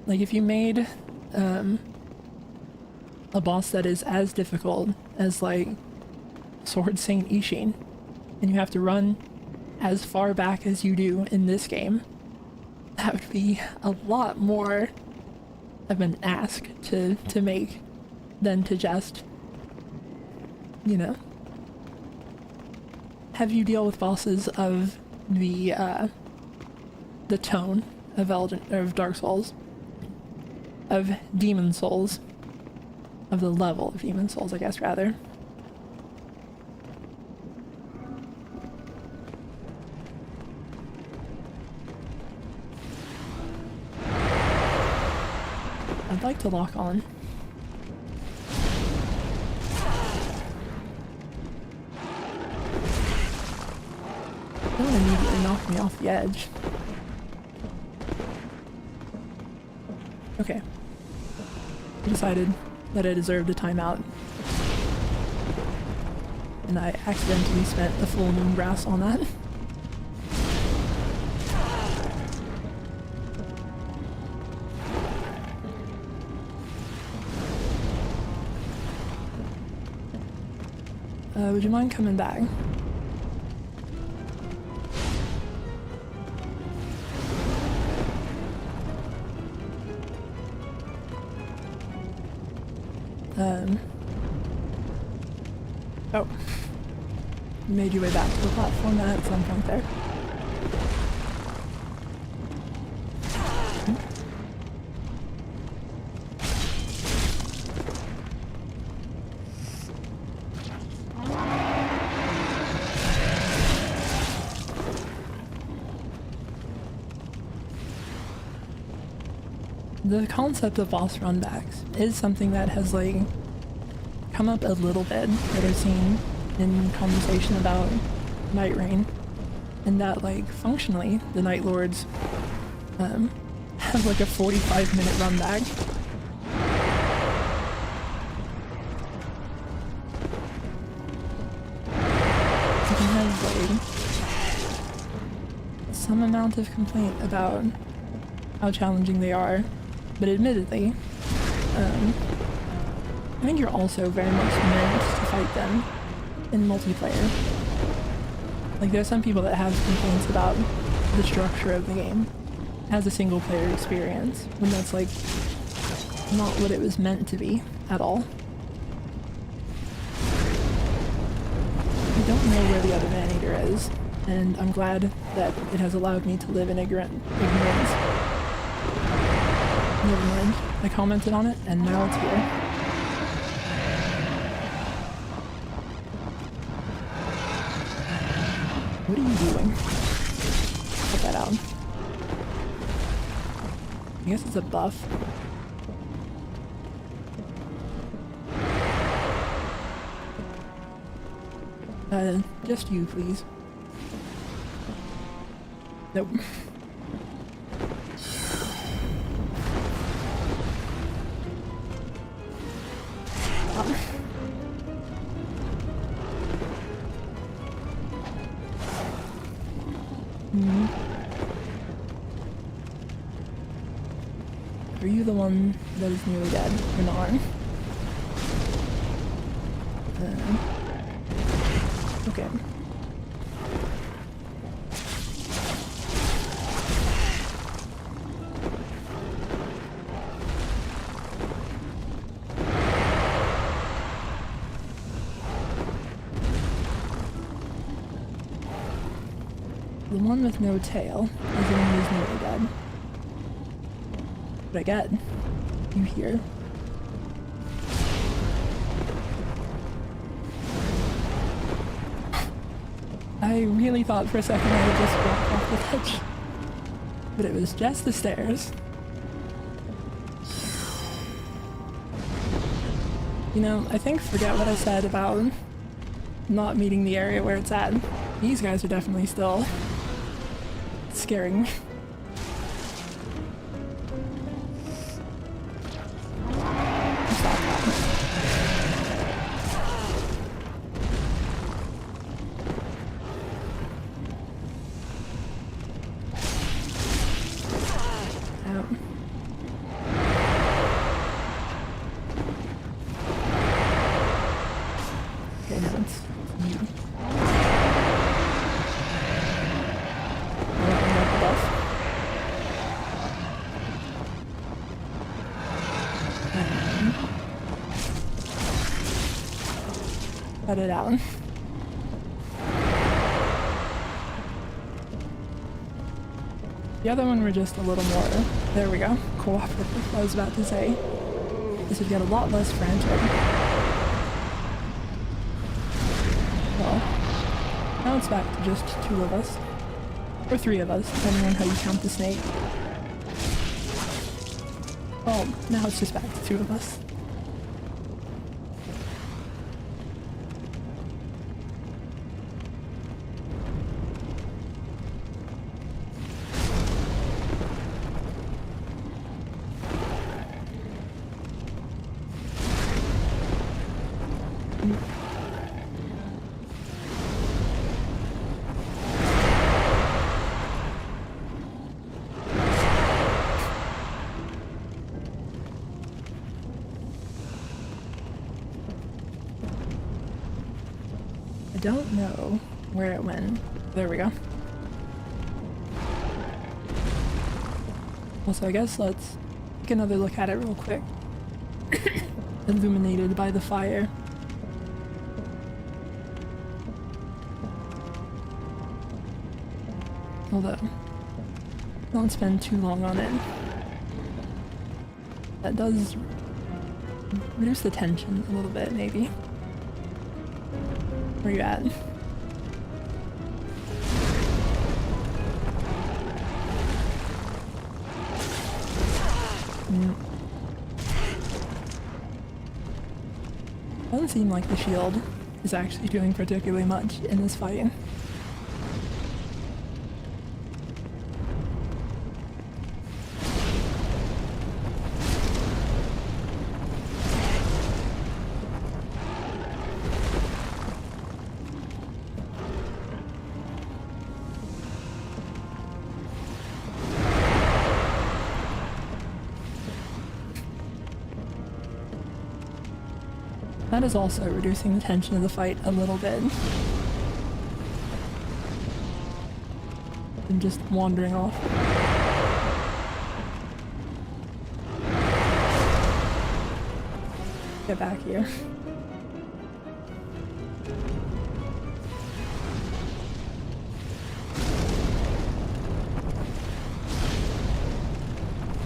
Like if you made a boss that is as difficult as like Sword Saint Ishin, and you have to run as far back as you do in this game, that would be a lot more of an ask to make than to just, you know, have you deal with bosses of the tone of Dark Souls, of Demon Souls, of the level of Demon Souls, I guess, rather. I'd like to lock on. Don't immediately knock me off the edge. Okay. I decided that I deserved a timeout. And I accidentally spent a full moon grass on that. Would you mind coming back? Oh. You made your way back to the platform then at some point there. The concept of boss runbacks is something that has like come up a little bit that I've seen in conversation about Night Rain, and that like functionally the Night Lords have like a 45-minute run back. You can have like some amount of complaint about how challenging they are, but admittedly, I think you're also very much meant to fight them in multiplayer. Like, there are some people that have complaints about the structure of the game as a single player experience, when that's like not what it was meant to be at all. I don't know where the other Manator is, and I'm glad that it has allowed me to live in ignorance. Never mind, I commented on it, and now it's here. What are you doing? Put that out. I guess it's a buff. Just you, please. Nope. Are you the one that is nearly dead? You're not. Okay. The one with no tail is the one who's nearly dead. But I get you here. I really thought for a second I had just walked off the ledge. But it was just the stairs. You know, I think forget what I said about not meeting the area where it's at. These guys are definitely still scaring me. cut it out. The other one were just a little more, there we go, cooperative, I was about to say. This would get a lot less frantic. Well, now it's back to just 2 of us. Or 3 of us, depending on how you count the snake. Well, now it's just back to 2 of us. I don't know where it went. There we go. Also, I guess let's take another look at it real quick. Illuminated by the fire. Although, don't spend too long on it. That does reduce the tension a little bit, maybe. Where you at? Doesn't seem like the shield is actually doing particularly much in this fight. That is also reducing the tension of the fight a little bit. I'm just wandering off. Get back here.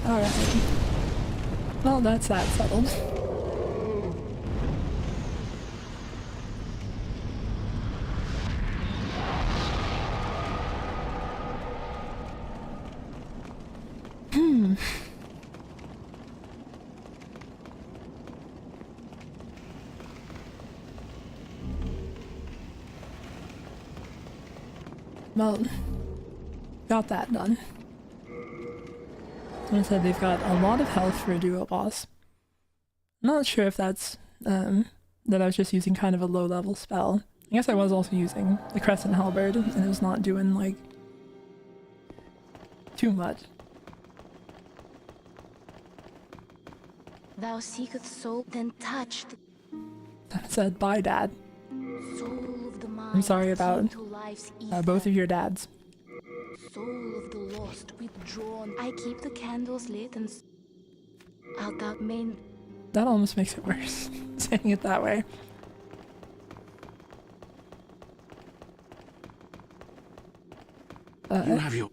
Alright. Well, that's that settled. Well, got that done. As I said, they've got a lot of health for a duo boss. I'm not sure if that's, that I was just using kind of a low-level spell. I guess I was also using the Crescent Halberd, and it was not doing, like, too much. Thou seekest soul, then touch the I said, bye, Dad. soul of the mind. I'm sorry about to life's both of your dads. Soul of the lost withdrawn. I keep the candles lit and out that main. That almost makes it worse, saying it that way. You have your...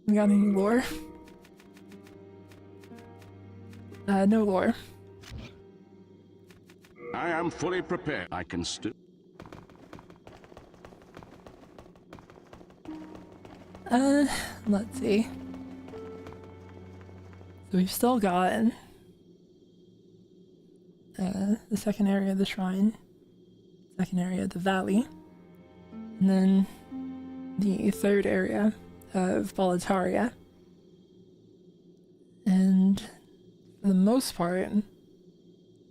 We got any lore? No lore. I am fully prepared. I can still... Let's see. So we've still got the second area of the shrine, second area of the valley, and then the third area of Boletaria. And for the most part,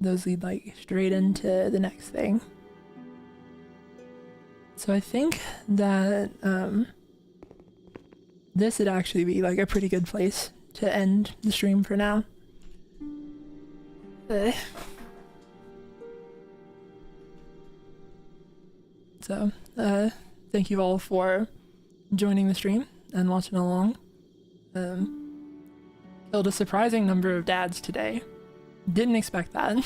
those lead like straight into the next thing. So I think that this would actually be like a pretty good place to end the stream for now. So, thank you all for joining the stream and watching along. Killed a surprising number of dads today. Didn't expect that.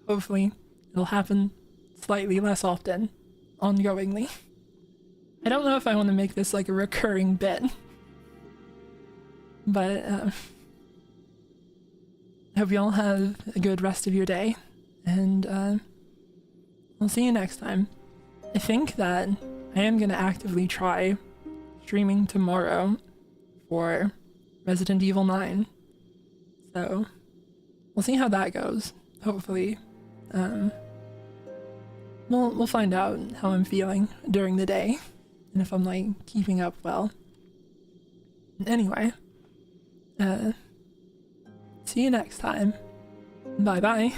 Hopefully, It'll happen slightly less often, ongoingly. I don't know if I want to make this like a recurring bit, but I hope you all have a good rest of your day, and I'll see you next time. I think that I am going to actively try streaming tomorrow for Resident Evil 9, so we'll see how that goes. Hopefully, we'll find out how I'm feeling during the day, and if I'm like keeping up well. Anyway, see you next time. Bye bye.